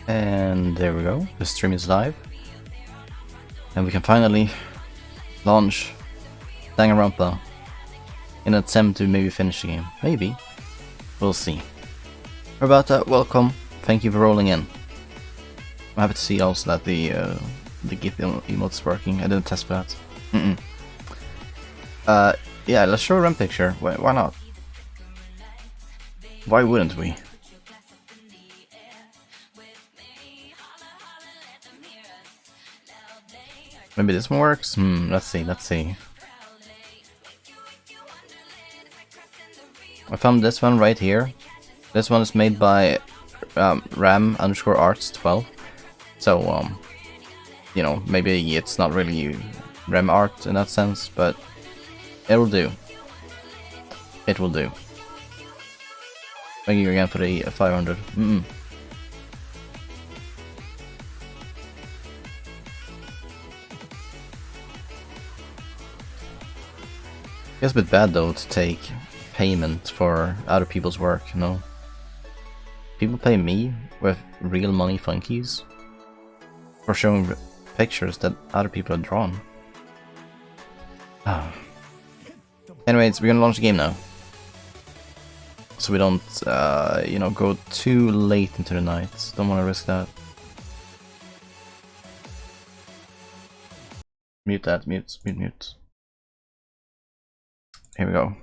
And there we go, the stream is live. And we can finally launch Danganronpa in an attempt to maybe finish the game. Maybe. We'll see. We're about that. Welcome. Thank you for rolling in. I'm happy to see also that the GIF emote's working. I didn't test for that. Yeah, let's show a run picture. Why not? Why wouldn't we? Maybe this one works? Let's see. I found this one right here. This one is made by ram_arts12. So, you know, maybe it's not really rem art in that sense, but it'll do. It will do. Thank you again for the 500. It's a bit bad though to take payment for other people's work, you know? People pay me with real money funkies for showing pictures that other people have drawn. Anyways, we're gonna launch the game now. So we don't, you know, go too late into the night. Don't want to risk that. Mute that, mute. Here we go.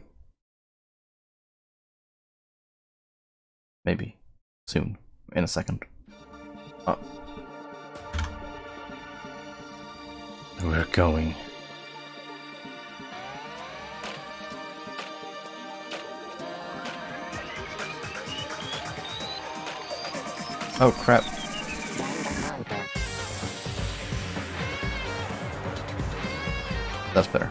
Maybe. Soon. In a second. Oh. We're going. Oh crap. That's better.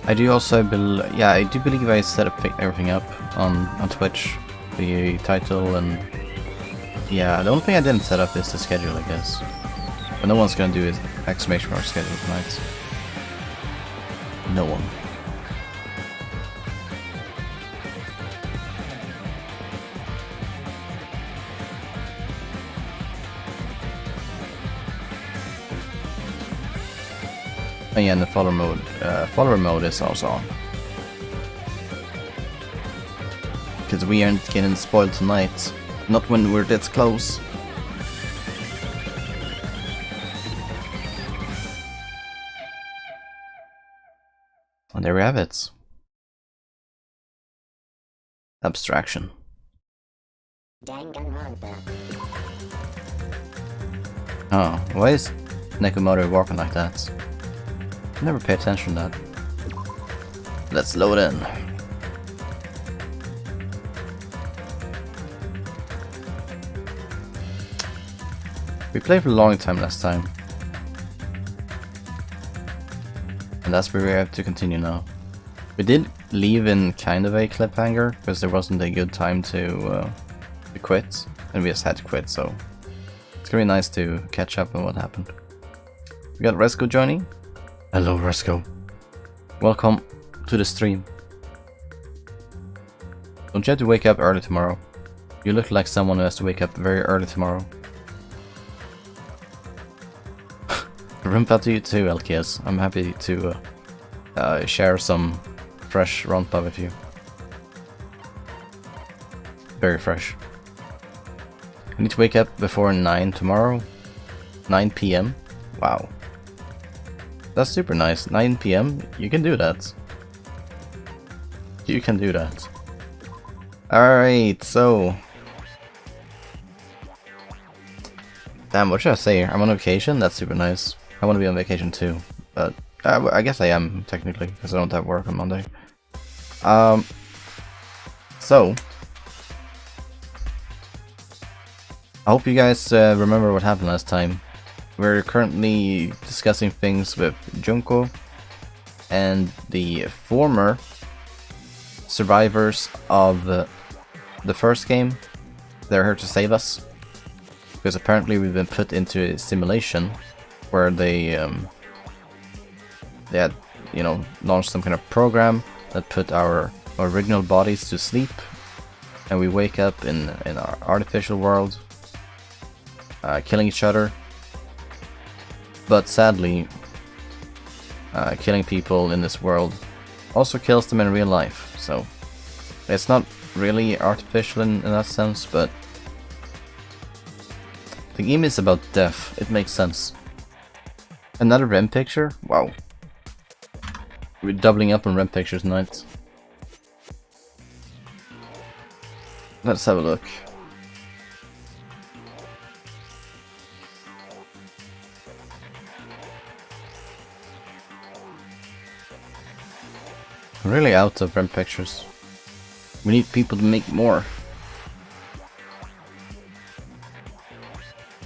I do also I do believe I set everything up on Twitch, the title, and yeah, the only thing I didn't set up is the schedule, I guess. But no one's gonna do his exclamation mark schedule tonight. No one. And yeah, and the follower mode is also on. Because we aren't getting spoiled tonight. Not when we're this close. And there we have it. Abstraction. Danganronpa. Oh, why is Nekomaru walking like that? I never pay attention to that. Let's load in. We played for a long time last time. And that's where we have to continue now. We did leave in kind of a cliffhanger, because there wasn't a good time to quit. And we just had to quit, so it's gonna be nice to catch up on what happened. We got Resco joining. Hello Resco. Welcome to the stream. Don't you have to wake up early tomorrow? You look like someone who has to wake up very early tomorrow. Runpa to you too, LKS. I'm happy to share some fresh Runpa with you. Very fresh. I need to wake up before 9 tomorrow. 9 PM? Wow. That's super nice. 9 PM? You can do that. You can do that. Alright, so... Damn, what should I say? I'm on vacation? That's super nice. I want to be on vacation too. But I guess I am, technically, because I don't have work on Monday. So... I hope you guys remember what happened last time. we're currently discussing things with Junko and the former survivors of the first game. They're here to save us, because apparently we've been put into a simulation where they had, you know, launched some kind of program that put our original bodies to sleep, and we wake up in our artificial world, killing each other. But sadly, killing people in this world also kills them in real life, so it's not really artificial in that sense, but the game is about death. It makes sense. Another REM picture? Wow. We're doubling up on REM pictures tonight. Let's have a look. I'm really out of REM pictures. We need people to make more.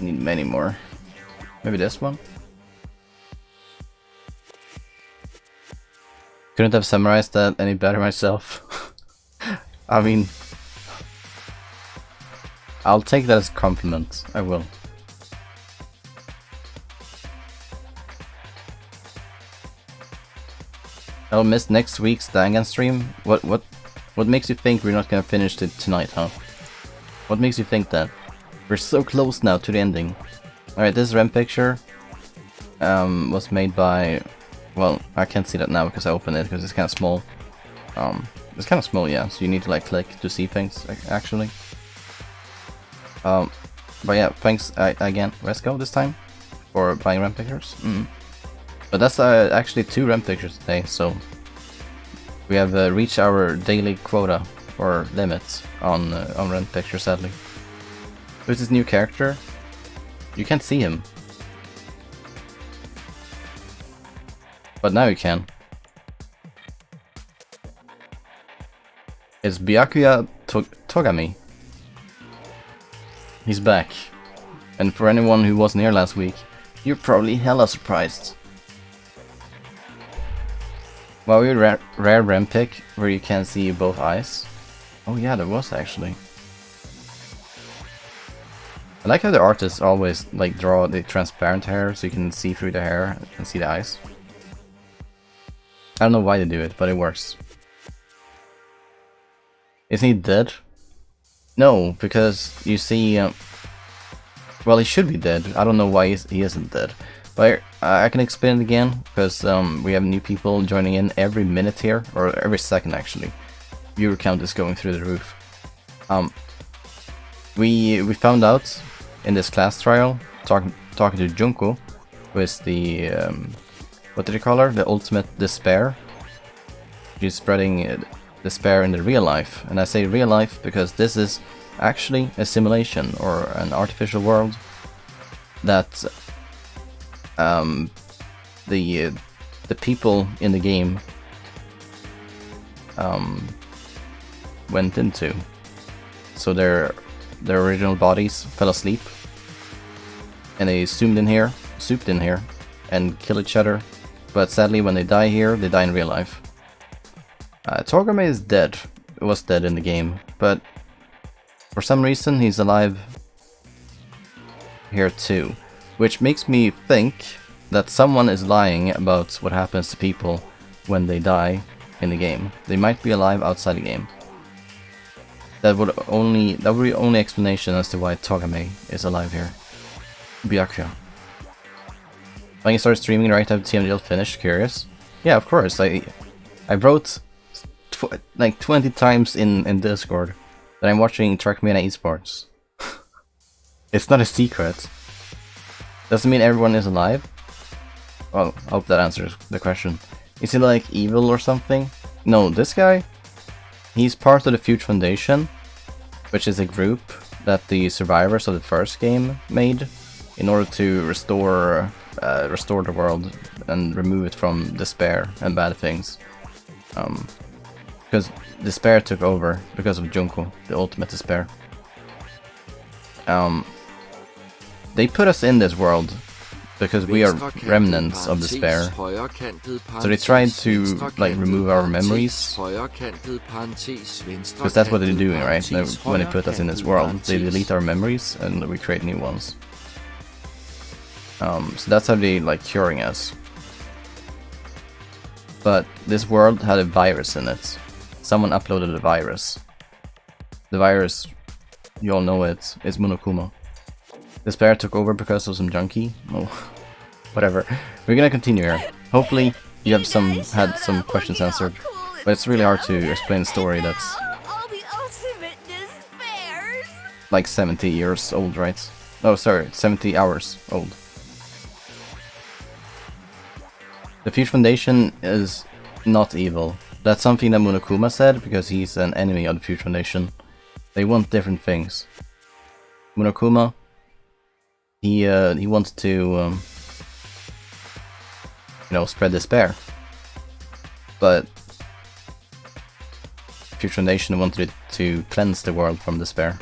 We need many more. Maybe this one? Couldn't have summarized that any better myself. I mean, I'll take that as a compliment. I will. I'll miss next week's Dangan stream. What makes you think we're not gonna finish it tonight, huh? What makes you think that? We're so close now to the ending. Alright, this REM picture was made by... Well, I can't see that now because I opened it because it's kind of small. It's kind of small, yeah, so you need to like click to see things, actually. But yeah, thanks again, Resco, this time, for buying REM pictures. But that's actually 2 REM pictures today, so we have reached our daily quota, or limit, on REM pictures, sadly. Who's this new character? You can't see him. But now you can. It's Byakuya Togami. He's back. And for anyone who wasn't here last week, you're probably hella surprised. Well, we rare REM pick where you can see both eyes. Oh yeah, there was actually. I like how the artists always like draw the transparent hair so you can see through the hair and see the eyes. I don't know why they do it, but it works. Isn't he dead? No, because you see... well, he should be dead. I don't know why he isn't dead. But I can explain it again, because we have new people joining in every minute here, or every second actually. Viewer count is going through the roof. We found out in this class trial, talking to Junko, who is the... what did you call her? The ultimate despair. She's spreading despair in the real life. And I say real life because this is actually a simulation or an artificial world that the people in the game went into. So their original bodies fell asleep and they souped in here and kill each other. But sadly, when they die here, they die in real life. Togame is dead. Was dead in the game, but for some reason he's alive here too, which makes me think that someone is lying about what happens to people when they die in the game. They might be alive outside the game. That would be the only explanation as to why Togame is alive here. Byakuya. When you start streaming right after TMDL finished, curious? Yeah, of course. I wrote like 20 times in Discord that I'm watching Trackmania Esports. It's not a secret. Doesn't mean everyone is alive. Well, I hope that answers the question. Is he like evil or something? No, this guy, he's part of the Future Foundation, which is a group that the survivors of the first game made in order to restore the world and remove it from despair and bad things. Because despair took over because of Junko, the ultimate despair. They put us in this world because we are remnants of despair. So they tried to like remove our memories, because that's what they're doing, right? When they put us in this world, they delete our memories and we create new ones. So that's how they like curing us. But this world had a virus in it. Someone uploaded a virus. The virus, you all know it, is Monokuma. Despair took over because of some junkie. Oh, whatever. We're gonna continue here. Hopefully you have had some questions answered. But it's really hard to explain a story that's like 70 years old, right? Oh, sorry, 70 hours old. The Future Foundation is not evil. That's something that Monokuma said because he's an enemy of the Future Foundation. They want different things. Monokuma, he wanted to, you know, spread despair. But Future Foundation wanted it to cleanse the world from despair.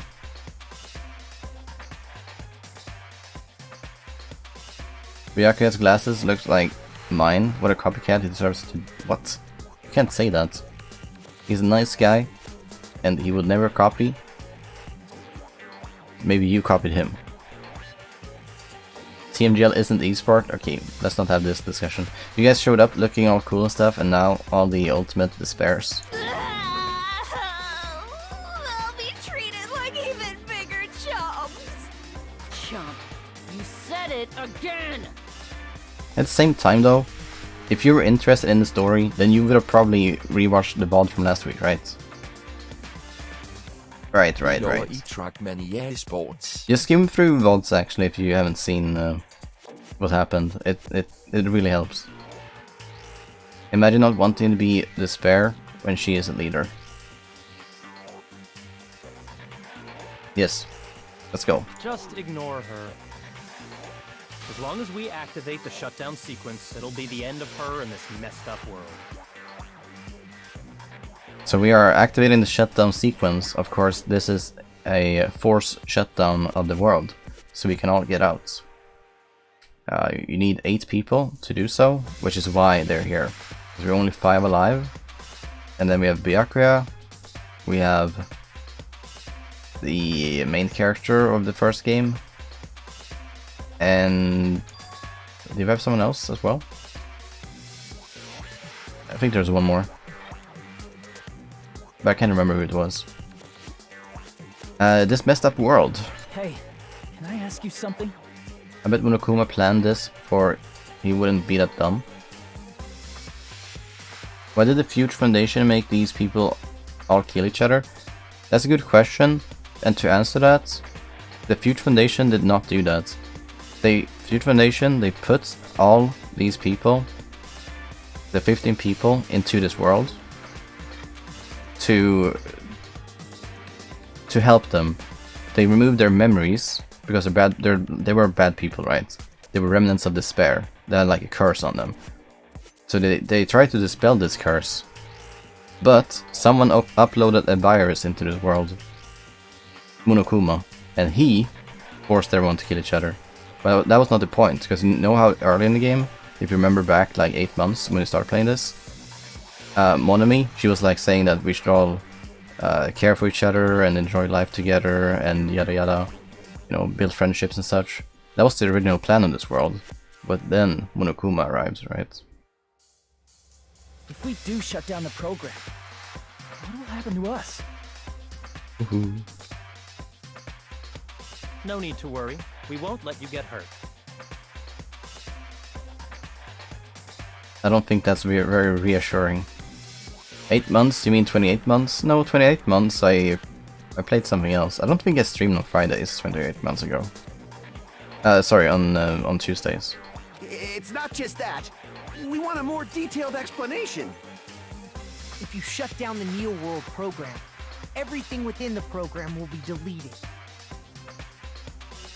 Byakuya's glasses looks like mine. What a copycat, he deserves to... What? You can't say that. He's a nice guy, and he would never copy. Maybe you copied him. TMGL isn't esport? Okay, let's not have this discussion. You guys showed up looking all cool and stuff, and now all the ultimate despairs. They'll be treated like even bigger chumps. Chump, you said it again! At the same time though, if you were interested in the story, then you would have probably rewatched the VOD from last week, right? Right. Just skim through VODs actually if you haven't seen what happened. It really helps. Imagine not wanting to be Despair when she is a leader. Yes, let's go. Just ignore her. As long as we activate the shutdown sequence, it'll be the end of her in this messed up world. So we are activating the shutdown sequence. Of course, this is a forced shutdown of the world, so we can all get out. You need 8 people to do so, which is why they're here. Because we're only 5 alive. And then we have Byakuya. We have the main character of the first game. And do you have someone else as well? I think there's one more. But I can't remember who it was. This messed up world. Hey, can I ask you something? I bet Monokuma planned this for he wouldn't be that dumb. Why did the Future Foundation make these people all kill each other? That's a good question, and to answer that, the Future Foundation did not do that. The Future Foundation, they put all these people, the 15 people, into this world to help them. They removed their memories because they were bad people, right? They were remnants of despair. They had like a curse on them. So they tried to dispel this curse. But someone uploaded a virus into this world, Monokuma, and he forced everyone to kill each other. But that was not the point, because you know how early in the game, if you remember back like 8 months when you started playing this, Monami, she was like saying that we should all care for each other and enjoy life together and yada yada, you know, build friendships and such. That was the original plan of this world, but then Monokuma arrives, right? If we do shut down the program, what will happen to us? No need to worry. We won't let you get hurt. I don't think that's very reassuring. 8 months? You mean 28 months? No, 28 months I played something else. I don't think I streamed on Fridays 28 months ago. Sorry, on Tuesdays. It's not just that. We want a more detailed explanation. If you shut down the Neo World program, everything within the program will be deleted.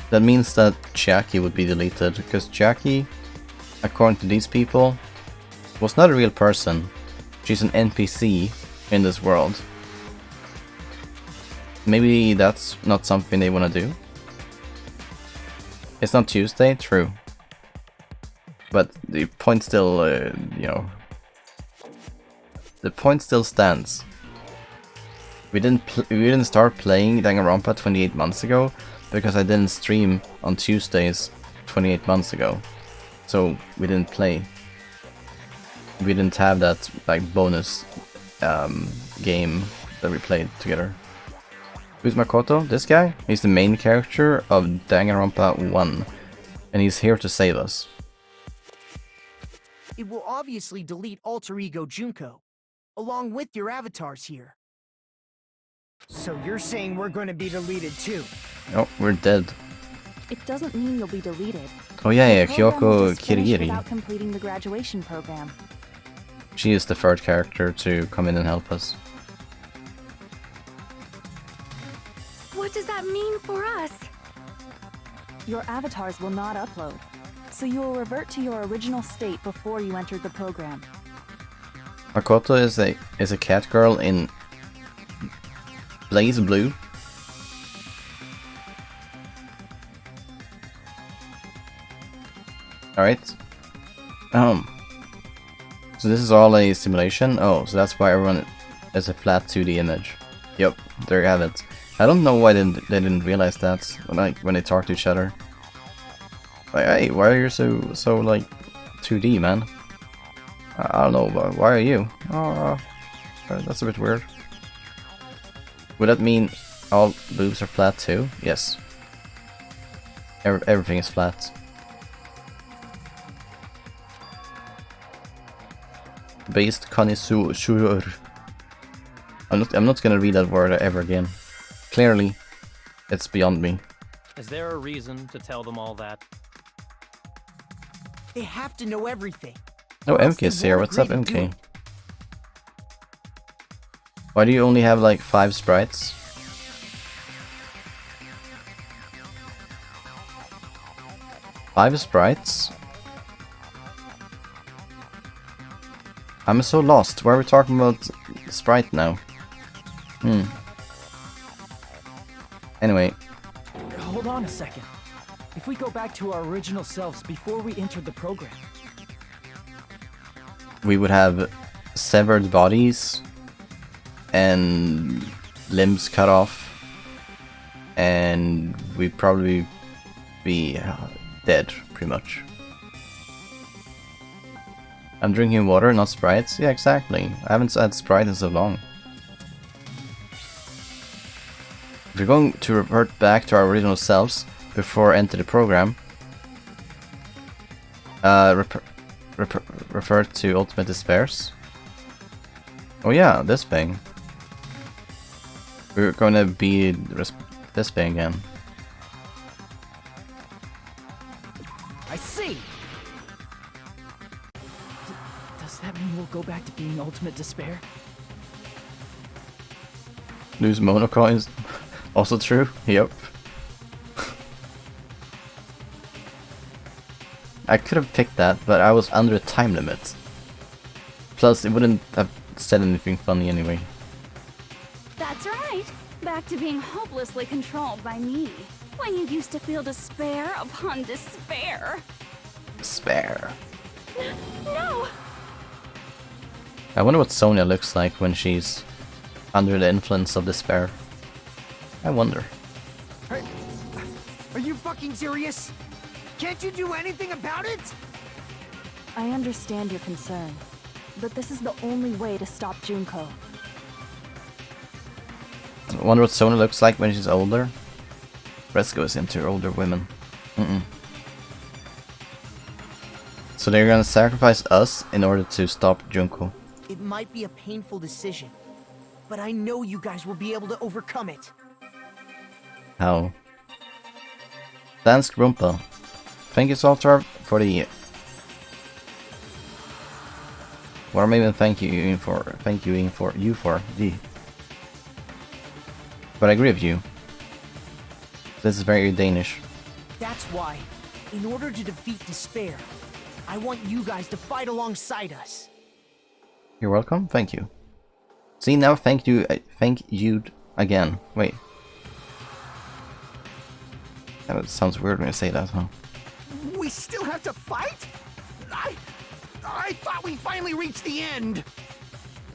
That means that Chiaki would be deleted, because Chiaki, according to these people, was not a real person. She's an NPC in this world. Maybe that's not something they want to do. It's not Tuesday? True. But the point still, you know, the point still stands. We didn't start playing Danganronpa 28 months ago because I didn't stream on Tuesdays 28 months ago. So we didn't play. We didn't have that like bonus game that we played together. Who's Makoto? This guy? He's the main character of Danganronpa 1, and he's here to save us. It will obviously delete alter ego Junko, along with your avatars here. So you're saying we're going to be deleted too? Oh, we're dead. It doesn't mean you'll be deleted. Oh yeah, The program will Kyoko just finish Kirigiri. without completing the graduation program. She is the third character to come in and help us. What does that mean for us? Your avatars will not upload, so you will revert to your original state before you entered the program. Makoto is a cat girl in Blaze Blue. Alright. So this is all a simulation? Oh, so that's why everyone is a flat 2D image. Yep, there you have it. I don't know why they didn't realize that when they talk to each other. Like, hey, why are you so like 2D, man? I don't know, but why are you? Oh, that's a bit weird. Would that mean all boobs are flat too? Yes. Everything is flat. Based connoisseur. I'm not gonna read that word ever again. Clearly, it's beyond me. Is there a reason to tell them all that? They have to know everything. Oh, or else MK is they here. won't What's up, agree to do MK? it. Why do you only have like 5 sprites? Five sprites? I'm so lost. Why are we talking about sprite now? Anyway, Hold on a second. If we go back to our original selves before we entered the program, we would have severed bodies and limbs cut off, and we'd probably be dead, pretty much. I'm drinking water, not sprites. Yeah, exactly. I haven't had Sprite in so long. If we're going to revert back to our original selves before enter the program, refer to Ultimate Despairs. Oh yeah, this thing. We're gonna be this thing again. I see. Does that mean we'll go back to being ultimate despair? Lose monocoins. Also true. Yep. I could have picked that, but I was under a time limit. Plus, it wouldn't have said anything funny anyway. That's right. Back to being hopelessly controlled by me. When you used to feel despair upon despair. Despair. No! I wonder what Sonia looks like when she's under the influence of despair. I wonder. Are you fucking serious? Can't you do anything about it? I understand your concern, but this is the only way to stop Junko. I wonder what Sonia looks like when she's older. Resco is into older women. So they're gonna sacrifice us in order to stop Junko. It might be a painful decision, but I know you guys will be able to overcome it. How? Danganronpa. Thank you, Saltar, for the... What am I even thank you for? Thank you for? Gee. But I agree with you. This is very Danish. That's why, in order to defeat despair, I want you guys to fight alongside us. You're welcome. Thank you. See now, thank you again. Wait. That sounds weird when I say that, huh? We still have to fight? I thought we finally reached the end!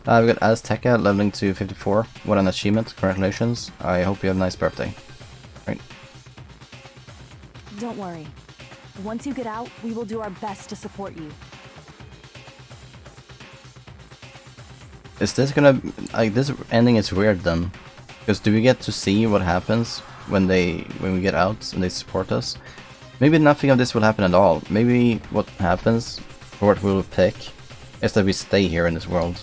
We got Azteca leveling to 54. What an achievement. Congratulations. I hope you have a nice birthday. Right. Don't worry. Once you get out, we will do our best to support you. Is this gonna... like, this ending is weird then. Because do we get to see what happens when we get out and they support us? Maybe nothing of this will happen at all. Maybe what happens, or what we'll pick, is that we stay here in this world.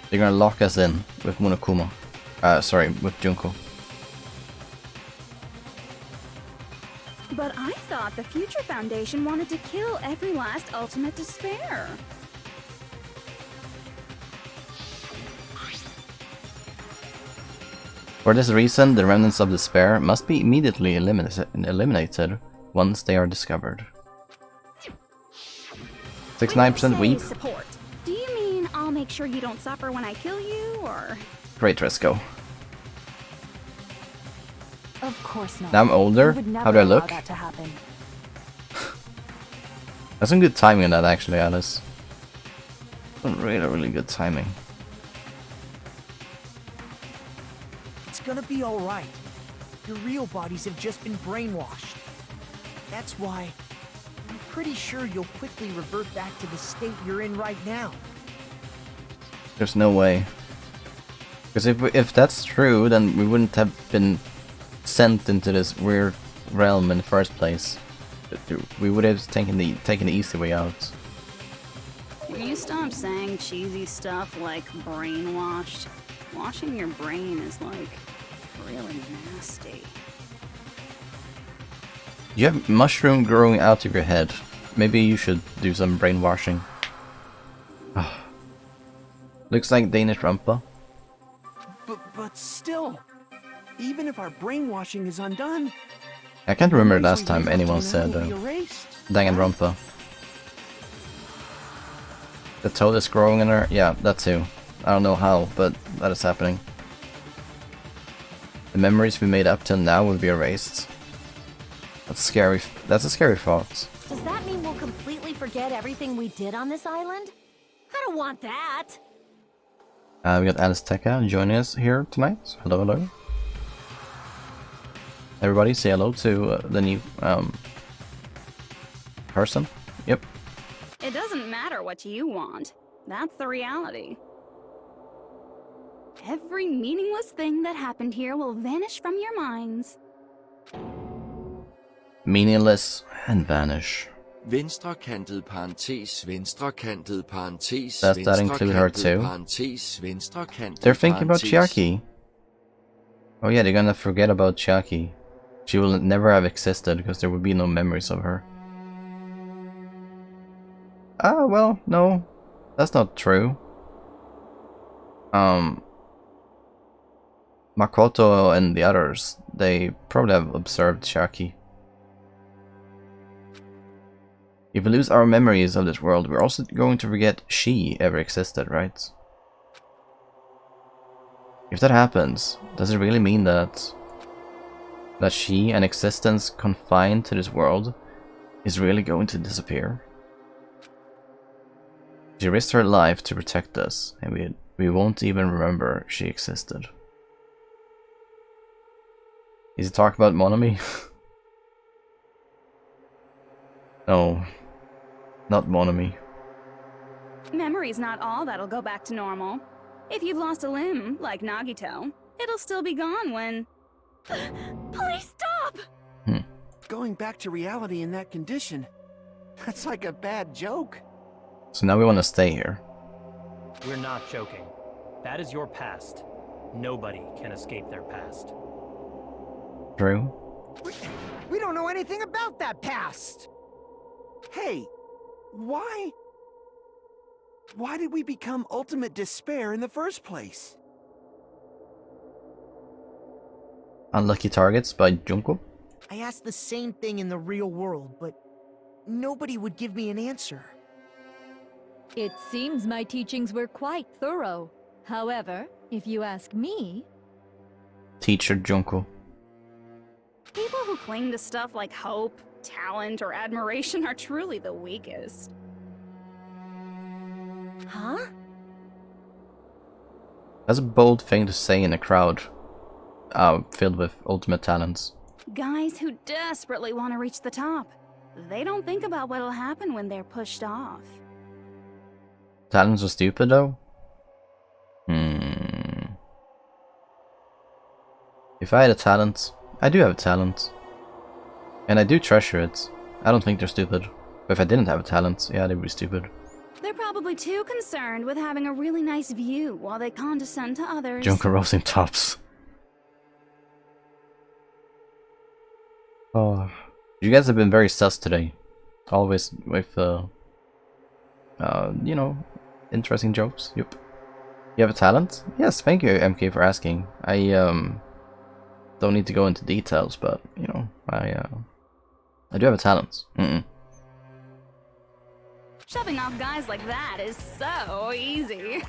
They're gonna lock us in with Monokuma. Sorry, with Junko. But I thought the Future Foundation wanted to kill every last ultimate despair. For this reason, the remnants of despair must be immediately eliminated once they are discovered. 69% weep. Support. Do you mean I'll make sure you don't suffer when I kill you, or? Great, Tresco. Of course not. Now I'm older. We would never How do I allow look? that to happen. That's some good timing in that, actually, Alice. Some really good timing. It's gonna be alright. Your real bodies have just been brainwashed. That's why I'm pretty sure you'll quickly revert back to the state you're in right now. There's no way. Because if that's true, then we wouldn't have been sent into this weird realm in the first place. We would have taken the easy way out. Will you stop saying cheesy stuff like brainwashed? Washing your brain is like really nasty. You have mushroom growing out of your head. Maybe you should do some brainwashing. Looks like Danganronpa. But still, even if our brainwashing is undone, I can't remember memories last we time leave anyone up till now said will be erased. Danganronpa. The toad is growing in her? Yeah, that too. I don't know how, but that is happening. The memories we made up till now will be erased. That's scary. That's a scary thought. Does that mean we'll completely forget everything we did on this island? I don't want that. We got Azteca joining us here tonight. Hello, hello. Everybody say hello to the new person. Yep. It doesn't matter what you want. That's the reality. Every meaningless thing that happened here will vanish from your minds. Meaningless and vanish. Venstrekantet parentes, venstrekantet parentes, Does that include her too? parentes, venstrekantet They're thinking about parentes. Chiaki. Oh yeah, they're gonna forget about Chiaki. She will never have existed because there will be no memories of her. Ah, well, no. That's not true. Makoto and the others, they probably have observed Chiaki. If we lose our memories of this world, we're also going to forget she ever existed, right? If that happens, does it really mean that she, an existence confined to this world, is really going to disappear? She risked her life to protect us, and we won't even remember she existed. Is he talking about Monami? No, not Monami. Memory's not all that'll go back to normal. If you've lost a limb, like Nagito, it'll still be gone when... Please stop! Going back to reality in that condition, that's like a bad joke. So now we want to stay here. We're not joking. That is your past. Nobody can escape their past. True. We don't know anything about that past! Hey, why did we become ultimate despair in the first place? Unlucky Targets by Junko. I asked the same thing in the real world, but nobody would give me an answer. It seems my teachings were quite thorough. However, if you ask me... Teacher Junko. People who cling to stuff like hope, talent, or admiration are truly the weakest. Huh? That's a bold thing to say in a crowd filled with ultimate talents. Guys who desperately want to reach the top. They don't think about what'll happen when they're pushed off. Talents are stupid though? If I had a talent, I do have a talent. And I do treasure it. I don't think they're stupid. But if I didn't have a talent, yeah, they'd be stupid. They're probably too concerned with having a really nice view while they condescend to others. Junker roasting tops. Oh, you guys have been very sus today. Always with, you know, interesting jokes. Yep. You have a talent? Yes, thank you, MK, for asking. I, don't need to go into details, but, you know, I do have a talent. Shoving off guys like that is so easy.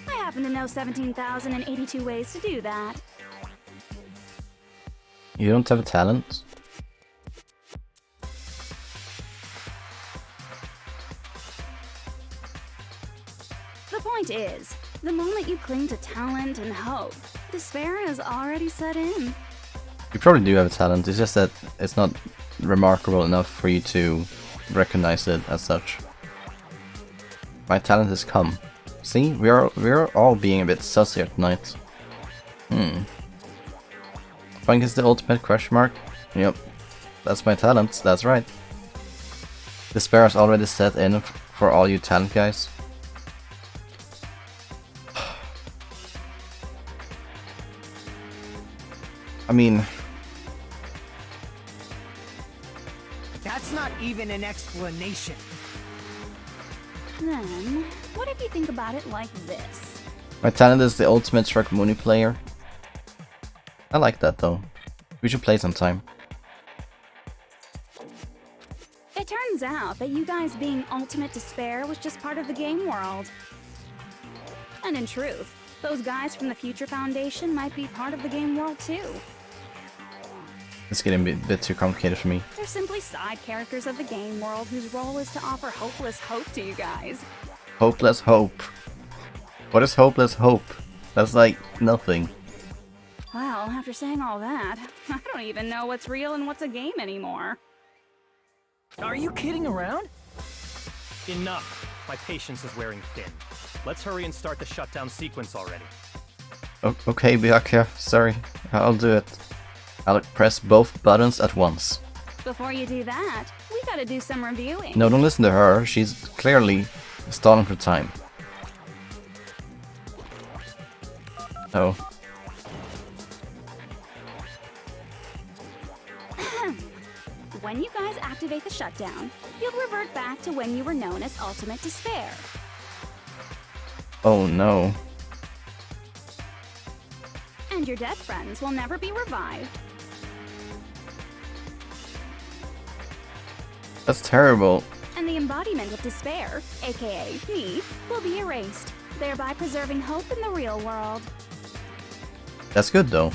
I happen to know 17,082 ways to do that. You don't have a talent? The point is, the moment you cling to talent and hope, despair has already set in. You probably do have a talent, it's just that it's not remarkable enough for you to recognize it as such. My talent has come. See, we're all being a bit sus here tonight. Frank is the ultimate question mark? Yep. That's my talent, that's right. Despair is already set in for all you talent guys. I mean... That's not even an explanation. Then, what if you think about it like this? My talent is the ultimate Shrek Mooney player. I like that though. We should play sometime. It turns out that you guys being ultimate despair was just part of the game world. And in truth, those guys from the Future Foundation might be part of the game world too. It's getting a bit too complicated for me. They're simply side characters of the game world whose role is to offer hopeless hope to you guys. Hopeless hope. What is hopeless hope? That's like nothing. Well, after saying all that, I don't even know what's real and what's a game anymore. Are you kidding around? Enough. My patience is wearing thin. Let's hurry and start the shutdown sequence already. Okay, Byakuya, sorry. I'll do it. I'll press both buttons at once. Before you do that, we gotta do some reviewing. No, don't listen to her. She's clearly stalling for time. Oh. When you guys activate the shutdown, you'll revert back to when you were known as Ultimate Despair. Oh no. And your dead friends will never be revived. That's terrible. And the embodiment of despair, aka me, will be erased, thereby preserving hope in the real world. That's good though.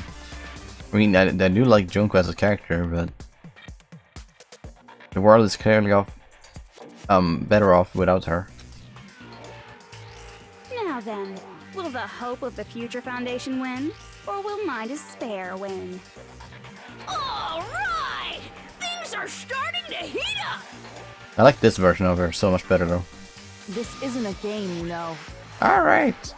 I mean, I do like Junko as a character, but the world is clearly better off without her. Now then, will the hope of the Future Foundation win, or will my despair win? Alright! Things are starting to heat up! I like this version of her so much better though. This isn't a game, you know. Alright!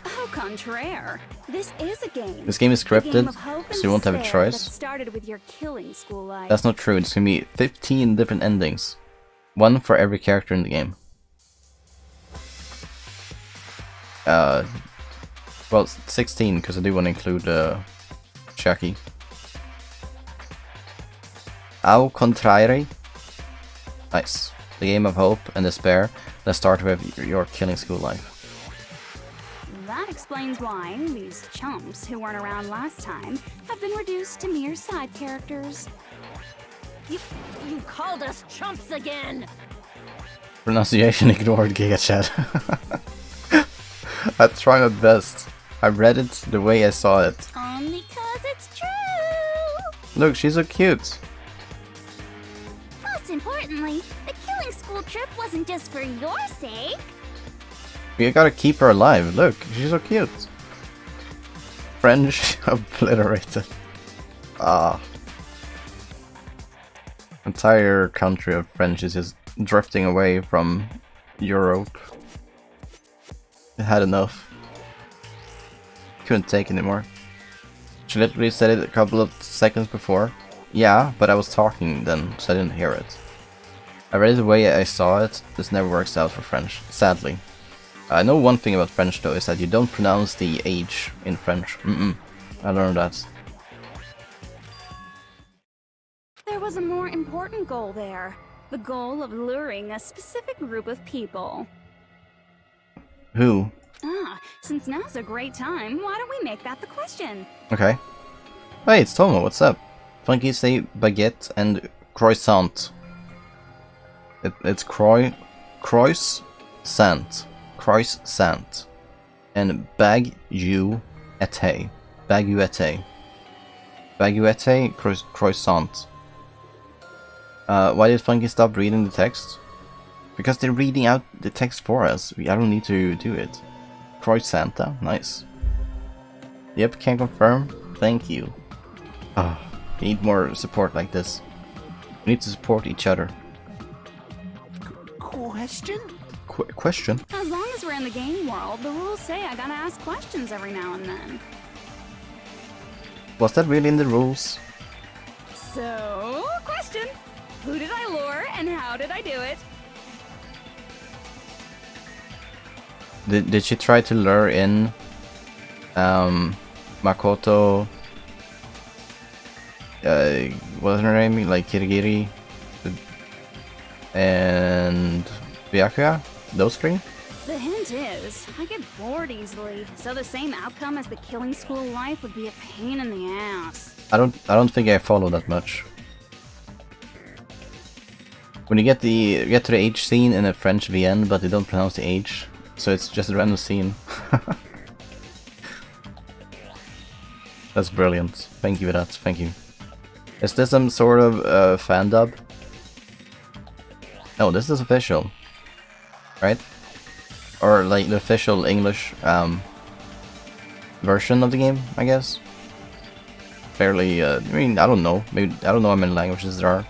Au contraire, this is a game. This game is A game scripted, of hope and so you won't have a despair that choice. started with your killing school life. That's not true, it's gonna be 15 different endings. One for every character in the game. Well, 16, because I do want to include, Shaki. Au contraire. Nice. The game of hope and despair that started with your killing school life. That explains why these chumps who weren't around last time have been reduced to mere side characters. You called us chumps again! Pronunciation ignored, GigaChat. I try my best. I read it the way I saw it. Only 'cause it's true! Look, she's so cute. Most importantly, the killing school trip wasn't just for your sake. You gotta keep her alive. Look, she's so cute. French obliterated. Ah. Entire country of French is just drifting away from Europe. It had enough. Couldn't take anymore. She literally said it a couple of seconds before. Yeah, but I was talking then, so I didn't hear it. I read it the way I saw it. This never works out for French, sadly. I know one thing about French though, is that you don't pronounce the H in French. I learned that. There was a more important goal there. The goal of luring a specific group of people. Who? Ah, since now's a great time, why don't we make that the question? Okay. Hey, it's Tomo, what's up? Funky say baguette and croissant. It's croissant. Croissant. And baguette. Baguette. Baguette croissant. Why did Funky stop reading the text? Because they're reading out the text for us. I don't need to do it. Croissanta, nice. Yep, can confirm. Thank you. Oh, we need more support like this. We need to support each other. Question? Question? As long as we're in the game world, the rules say I gotta ask questions every now and then. Was that really in the rules? So, question. Who did I lure and how did I do it? Did she try to lure in Makoto, what's her name? Like Kirigiri and Byakuya? Those three? The hint is, I get bored easily, so the same outcome as the killing school life would be a pain in the ass. I don't think I follow that much. When you get to the H scene in a French VN, but they don't pronounce the H, so it's just a random scene. That's brilliant. Thank you for that. Thank you. Is this some sort of fan dub? No, this is official, right? Or like the official English version of the game, I guess. Fairly. I mean, I don't know. Maybe I don't know how many languages there are,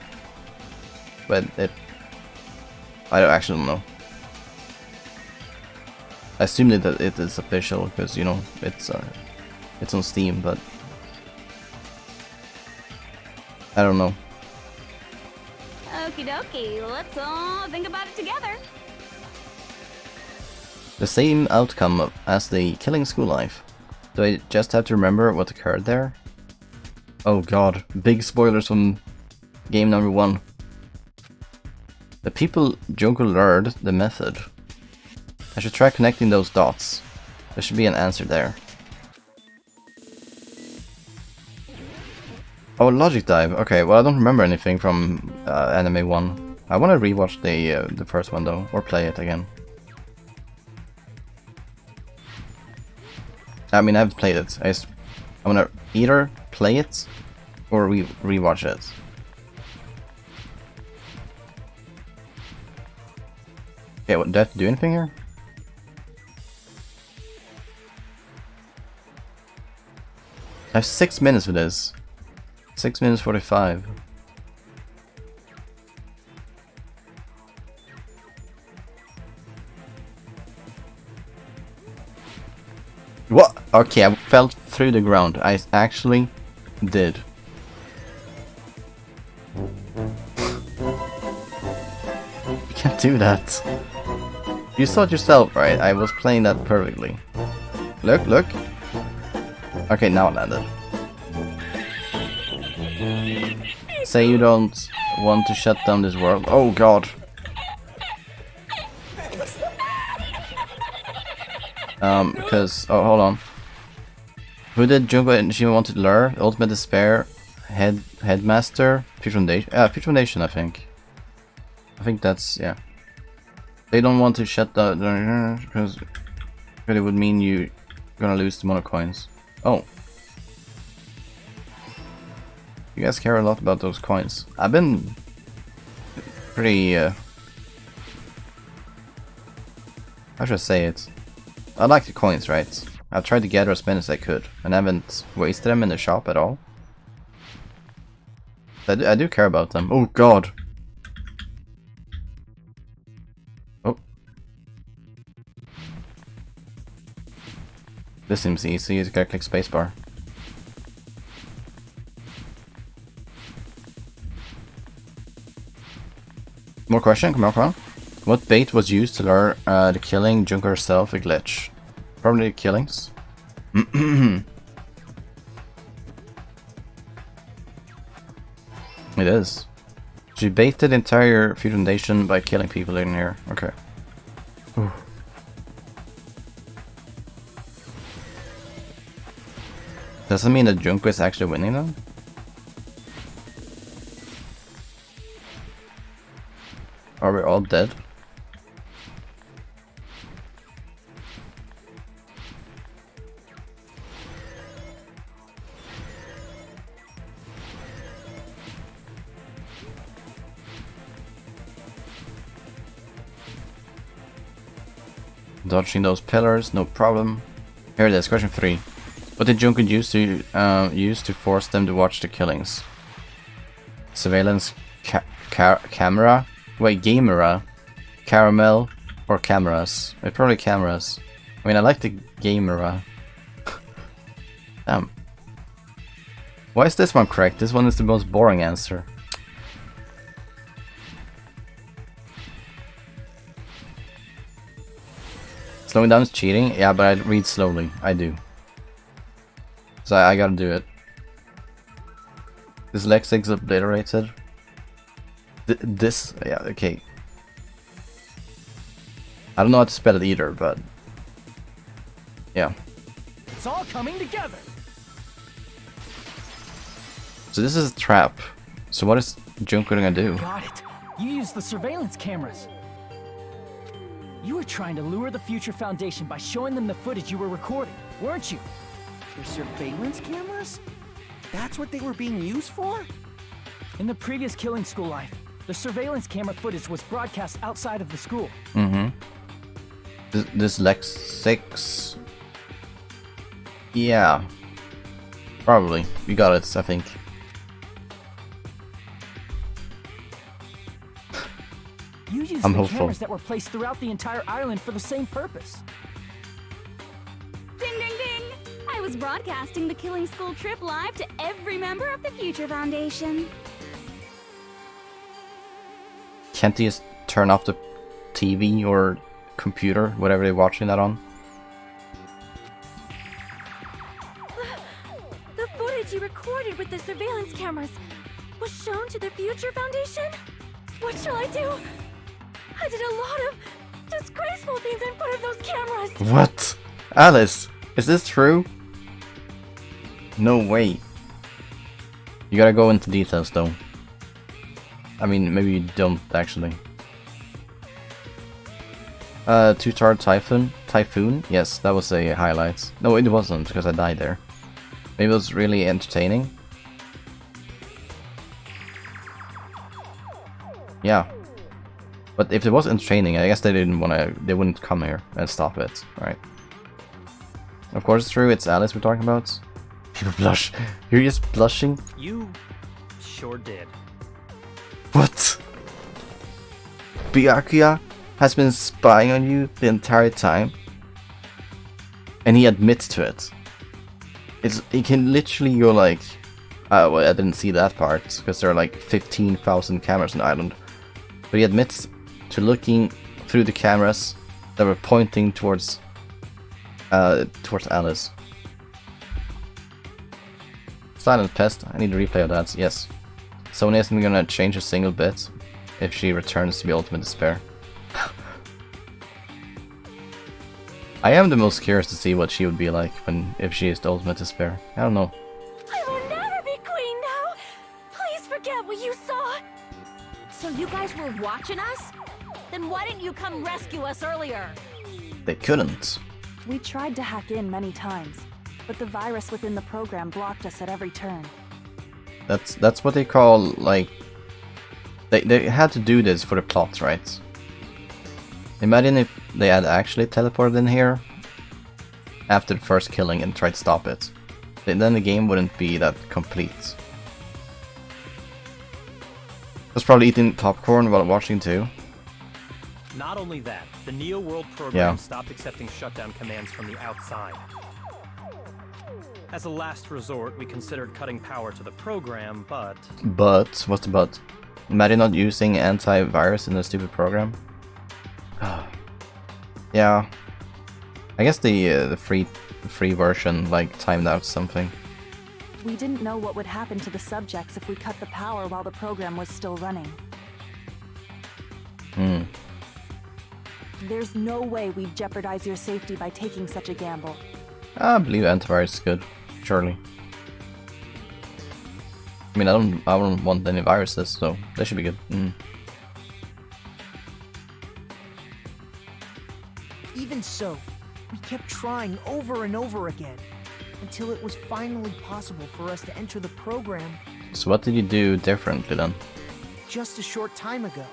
but I actually don't know. I assume that it is official because you know it's on Steam, but I don't know. Okie dokie, let's all think about it together. The same outcome as the killing school life. Do I just have to remember what occurred there? Oh god, big spoilers from game number 1. The people Junko lured the method. I should try connecting those dots. There should be an answer there. Oh, logic dive. Okay, well I don't remember anything from Anime 1. I want to rewatch the first one though, or play it again. I mean, I've played it. I want to either play it or rewatch it. Okay, what, do I have to do anything here? I have 6 minutes for this. 6 minutes 45. What? Okay, I fell through the ground. I actually did. You can't do that. You saw it yourself, right? I was playing that perfectly. Look, look. Okay, now it landed. Say you don't want to shut down this world. Oh god. Because oh, hold on. Who did Junko and Shima want to lure? Ultimate Despair, Headmaster, Future Foundation. Future Foundation, I think. I think that's yeah. They don't want to shut down because it would mean you're gonna lose the mono coins. Oh. You guys care a lot about those coins. I've been pretty how should I say it? I like the coins, right? I've tried to gather as many as I could, and haven't wasted them in the shop at all. I do care about them. Oh god! Oh. This seems easy, you just gotta click spacebar. More question? Come on, come on. What bait was used to lure the killing Junker herself a glitch? Probably the killings. It is. She baited the entire Foundation by killing people in here. Okay. Ooh. Does that mean that Junko is actually winning then? Are we all dead? Dodging those pillars, no problem. Here it is, question 3. What did Junko use to force them to watch the killings? Surveillance camera? Wait, gamera? Caramel? Or cameras? Probably cameras. I mean, I like the gamera. Damn. Why is this one correct? This one is the most boring answer. Slowing down is cheating? Yeah, but I read slowly. I do. So I gotta do it. Dyslexics obliterated. This... yeah, okay. I don't know how to spell it either, but... yeah. It's all coming together. So this is a trap. So what is Junko gonna do? Got it. You used the surveillance cameras. You were trying to lure the Future Foundation by showing them the footage you were recording, weren't you? The surveillance cameras? That's what they were being used for? In the previous Killing School life, the surveillance camera footage was broadcast outside of the school. Mm-hmm. This Lex6... yeah. Probably. We got it, I think. You used I'm the hopeful. cameras that were placed throughout the entire island for the same purpose. Ding ding ding! I was broadcasting the Killing School trip live to every member of the Future Foundation. Can't you just turn off the TV or computer, whatever they're watching that on? The footage you recorded with the surveillance cameras was shown to the Future Foundation? What shall I do? I did a lot of disgraceful things in front of those cameras! What? Alice, is this true? No way. You gotta go into details though. I mean, maybe you don't actually. Two-star Typhoon? Yes, that was a highlight. No, it wasn't, because I died there. Maybe it was really entertaining. Yeah. But if it was entertaining, I guess they wouldn't come here and stop it, right? Of course it's true, it's Alice we're talking about. People blush. You're just blushing? You sure did. What? Byakuya has been spying on you the entire time? And he admits to it. He can literally go like... well, I didn't see that part, because there are like 15,000 cameras on the island. But he admits to looking through the cameras that were pointing towards Alice. Silent Pest, I need a replay of that, yes. Sony isn't gonna change a single bit if she returns to the Ultimate Despair. I am the most curious to see what she would be like if she is the Ultimate Despair. I don't know. I will never be queen now! Please forget what you saw! So you guys were watching us? Then why didn't you come rescue us earlier? They couldn't. We tried to hack in many times, but the virus within the program blocked us at every turn. That's what they call, like... They had to do this for the plot, right? Imagine if they had actually teleported in here after the first killing and try to stop it, then the game wouldn't be that complete. I was probably eating popcorn while watching too. Not only that, the Neo World program stopped accepting shutdown commands from the outside. As a last resort, we considered cutting power to the program, but... But? What's the but? Imagine not using antivirus in a stupid program? Yeah. I guess the free version, like, timed out something. We didn't know what would happen to the subjects if we cut the power while the program was still running. There's no way we'd jeopardize your safety by taking such a gamble. I believe antivirus is good, surely. I mean, I don't want any viruses, so that should be good. Even so, we kept trying over and over again, until it was finally possible for us to enter the program. So what did you do differently then? Just a short time ago.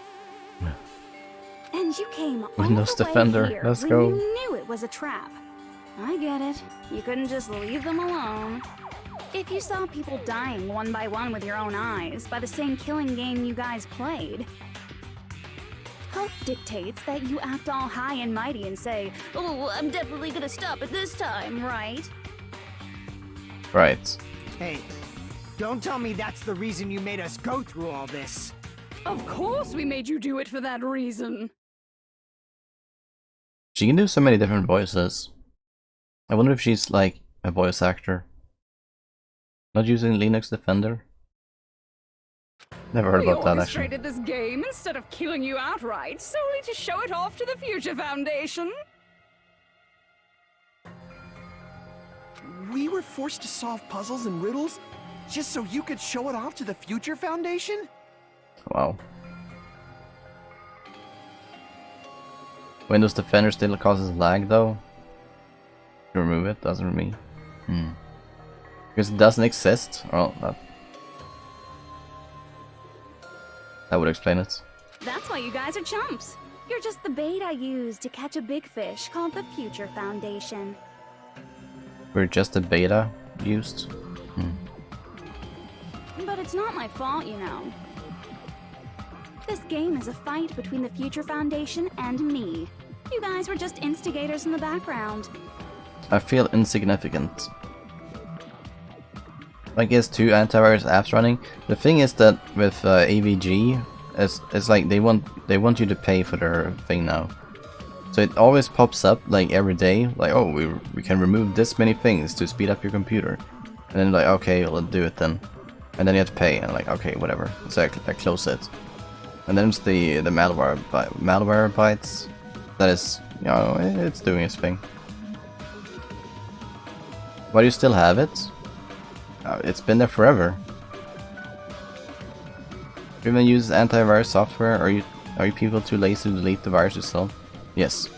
And you came all Windows the way Defender, here let's when go. you knew it was a trap. I get it. You couldn't just leave them alone. If you saw people dying one by one with your own eyes by the same killing game you guys played, hope dictates that you act all high and mighty and say, "Oh, I'm definitely gonna stop it this time," right? Right. Hey, don't tell me that's the reason you made us go through all this. Of course we made you do it for that reason. She can do so many different voices. I wonder if she's like a voice actor. Not using Linux Defender? Never heard about that actually. We orchestrated this game instead of killing you outright, solely to show it off to the Future Foundation. We were forced to solve puzzles and riddles just so you could show it off to the Future Foundation? Wow. Windows Defender still causes lag though. To remove it, doesn't me. Because it doesn't exist. Well, that would explain it. That's why you guys are chumps. You're just the bait I used to catch a big fish called the Future Foundation. We're just a beta used. But it's not my fault, you know. This game is a fight between the Future Foundation and me. You guys were just instigators in the background. I feel insignificant. Like, there's 2 antivirus apps running. The thing is that with AVG, it's like they want you to pay for their thing now. So it always pops up like every day, like, oh, we can remove this many things to speed up your computer. And then like, okay, let's do it then. And then you have to pay, and like, okay, whatever. So I close it. And then it's the malware bites. That is, you know, it's doing its thing. Why do you still have it? It's been there forever. Do you even use antivirus software? Are you people too lazy to delete the virus yourself? Yes.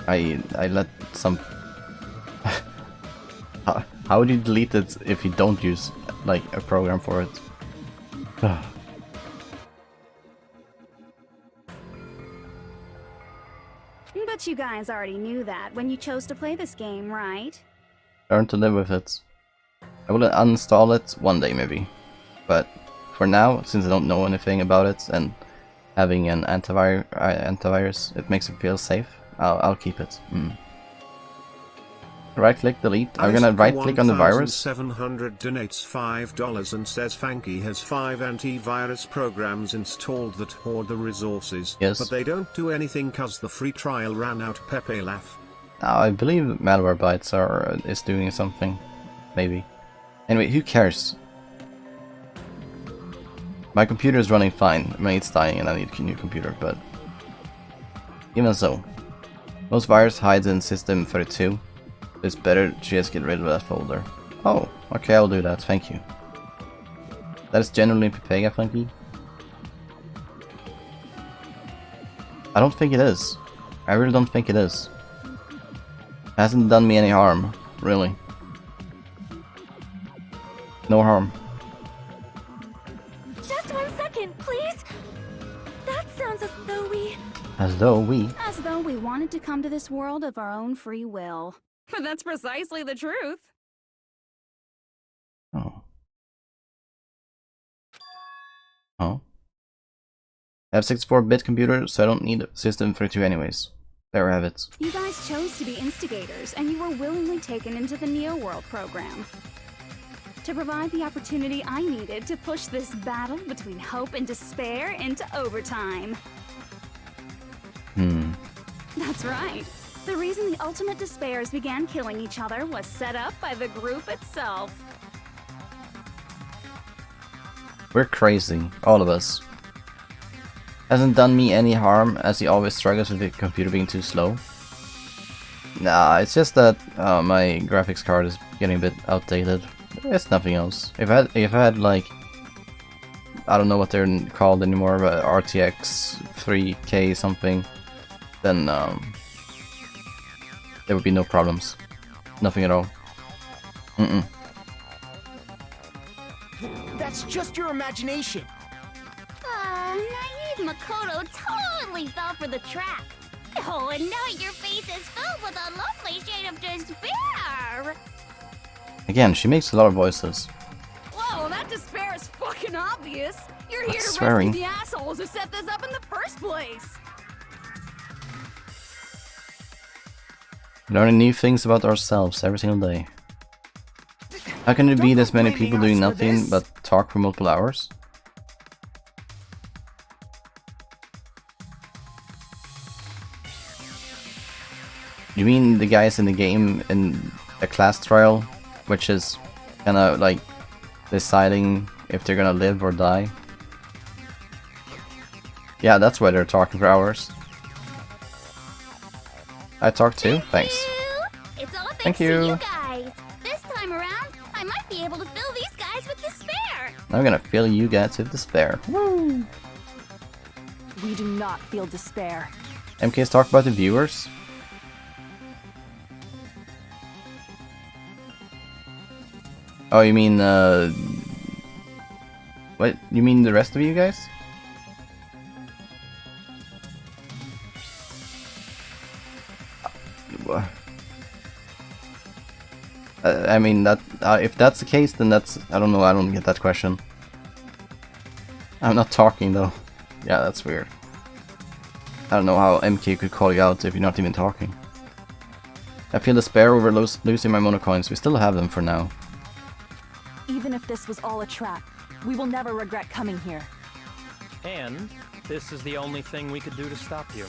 I let some. How would you delete it if you don't use like a program for it? But you guys already knew that when you chose to play this game, right? Learn to live with it. I will uninstall it one day maybe. But for now, since I don't know anything about it and having an antivirus, it makes me feel safe. I'll keep it. Right click delete. I'm gonna right click on the virus. 700 donates $5 and says Fanky has 5 antivirus programs installed that hoard the resources. Yes. But they don't do anything cause the free trial ran out. Pepe laugh. I believe malware bytes is doing something. Maybe. Anyway, who cares? My computer is running fine. I mean, it's dying and I need a new computer, but even so. Most virus hides in system 32. It's better to just get rid of that folder. Oh, okay, I'll do that, thank you. That is generally Pepega Funky? I don't think it is. I really don't think it is. It hasn't done me any harm, really. No harm. Just 1 second, please. That sounds as though we... As though we... As though we wanted to come to this world of our own free will. But that's precisely the truth. Oh. Oh. I have 64-bit computer, so I don't need System 32 anyways. There we have it. You guys chose to be instigators, and you were willingly taken into the Neo World program. To provide the opportunity I needed to push this battle between hope and despair into overtime. That's right. The reason the Ultimate Despairs began killing each other was set up by the group itself. We're crazy, all of us. Hasn't done me any harm, as he always struggles with the computer being too slow. Nah, it's just that my graphics card is getting a bit outdated. It's nothing else. If I had like, I don't know what they're called anymore, but RTX 3K something, then there would be no problems. Nothing at all. That's just your imagination. Naive Makoto totally fell for the trap. Oh, and now your face is filled with a lovely shade of despair. Again, she makes a lot of voices. Whoa, that despair is fucking obvious. You're here to swearing. rescue the assholes who set this up in the first place. Learning new things about ourselves every single day. How can it be this many people doing nothing but talk for multiple hours? You mean the guys in the game in a class trial, which is kinda like deciding if they're gonna live or die? Yeah, that's why they're talking for hours. I talked too? Thanks. It's all thanks Thank to you. you guys. This time around, I might be able to fill these guys with despair. I'm gonna fill you guys with despair. Woo! We do not feel despair. MK's talk about the viewers. Oh, you mean, what? You mean the rest of you guys? I mean, that if that's the case, then that's... I don't know, I don't get that question. I'm not talking, though. Yeah, that's weird. I don't know how MK could call you out if you're not even talking. I feel despair over losing my monocoins. We still have them for now. Even if this was all a trap, we will never regret coming here. And this is the only thing we could do to stop you.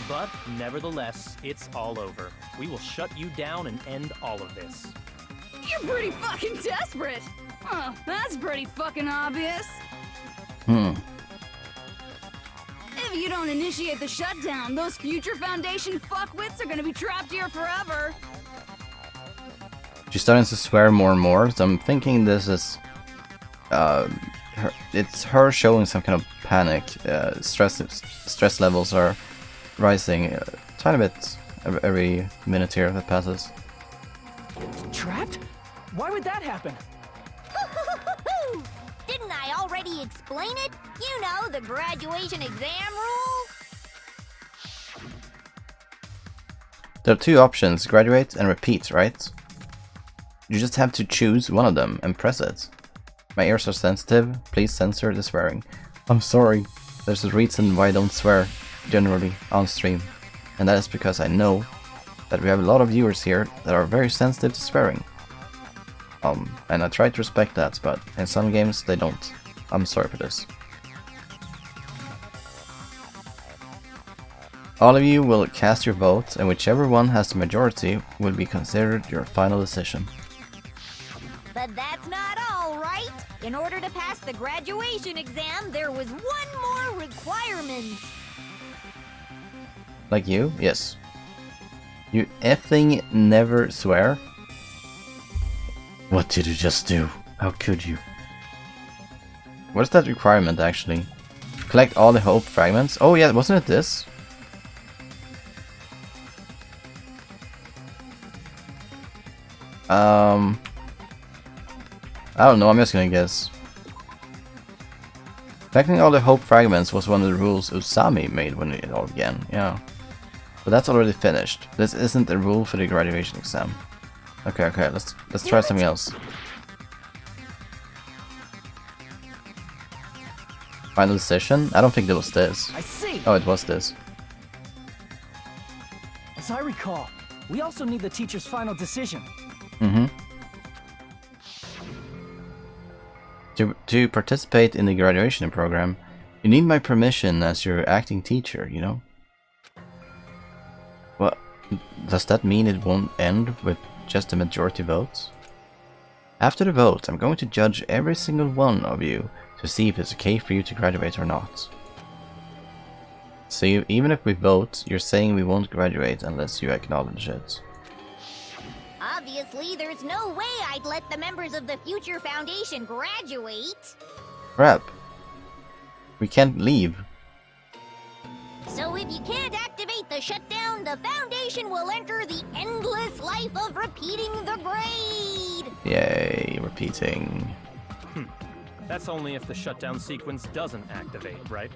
But nevertheless, it's all over. We will shut you down and end all of this. You're pretty fucking desperate. Oh, that's pretty fucking obvious. If you don't initiate the shutdown, those future Foundation fuckwits are gonna be trapped here forever. She's starting to swear more and more, so I'm thinking this is... it's her showing some kind of panic. Stress levels are rising a tiny bit every minute here that passes. Trapped? Why would that happen? Didn't I already explain it? You know, the graduation exam rule. There are two options, graduate and repeat, right? You just have to choose one of them and press it. My ears are sensitive, please censor the swearing. I'm sorry, there's a reason why I don't swear generally on stream, and that is because I know that we have a lot of viewers here that are very sensitive to swearing. And I try to respect that, but in some games they don't. I'm sorry for this. All of you will cast your vote, and whichever one has the majority will be considered your final decision. But that's not all, right? In order to pass the graduation exam, there was one more requirement. Like you? Yes. You effing never swear? What did you just do? How could you? What is that requirement actually? Collect all the hope fragments? Oh yeah, wasn't it this? I don't know, I'm just gonna guess. Collecting all the hope fragments was one of the rules Usami made when it all began, yeah. But that's already finished. This isn't a rule for the graduation exam. Okay, let's try something else. Final decision? I don't think it was this. I see. Oh, it was this. As I recall, we also need the teacher's final decision. Mm-hmm. To participate in the graduation program, you need my permission as your acting teacher, you know? Well, does that mean it won't end with just a majority votes? After the vote, I'm going to judge every single one of you to see if it's okay for you to graduate or not. So even if we vote, you're saying we won't graduate unless you acknowledge it. Obviously, there's no way I'd let the members of the Future Foundation graduate. Crap. We can't leave. So if you can't activate the shutdown, the Foundation will enter the endless life of repeating the grade! Yay, repeating. That's only if the shutdown sequence doesn't activate, right?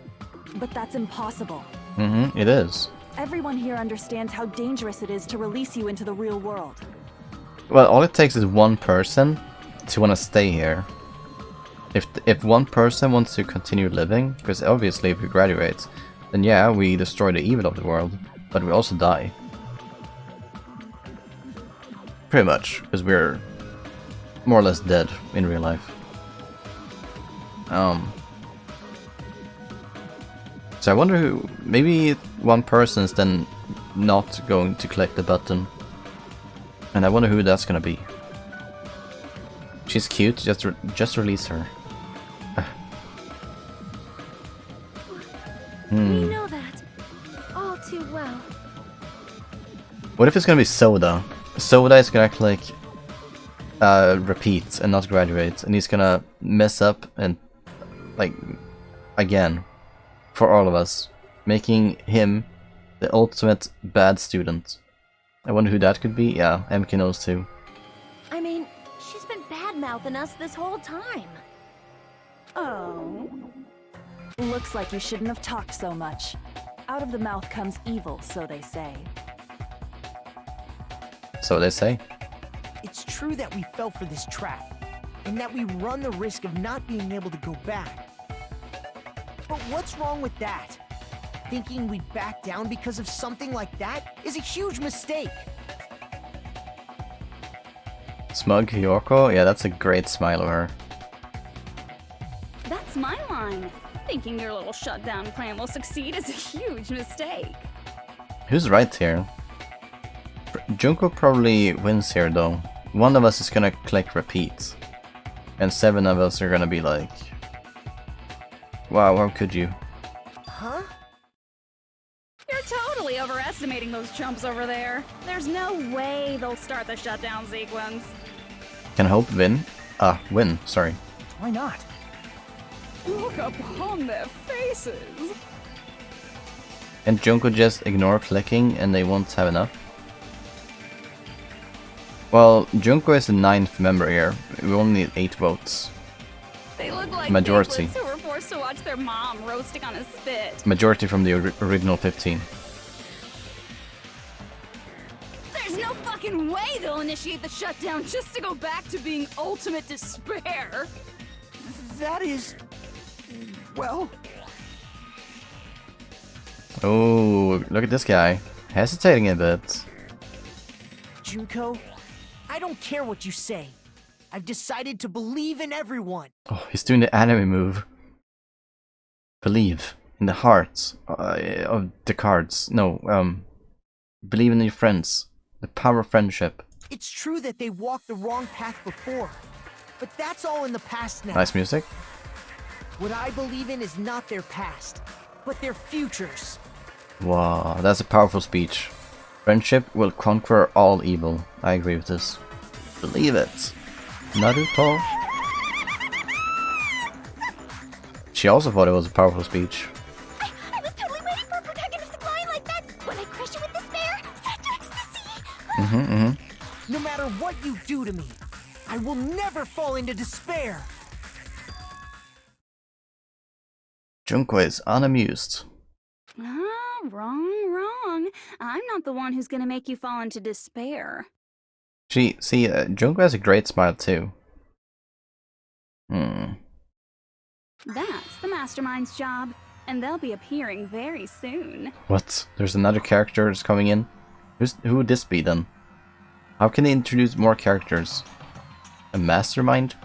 But that's impossible. Mm-hmm, it is. Everyone here understands how dangerous it is to release you into the real world. Well, all it takes is one person to want to stay here. If one person wants to continue living, because obviously if we graduate, then yeah, we destroy the evil of the world, but we also die. Pretty much, because we're more or less dead in real life. So I wonder who, maybe one person is then not going to click the button. And I wonder who that's gonna be. She's cute, just release her. We know that all too well. What if it's gonna be Soda? Soda is gonna click repeat and not graduate, and he's gonna mess up and like again for all of us, making him the ultimate bad student. I wonder who that could be. Yeah, MK knows too. I mean, she's been bad-mouthing us this whole time. Oh. Looks like you shouldn't have talked so much. Out of the mouth comes evil, so they say. So they say. It's true that we fell for this trap, and that we run the risk of not being able to go back. But what's wrong with that? Thinking we'd back down because of something like that is a huge mistake. Smug Yoko? Yeah, that's a great smile of her. That's my line. Thinking your little shutdown plan will succeed is a huge mistake. Who's right here? Junko probably wins here though. One of us is gonna click repeat. And 7 of us are gonna be like... Wow, how could you? Huh? You're totally overestimating those chumps over there. There's no way they'll start the shutdown sequence. Can Hope win? Win, sorry. Why not? Look upon their faces. Can Junko just ignore clicking and they won't have enough? Well, Junko is the 9th member here. We only need 8 votes. They look like Majority. piglets who were forced to watch their mom roasting on a spit. Majority from the original 15. There's no fucking way they'll initiate the shutdown just to go back to being ultimate despair. That is... well... Oh, look at this guy. Hesitating a bit. Junko, I don't care what you say. I've decided to believe in everyone. Oh, he's doing the anime move. Believe in the hearts of the cards. No, believe in your friends. The power of friendship. It's true that they walked the wrong path before, but that's all in the past now. Nice music. What I believe in is not their past, but their futures. Wow, that's a powerful speech. Friendship will conquer all evil. I agree with this. Believe it. Naruto. She also thought it was a powerful speech. I was totally waiting for a protagonist to line like that when I crush you with despair, such ecstasy. No matter what you do to me, I will never fall into despair. Junko is unamused. Wrong. wrong. I'm not the one who's gonna make you fall into despair. See, Junko has a great smile too. That's the Mastermind's job, and they'll be appearing very soon. What? There's another character that's coming in? Who would this be then? How can they introduce more characters? A mastermind?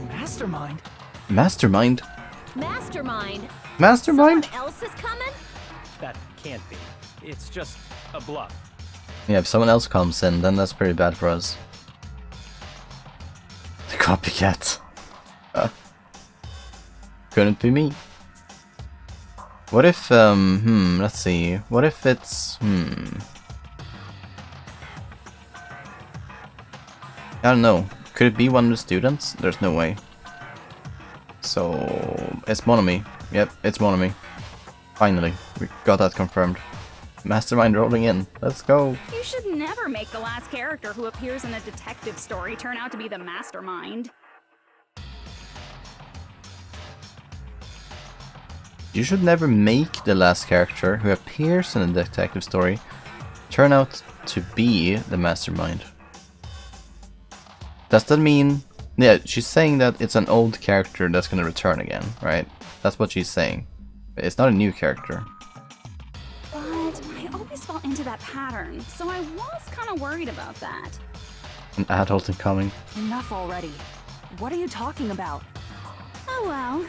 Mastermind? Mastermind? Mastermind? Mastermind? Someone else is coming? That can't be. It's just a bluff. Yeah, if someone else comes in, then that's pretty bad for us. The copycat. Couldn't be me. What if, let's see. What if it's, I don't know. Could it be one of the students? There's no way. So, it's Monomi. Yep, it's Monomi. Finally, we got that confirmed. Mastermind rolling in. Let's go. You should never make the last character who appears in a detective story turn out to be the mastermind. You should never make the last character who appears in a detective story turn out to be the mastermind. Does that mean... Yeah, she's saying that it's an old character that's gonna return again, right? That's what she's saying. It's not a new character. But I always fall into that pattern, so I was kind of worried about that. An adult incoming. Enough already. What are you talking about? Oh well.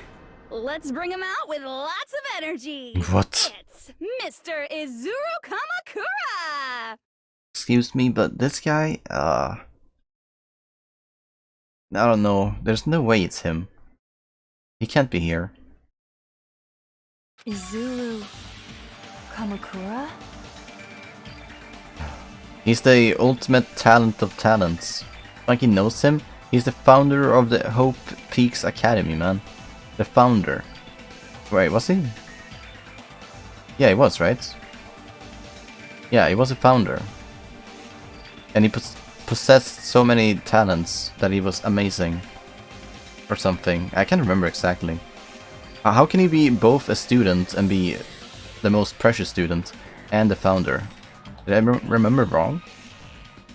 Let's bring him out with lots of energy. What? It's Mr. Izuru Kamakura! Excuse me, but this guy, I don't know. There's no way it's him. He can't be here. Izuru Kamakura? He's the ultimate talent of talents. Mikey knows him. He's the founder of the Hope Peaks Academy, man. The founder. Wait, was he? Yeah, he was, right? Yeah, he was a founder. And he possessed so many talents that he was amazing. Or something. I can't remember exactly. How can he be both a student and be the most precious student and the founder? Did I remember wrong?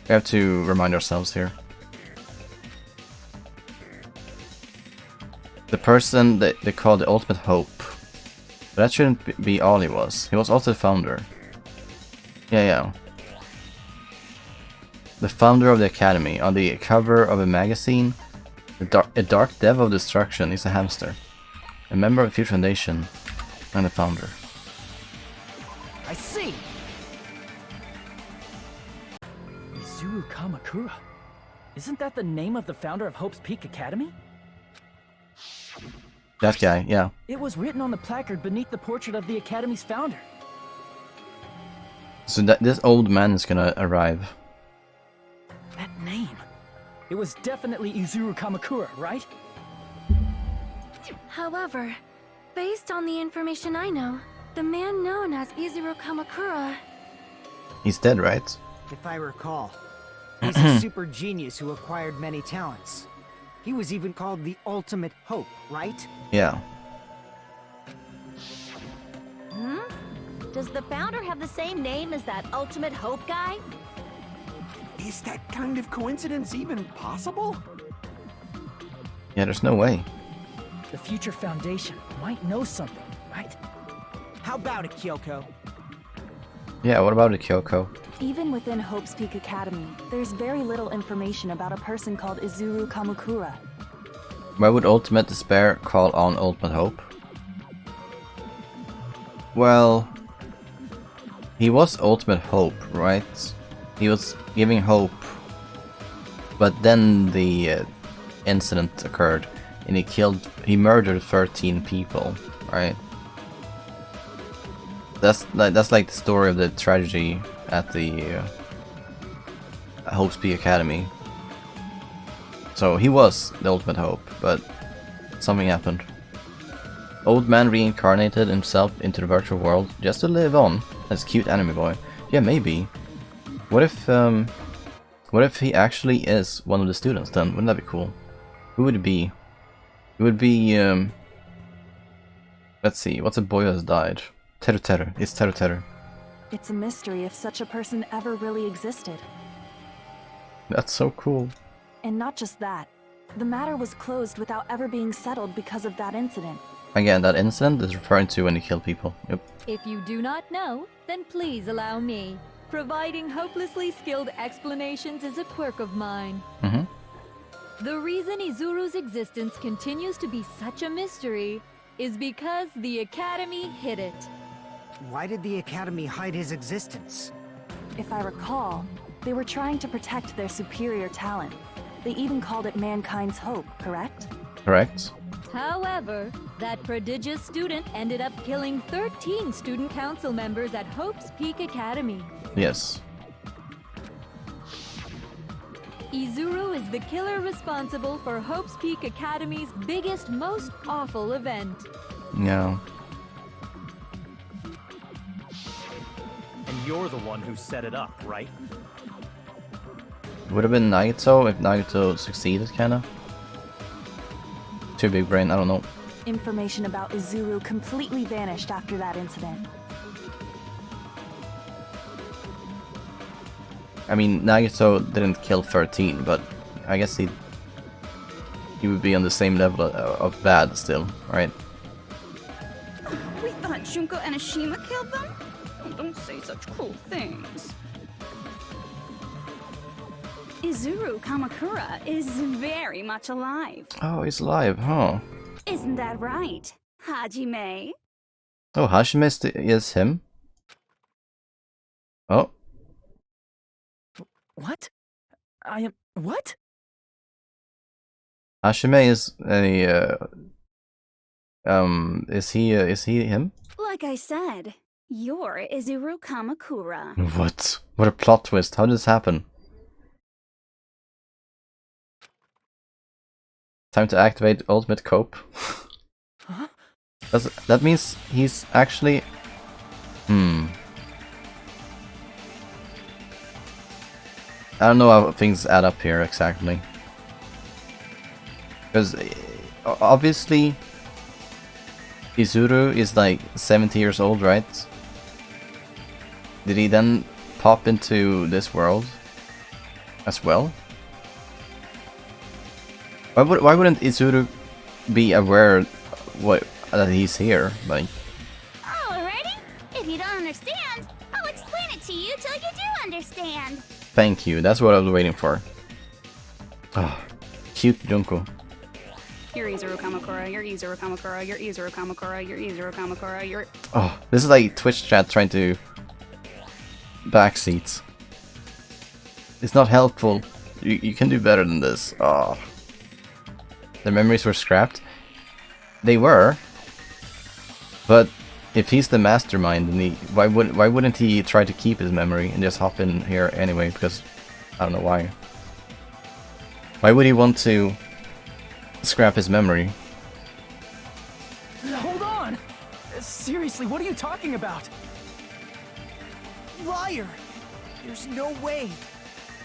We have to remind ourselves here. The person that they call the ultimate hope. But that shouldn't be all he was. He was also the founder. Yeah. The founder of the academy. On the cover of a magazine, a dark dev of destruction is a hamster. A member of the Future Foundation and a founder. I see! Izuru Kamakura. Isn't that the name of the founder of Hope's Peak Academy? That guy, yeah. It was written on the placard beneath the portrait of the Academy's founder. So this old man is gonna arrive. That name. It was definitely Izuru Kamakura, right? However, based on the information I know, the man known as Izuru Kamakura... He's dead, right? If I recall, he's a super genius who acquired many talents. He was even called the Ultimate Hope, right? Yeah. Does the founder have the same name as that Ultimate Hope guy? Is that kind of coincidence even possible? Yeah, there's no way. The Future Foundation might know something, right? How about it, Kyoko? Yeah, what about it, Kyoko? Even within Hope's Peak Academy, there's very little information about a person called Izuru Kamakura. Why would Ultimate Despair call on Ultimate Hope? Well, he was Ultimate Hope, right? He was giving hope, but then the incident occurred, and he murdered 13 people, right? That's like the story of the tragedy at the Hope's Peak Academy. So he was the Ultimate Hope, but something happened. Old man reincarnated himself into the virtual world just to live on as a cute anime boy. Yeah, maybe. What if he actually is one of the students then? Wouldn't that be cool? Who would it be? It would be let's see, what's a boy who has died? Teru Teru. It's Teru Teru. It's a mystery if such a person ever really existed. That's so cool. And not just that. The matter was closed without ever being settled because of that incident. Again, that incident is referring to when you kill people. Yep. If you do not know, then please allow me. Providing hopelessly skilled explanations is a quirk of mine. The reason Izuru's existence continues to be such a mystery is because the Academy hid it. Why did the Academy hide his existence? If I recall, they were trying to protect their superior talent. They even called it mankind's hope, correct? Correct. However, that prodigious student ended up killing 13 student council members at Hope's Peak Academy. Yes. Izuru is the killer responsible for Hope's Peak Academy's biggest, most awful event. Yeah. And you're the one who set it up, right? Would have been Nagito if Nagito succeeded, kinda. Too big brain, I don't know. Information about Izuru completely vanished after that incident. I mean, Nagito didn't kill 13, but I guess he would be on the same level of bad still, right? We thought Junko and Ashima killed them? Oh, don't say such cruel things. Izuru Kamakura is very much alive. Oh, he's alive, huh? Isn't that right, Hajime? Oh, Hashime is him? Oh. What? I am... What? Hashime is a... is he him? Like I said, you're Izuru Kamakura. What? What a plot twist. How did this happen? Time to activate ultimate cope. Huh? That means he's actually... I don't know how things add up here exactly. Because obviously Izuru is like 70 years old, right? Did he then pop into this world as well? Why wouldn't Izuru be aware that he's here? Like, Alrighty. If you don't understand, I'll explain it to you till you do understand. thank you. That's what I was waiting for. Oh, cute Junko. You're Izuru Kamakura, you're Izuru Kamakura, you're Izuru Kamakura, you're Izuru Kamakura, you're... Oh, this is like Twitch chat trying to backseats. It's not helpful. You can do better than this. Oh. The memories were scrapped. They were. But if he's the mastermind, then why wouldn't he try to keep his memory and just hop in here anyway? Because I don't know why. Why would he want to scrap his memory? Hold on! Seriously, what are you talking about? Liar! There's no way.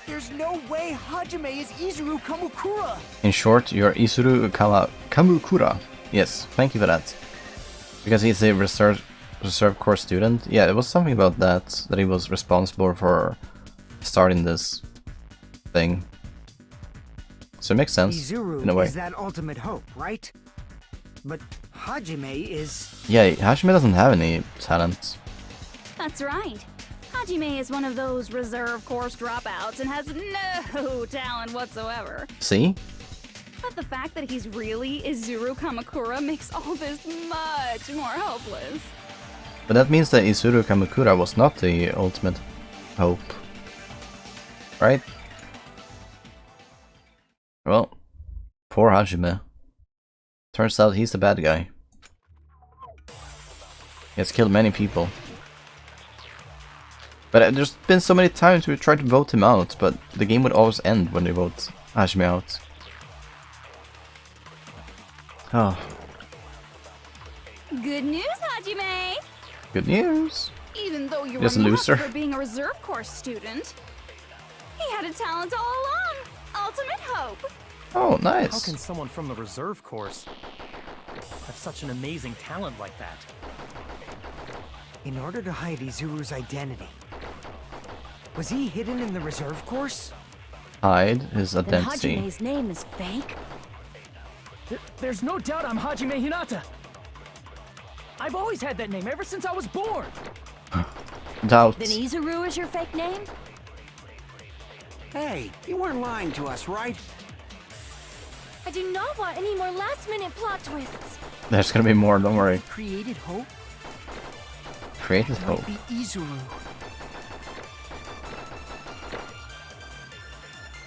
There's no way Hajime is Izuru Kamakura! In short, you're Izuru Kamukura. Yes, thank you for that. Because he's a reserve corps student. Yeah, it was something about that he was responsible for starting this thing. So it makes sense in a way. Izuru is that ultimate hope, right? But Hajime is... Yeah, Hashime doesn't have any talent. That's right. Hajime is one of those reserve course dropouts and has no talent whatsoever. See? But the fact that he's really Izuru Kamakura makes all this much more hopeless. But that means that Izuru Kamakura was not the ultimate hope. Right? Well, poor Hajime. Turns out he's the bad guy. He has killed many people. But there's been so many times we tried to vote him out, but the game would always end when they vote Hajime out. Oh. Good news, Hajime! Good news! Even though you Just were a mocked loser. for being a reserve course student, he had a talent all along. Ultimate hope. Oh, How nice. can someone from the reserve course have such an amazing talent like that? In order to hide Izuru's identity. Was he hidden in the reserve course? Hide his Then identity. Hajime's name is fake? There's no doubt I'm Hajime Hinata. I've always had that name ever since I was born. Doubt. Then Izuru is your fake name? Hey, you weren't lying to us, right? I do not want any more last-minute plot twists. There's gonna be more, don't worry. Created hope? Creative hope. Might be Izuru.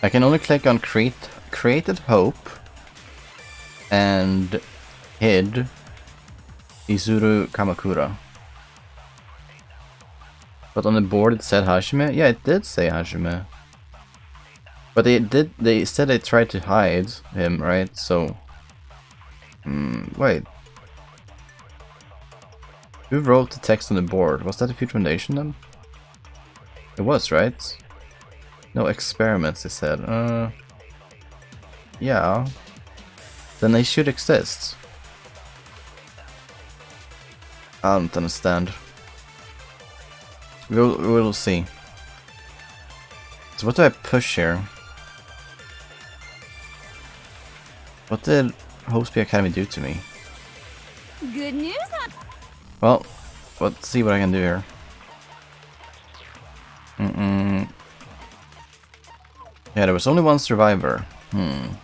I can only click on created hope and hid Izuru Kamakura. But on the board it said Hajime? Yeah, it did say Hajime. But they said they tried to hide him, right? So wait. Who wrote the text on the board? Was that the Future Foundation then? It was, right? No experiments, they said. Yeah. Then they should exist. I don't understand. We'll see. So what do I push here? What did Hospi Academy do to me? Good news, Well, let's see what I can do here. Yeah, there was only one survivor. And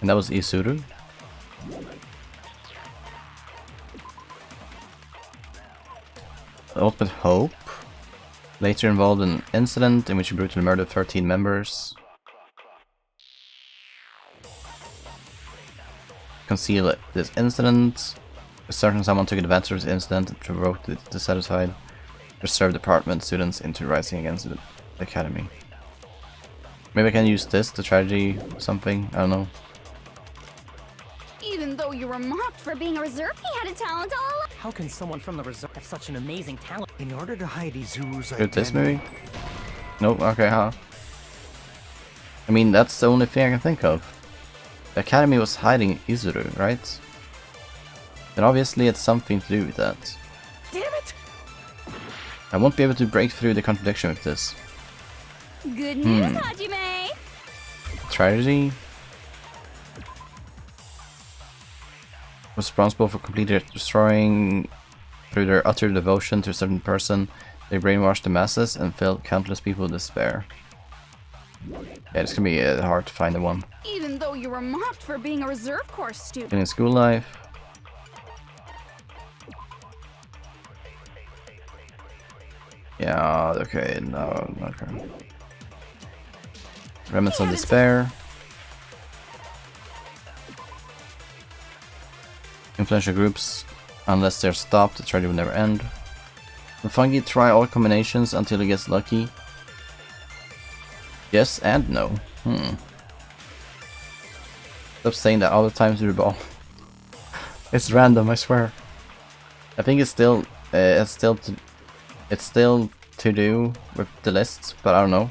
that was Izuru. Ultimate Hope. Later involved in an incident in which he brutally murdered 13 members. Conceal this incident. A certain someone took advantage of this incident and provoked the dissatisfied reserve department students into rising against the academy. Maybe I can use this, the strategy something, I don't know. Even though you were mocked for being a reserve, he had a talent all along. How can someone from the reserve have such an amazing talent? In order to hide Izuru's Good this identity. movie? Nope, okay, huh? I mean, that's the only thing I can think of. The academy was hiding Izuru, right? Then obviously it's something to do with that. Damn it! I won't be able to break through the contradiction with this. Good news, Hajime! Tragedy? Responsible for completely destroying, through their utter devotion to a certain person, they brainwashed the masses and filled countless people with despair. Yeah, it's gonna be hard to find the one. Even though you were mocked for being a reserve course student. In school life. Yeah, okay, no, okay. Remnants of despair. Influential groups, unless they're stopped, the tragedy will never end. The fungi try all combinations until it gets lucky. Yes and no. Stop saying that all the time to the ball. It's random, I swear. I think it's still to do with the list, but I don't know.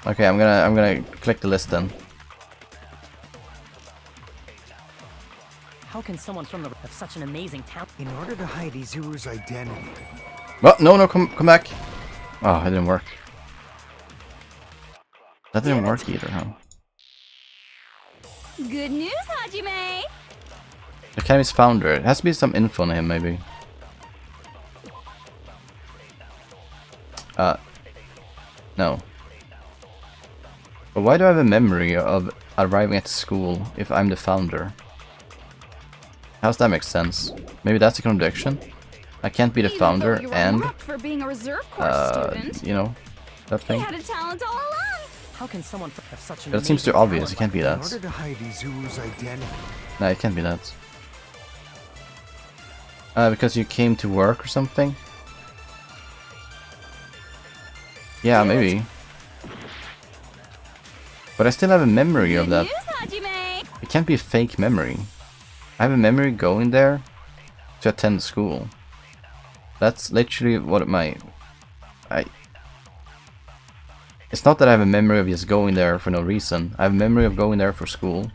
Okay, I'm gonna click the list then. How can someone from the have such an amazing talent? In order to hide Izuru's identity. Oh, no, come back. Oh, it didn't work. That didn't work either, huh? Good news, Hajime! The Academy's founder. It has to be some info on him, maybe. No. But why do I have a memory of arriving at school if I'm the founder? How's that make sense? Maybe that's a contradiction? I can't be the founder and, for being a reserve course student. you know, that He thing. had a talent all along. How can someone have such an That seems too amazing obvious, it can't be In that. order to hide Izuru's identity. No, it can't be that. Because you came to work or something? Yeah, maybe. But I still have a memory of that. It can't be a fake memory. I have a memory going there to attend school. That's literally what It's not that I have a memory of just going there for no reason. I have a memory of going there for school.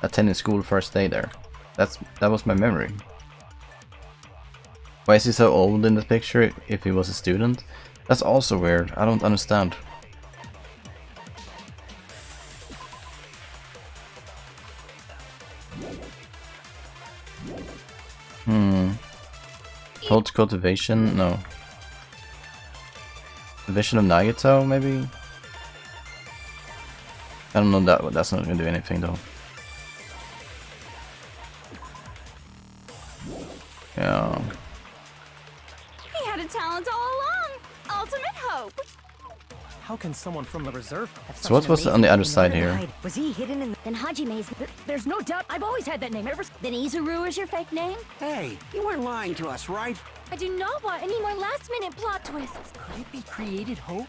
attending school first day there. That was my memory. Why is he so old in the picture if he was a student? That's also weird. I don't understand. Hold cultivation? No. The vision of Nagato, maybe? I don't know that's not gonna do anything though. Yeah. He had a talent all along. Ultimate hope. How can someone from the reserve have So what was on the other side here? Was he hidden in Then Hajime's. There's no doubt. I've always had that name ever. Then Izuru is your fake name? Hey, you weren't lying to us, right? I do not want any more last-minute plot twists. Could it be created hope?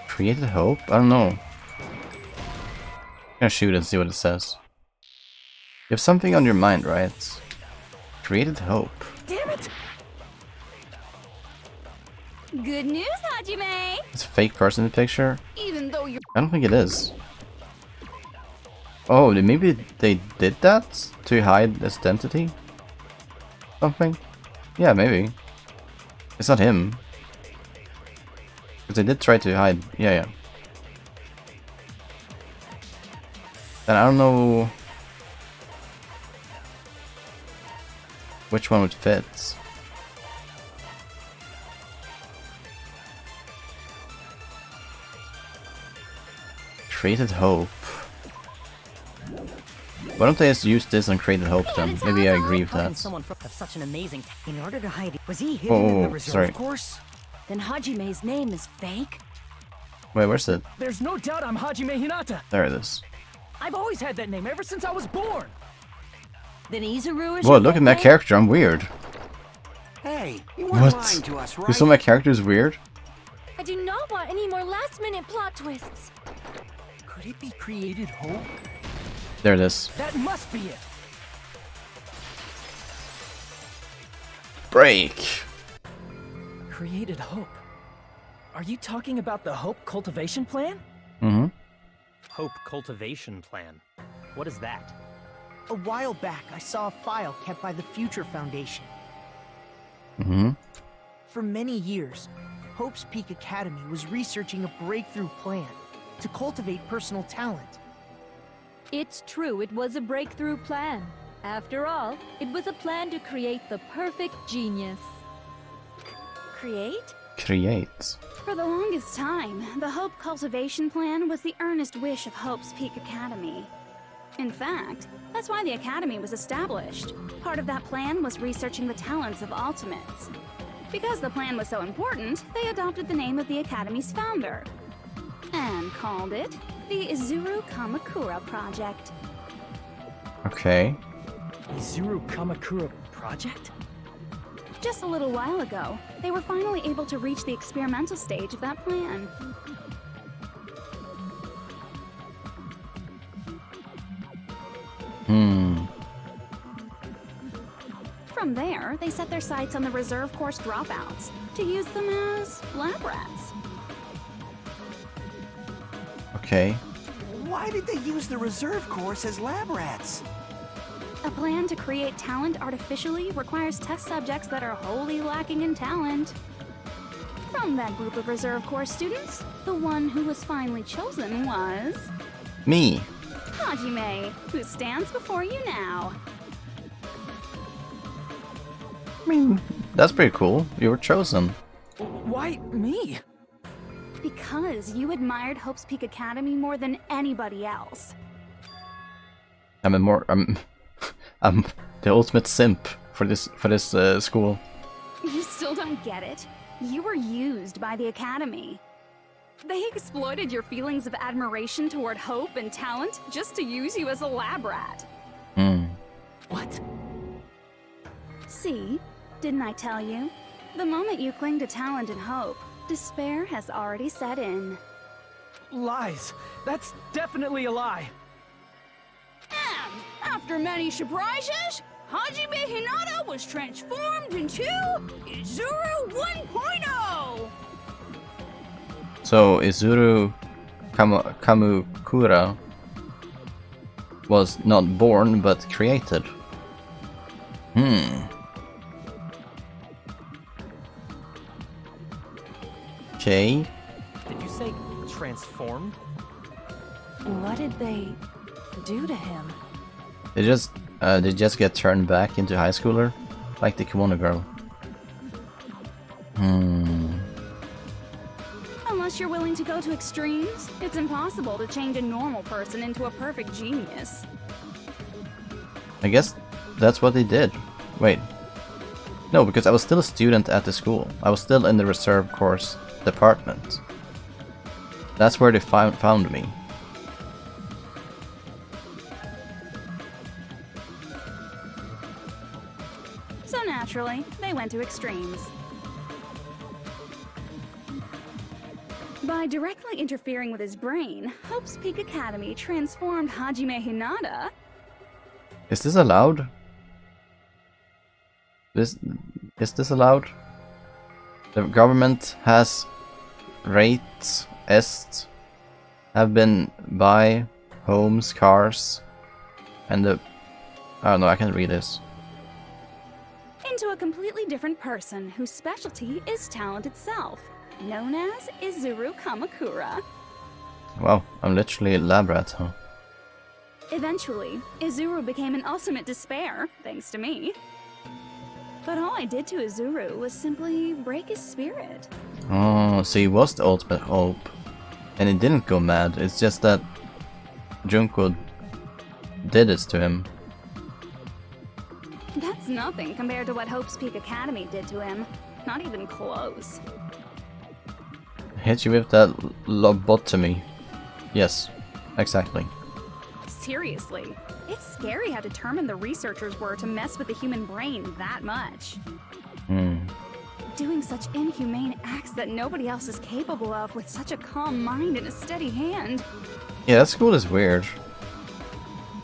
Created hope? I don't know. I'm gonna shoot and see what it says. You have something on your mind, right? Created hope. Damn it! Good news, Hajime! It's a fake person in the picture? Even though you're I don't think it is. Oh, maybe they did that to hide his identity? Something? Yeah, maybe. It's not him. Because they did try to hide. Yeah. And I don't know which one would fit. Created hope. Why don't they just use this on created hope then? Maybe I agree with How can that. someone have such an amazing in order to hide it? Was he hidden in the reserve sorry. course? Then Hajime's name is fake? Wait, where's it? There's no doubt I'm Hajime Hinata. There it is. I've always had that name ever since I was born. Then Izuru is Whoa, your look at fake my name? character, I'm weird. Hey, you weren't What? lying to us, right? You saw my character is weird? I do not want any more last-minute plot twists. Could it be created hope? There it is. That must be it. Break! Created hope. Are you talking about the Hope Cultivation Plan? Mm-hmm. Hope cultivation plan. What is that? A while back, I saw a file kept by the Future Foundation. Mm-hmm. For many years, Hope's Peak Academy was researching a breakthrough plan to cultivate personal talent. It's true, it was a breakthrough plan. After all, it was a plan to create the perfect genius. Create? Create. For the longest time, the Hope Cultivation Plan was the earnest wish of Hope's Peak Academy. In fact, that's why the Academy was established. Part of that plan was researching the talents of Ultimates. Because the plan was so important, they adopted the name of the Academy's founder and called it the Izuru Kamakura Project. Okay. Izuru Kamakura Project? Just a little while ago, they were finally able to reach the experimental stage of that plan. From there, they set their sights on the reserve course dropouts to use them as lab rats. Okay. Why did they use the reserve course as lab rats? A plan to create talent artificially requires test subjects that are wholly lacking in talent. From that group of reserve course students, the one who was finally chosen was Me. Hajime, who stands before you now. I mean, that's pretty cool. You were chosen. Why me? Because you admired Hope's Peak Academy more than anybody else. I'm the ultimate simp for this school. You still don't get it. You were used by the Academy. They exploited your feelings of admiration toward hope and talent just to use you as a lab rat. What? See? Didn't I tell you? The moment you cling to talent and hope, despair has already set in. Lies. That's definitely a lie. And after many surprises, Hajime Hinata was transformed into Izuru 1.0! So Izuru Kamukura was not born but created. Okay. Did you say transformed? What did they do to him? They just get turned back into high schooler, like the Kimono Girl. Unless you're willing to go to extremes, it's impossible to change a normal person into a perfect genius. I guess that's what they did. Wait. No, because I was still a student at the school. I was still in the reserve course department. That's where they found me. So naturally, they went to extremes. By directly interfering with his brain, Hope's Peak Academy transformed Hajime Hinata. Is this allowed? Is this allowed? The government has rates have been buy homes, cars, and the oh no, I can't read this. Into a completely different person whose specialty is talent itself, known as Izuru Kamakura. Wow, I'm literally a lab rat, huh? Eventually, Izuru became an ultimate despair, thanks to me. But all I did to Izuru was simply break his spirit. Oh, so he was the ultimate hope. And he didn't go mad, it's just that Junko did this to him. That's nothing compared to what Hope's Peak Academy did to him. Not even close. Hit you with that lobotomy. Yes, exactly. Seriously, it's scary how determined the researchers were to mess with the human brain that much. Doing such inhumane acts that nobody else is capable of with such a calm mind and a steady hand. Yeah, that school is weird.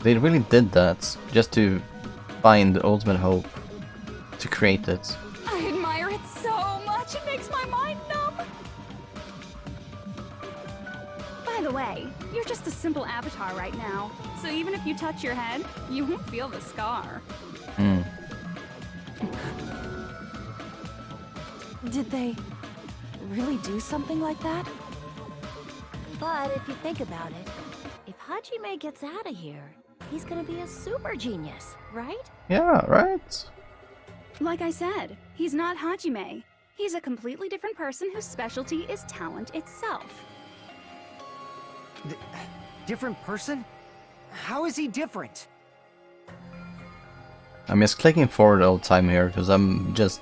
They really did that just to find the ultimate hope, to create it. I admire it so much, it makes my mind numb. By the way, you're just a simple avatar right now, so even if you touch your head, you won't feel the scar. Did they really do something like that? But if you think about it, if Hajime gets out of here, he's gonna be a super genius, right? Yeah, right? Like I said, he's not Hajime. He's a completely different person whose specialty is talent itself. Different person? How is he different? I'm just clicking forward all the time here because I'm just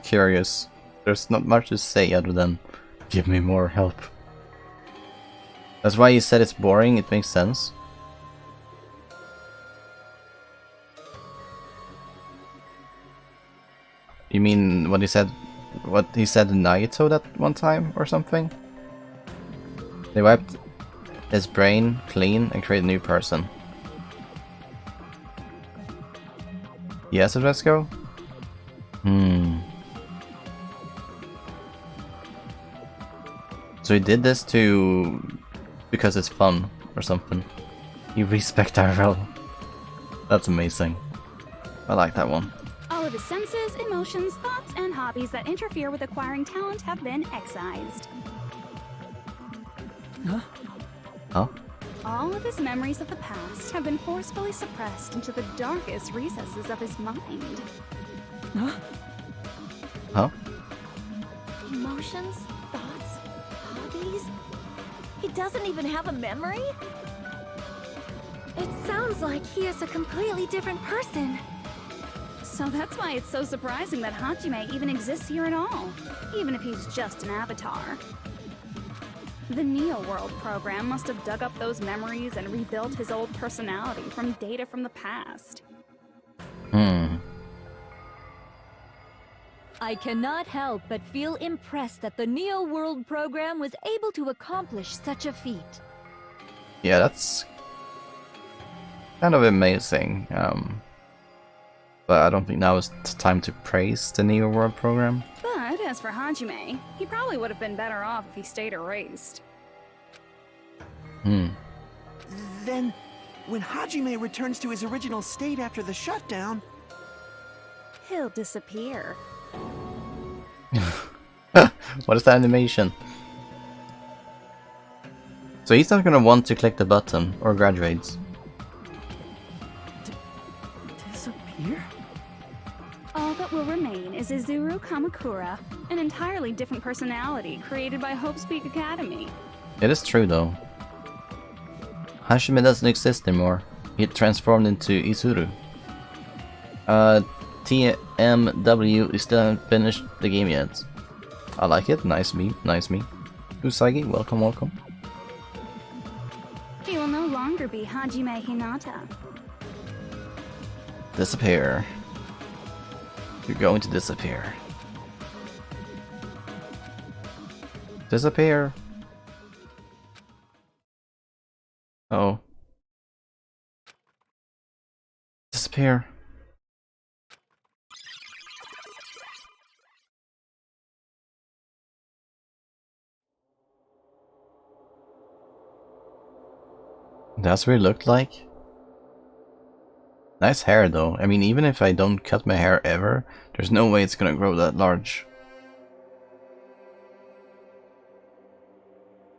curious. There's not much to say other than give me more help. That's why you said it's boring, it makes sense. You mean what he said to Naito that one time or something? They wiped his brain clean and created a new person. Yes, let's go. So he did this because it's fun or something. You respect IRL. That's amazing. I like that one. All of his senses, emotions, thoughts, and hobbies that interfere with acquiring talent have been excised. Huh? All of his memories of the past have been forcefully suppressed into the darkest recesses of his mind. Huh? Emotions, thoughts, hobbies? He doesn't even have a memory? It sounds like he is a completely different person. So that's why it's so surprising that Hajime even exists here at all, even if he's just an avatar. The Neo World program must have dug up those memories and rebuilt his old personality from data from the past. I cannot help but feel impressed that the Neo World program was able to accomplish such a feat. Yeah, that's kind of amazing. But I don't think now is the time to praise the Neo World program. But as for Hajime, he probably would have been better off if he stayed erased. Then when Hajime returns to his original state after the shutdown, He'll disappear. What is the animation? So he's not gonna want to click the button or graduates. Disappear? All that will remain is Izuru Kamakura, an entirely different personality created by Hope Speak Academy. It is true though. Hashime doesn't exist anymore. He transformed into Izuru. TMW, you still haven't finished the game yet. I like it. Nice me. Nice me. Usagi, welcome, welcome. He will no longer be Hajime Hinata. Disappear. You're going to disappear. Disappear. Oh. Disappear. That's what it looked like. Nice hair though. I mean, even if I don't cut my hair ever, there's no way it's gonna grow that large.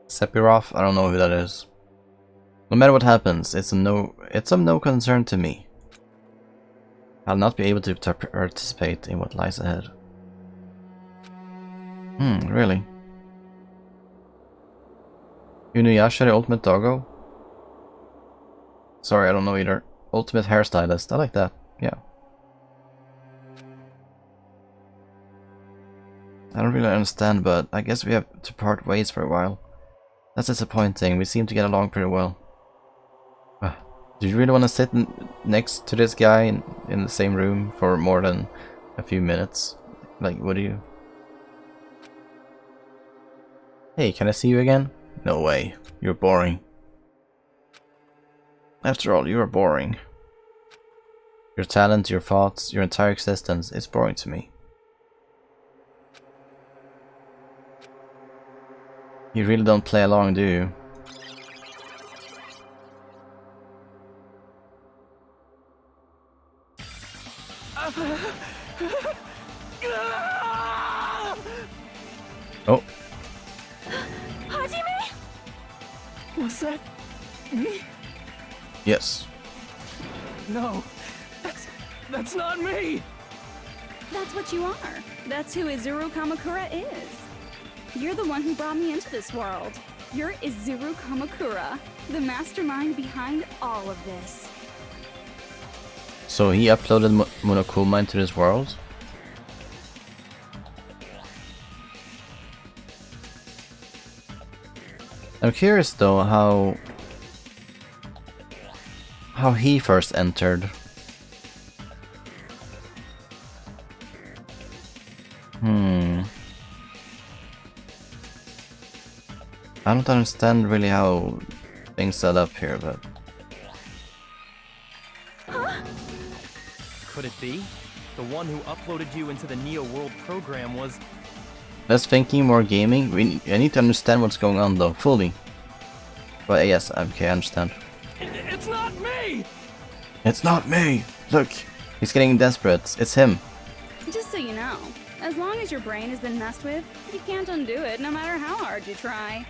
Sephiroth? I don't know who that is. No matter what happens, it's of no concern to me. I'll not be able to participate in what lies ahead. Really? Inuyasha the Ultimate Doggo? Sorry, I don't know either. Ultimate hairstylist, I like that, yeah. I don't really understand, but I guess we have to part ways for a while. That's disappointing, we seem to get along pretty well. Do you really want to sit next to this guy in the same room for more than a few minutes? Like, what do you... Hey, can I see you again? No way, you're boring. After all, you are boring. Your talent, your thoughts, your entire existence is boring to me. You really don't play along, do you? Oh. Hajime? Was that me? Yes. No, that's not me! That's what you are. That's who Izuru Kamakura is. You're the one who brought me into this world. You're Izuru Kamakura, the mastermind behind all of this. So he uploaded Monokuma into this world? I'm curious though how he first entered. I don't understand really how things set up here, but... Could it be? The one who uploaded you into the Neo World program was... Less thinking, more gaming. I need to understand what's going on though, fully. But yes, okay, I understand. It's not me! It's not me! Look, he's getting desperate. It's him. Just so you know, as long as your brain has been messed with, you can't undo it no matter how hard you try.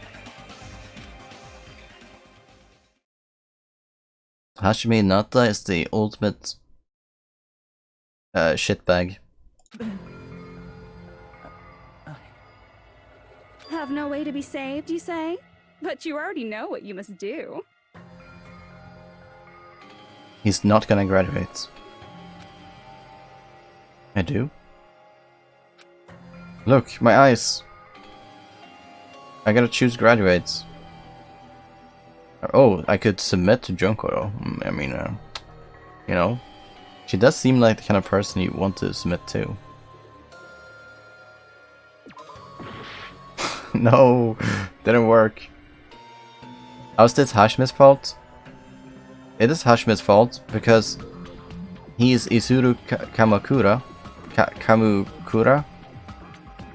Hashime Nata is the ultimate shitbag. Have no way to be saved, you say? But you already know what you must do. He's not gonna graduate. I do? Look, my eyes! I gotta choose graduates. Oh, I could submit to Junko though. I mean, you know, she does seem like the kind of person you want to submit to. No, didn't work. How's this Hashime's fault? It is Hashime's fault because he is Izuru Kamakura. Kamukura.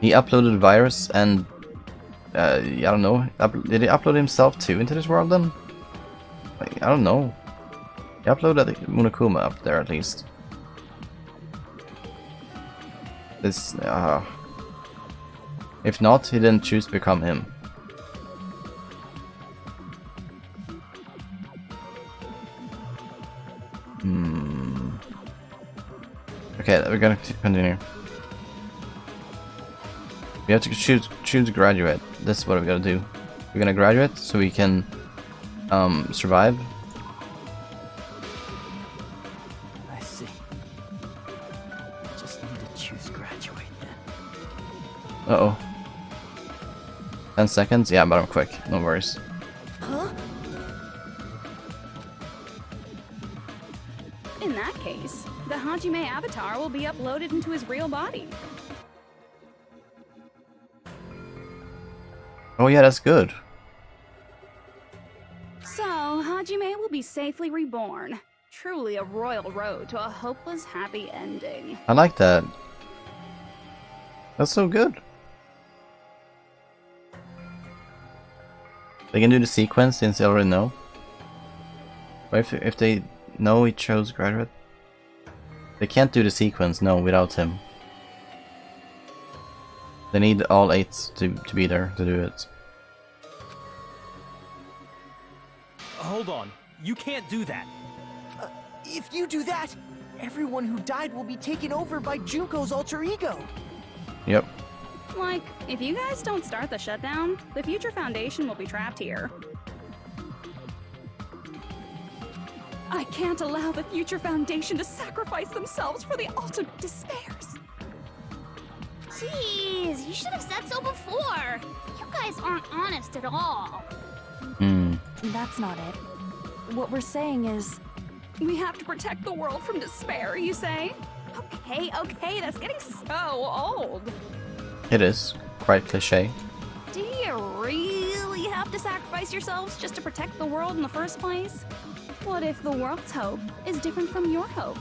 He uploaded virus and I don't know. Did he upload himself too into this world then? Like, I don't know. You uploaded Monokuma up there at least. This, if not, he didn't choose to become him. Okay, we're gonna continue. We have to choose graduate. This is what we gotta do. We're gonna graduate so we can survive. I see. Just need to choose graduate then. Uh-oh. 10 seconds? Yeah, but I'm quick. No worries. Huh? In that case, the Hajime avatar will be uploaded into his real body. Oh yeah, that's good. So, Hajime will be safely reborn. Truly a royal road to a hopeless happy ending. I like that. That's so good. They can do the sequence since they already know. But if they know he chose graduate, they can't do the sequence, no, without him. They need all 8 to be there to do it. Hold on. You can't do that. If you do that, everyone who died will be taken over by Junko's alter ego. Yep. Like, if you guys don't start the shutdown, the Future Foundation will be trapped here. I can't allow the Future Foundation to sacrifice themselves for the ultimate despairs. Jeez, you should have said so before. You guys aren't honest at all. That's not it. What we're saying is... We have to protect the world from despair, you say? Okay, that's getting so old. It is. Quite cliche. Do you really have to sacrifice yourselves just to protect the world in the first place? What if the world's hope is different from your hope?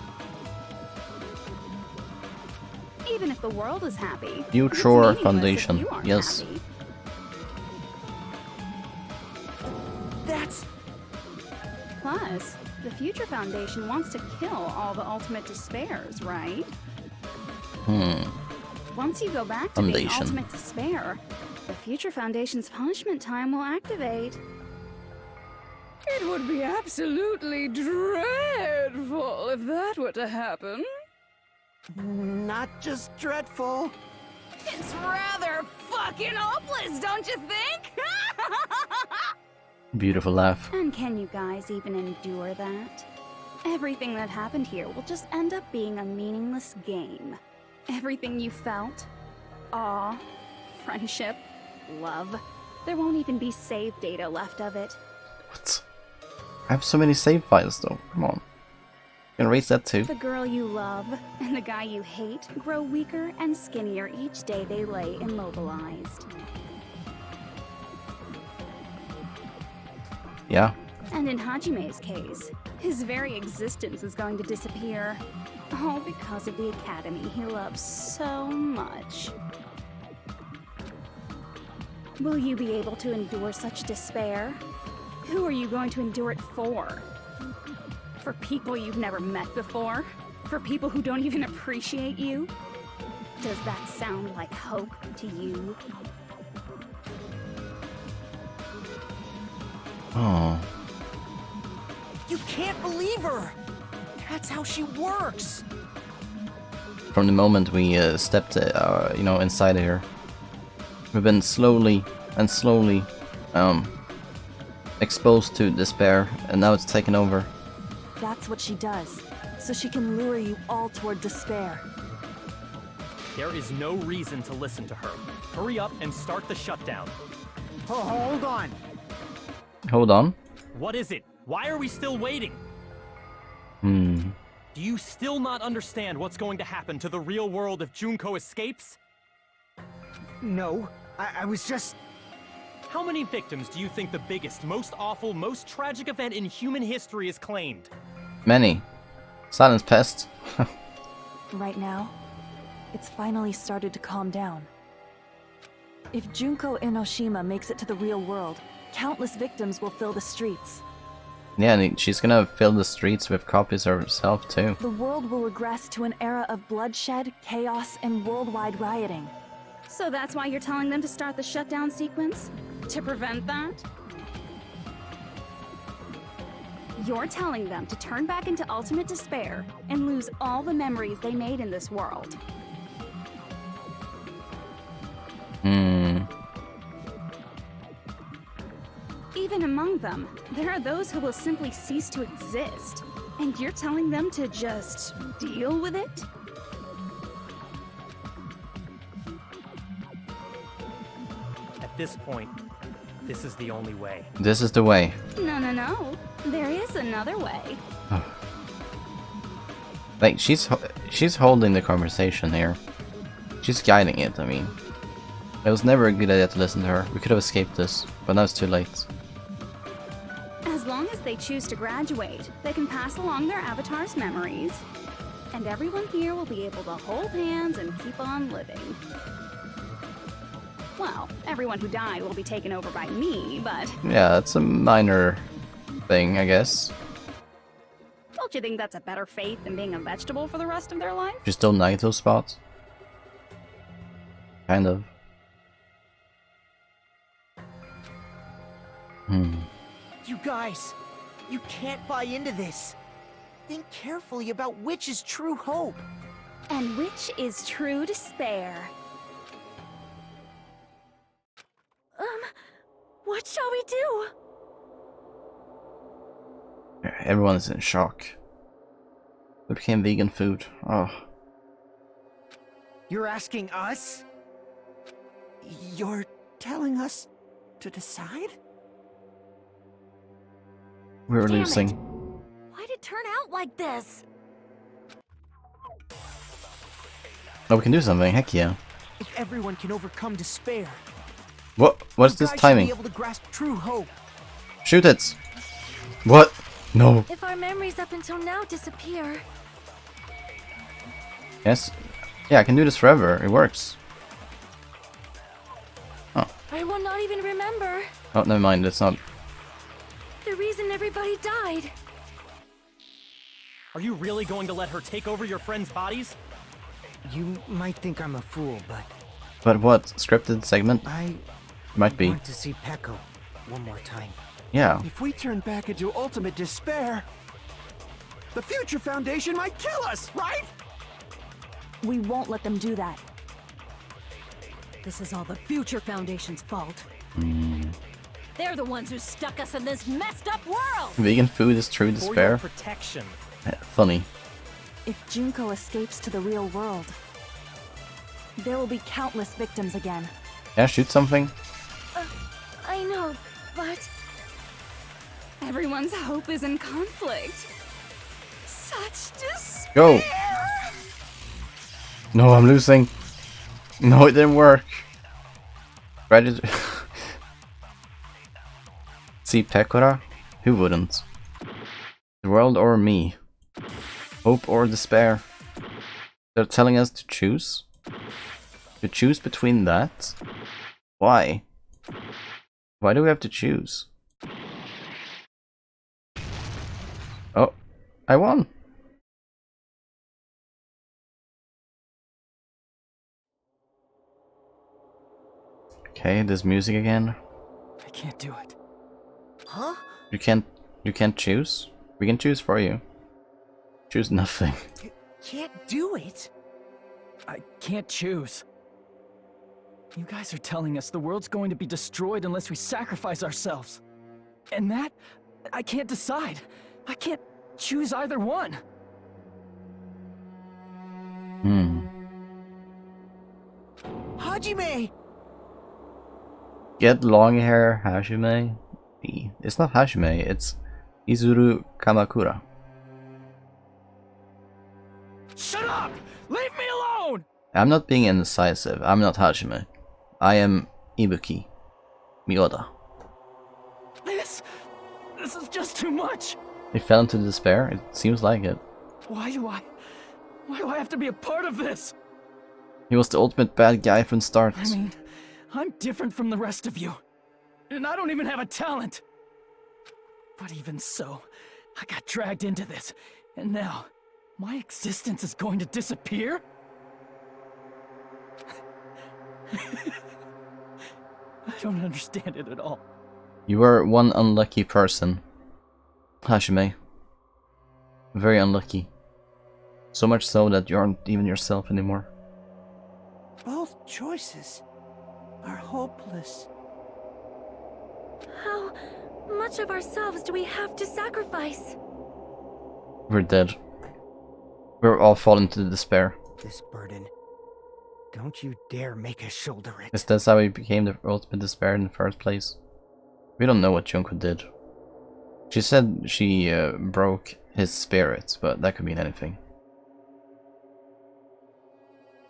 Even if the world is happy, Future Foundation. Yes. Happy. That's... Plus, the Future Foundation wants to kill all the ultimate despairs, right? Once you go back to being ultimate despair, the Future Foundation's punishment time will activate. It would be absolutely dreadful if that were to happen. Not just dreadful. It's rather fucking hopeless, don't you think? Beautiful laugh. And can you guys even endure that? Everything that happened here will just end up being a meaningless game. Everything you felt, awe, friendship, love, there won't even be save data left of it. What? I have so many save files though, come on. You can erase that too. The girl you love and the guy you hate grow weaker and skinnier each day they lay immobilized. Yeah. And in Hajime's case, his very existence is going to disappear. All because of the academy he loves so much. Will you be able to endure such despair? Who are you going to endure it for? For people you've never met before? For people who don't even appreciate you? Does that sound like hope to you? Oh. You can't believe her! That's how she works! From the moment we stepped, inside here, we've been slowly exposed to despair, and now it's taken over. That's what she does, so she can lure you all toward despair. There is no reason to listen to her. Hurry up and start the shutdown. Hold on. Hold on. What is it? Why are we still waiting? Do you still not understand what's going to happen to the real world if Junko escapes? No, I was just... How many victims do you think the biggest, most awful, most tragic event in human history has claimed? Many. Silence pest. Right now, it's finally started to calm down. If Junko Enoshima makes it to the real world, countless victims will fill the streets. Yeah, and she's gonna fill the streets with copies of herself too. The world will regress to an era of bloodshed, chaos, and worldwide rioting. So that's why you're telling them to start the shutdown sequence? To prevent that? You're telling them to turn back into ultimate despair and lose all the memories they made in this world. Even among them, there are those who will simply cease to exist. And you're telling them to just deal with it? At this point, this is the only way. This is the way. No. There is another way. Like, she's holding the conversation here. She's guiding it, I mean. It was never a good idea to listen to her. We could have escaped this, but now it's too late. As long as they choose to graduate, they can pass along their avatar's memories. And everyone here will be able to hold hands and keep on living. Well, everyone who died will be taken over by me, but... Yeah, it's a minor thing, I guess. Don't you think that's a better fate than being a vegetable for the rest of their life? Just don't like those spots. Kind of. You guys, you can't buy into this. Think carefully about which is true hope. And which is true despair. What shall we do? Everyone is in shock. It became vegan food. Oh. You're asking us? You're telling us to decide? We're Damn losing. it. Why'd it turn out like this? Oh, we can do something. Heck yeah. If everyone can overcome despair, What's you this guys should timing? be able to grasp true hope. Shoot it! What? No. If our memories up until now disappear, Yes. Yeah, I can do this forever. It works. Oh. I will not even remember Oh, never mind. It's not. the reason everybody died. Are you really going to let her take over your friends' bodies? You might think I'm a fool, but But what? Scripted segment? I Might be. want to see Peko one more time. Yeah. If we turn back into ultimate despair, the Future Foundation might kill us, right? We won't let them do that. This is all the Future Foundation's fault. They're the ones who stuck us in this messed up world! Vegan food is true For your despair. protection. Funny. If Junko escapes to the real world, there will be countless victims again. Yeah, shoot something. I know, but... Everyone's hope is in conflict. Such despair! Go! No, I'm losing. No, it didn't work. See Pekora? Who wouldn't? The world or me? Hope or despair? They're telling us to choose? To choose between that? Why? Why do we have to choose? Oh, I won! Okay, there's music again. I can't do it. Huh? You can't choose? We can choose for you. Choose nothing. You can't do it. I can't choose. You guys are telling us the world's going to be destroyed unless we sacrifice ourselves. And that, I can't decide. I can't choose either one. Hajime! Get long hair Hajime. It's not Hajime, it's Izuru Kamakura. Shut up! Leave me alone! I'm not being indecisive. I'm not Hajime. I am Ibuki Miyoda. This is just too much. He fell into despair? It seems like it. Why do I have to be a part of this? He was the ultimate bad guy from the start. I mean, I'm different from the rest of you. And I don't even have a talent. But even so, I got dragged into this, and now my existence is going to disappear? I don't understand it at all. You were one unlucky person, Hashime. Very unlucky. So much so that you aren't even yourself anymore. Both choices are hopeless. How much of ourselves do we have to sacrifice? We're dead. We're all fallen to despair. This burden. Don't you dare make us shoulder it. Is this how we became the ultimate despair in the first place? We don't know what Junko did. She said she broke his spirit, but that could mean anything.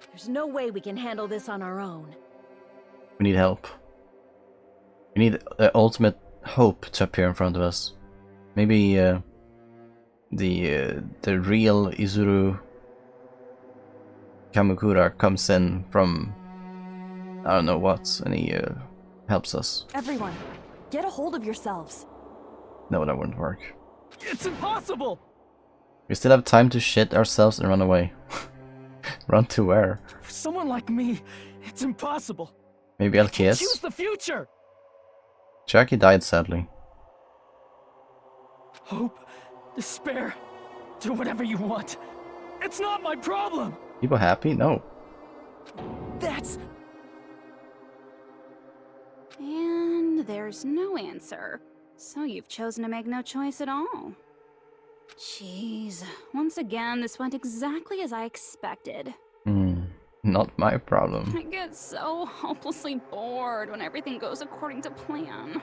There's no way we can handle this on our own. We need help. We need the ultimate hope to appear in front of us. Maybe the real Izuru Kamukura comes in from I don't know what, and he helps us. Everyone, get a hold of yourselves. No, that wouldn't work. It's impossible! We still have time to shit ourselves and run away. Run to where? For someone like me, it's impossible. Maybe Choose LKS? the future! Jackie died sadly. Hope, despair, do whatever you want. It's not my problem! People happy? No. That's... And there's no answer. So you've chosen to make no choice at all. Jeez. Once again, this went exactly as I expected. Not my problem. I get so hopelessly bored when everything goes according to plan.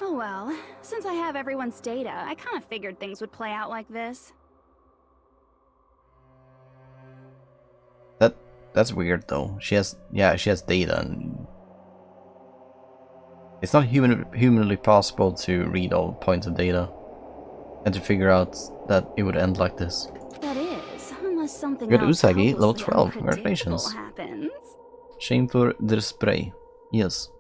Oh well, since I have everyone's data, I kind of figured things would play out like this. That's weird though. She has data and it's not humanly possible to read all points of data and to figure out that it would end like this. That is, unless something Good else Usagi, level hopelessly 12. unpredictable Congratulations. happens. Shame for the spray. Yes.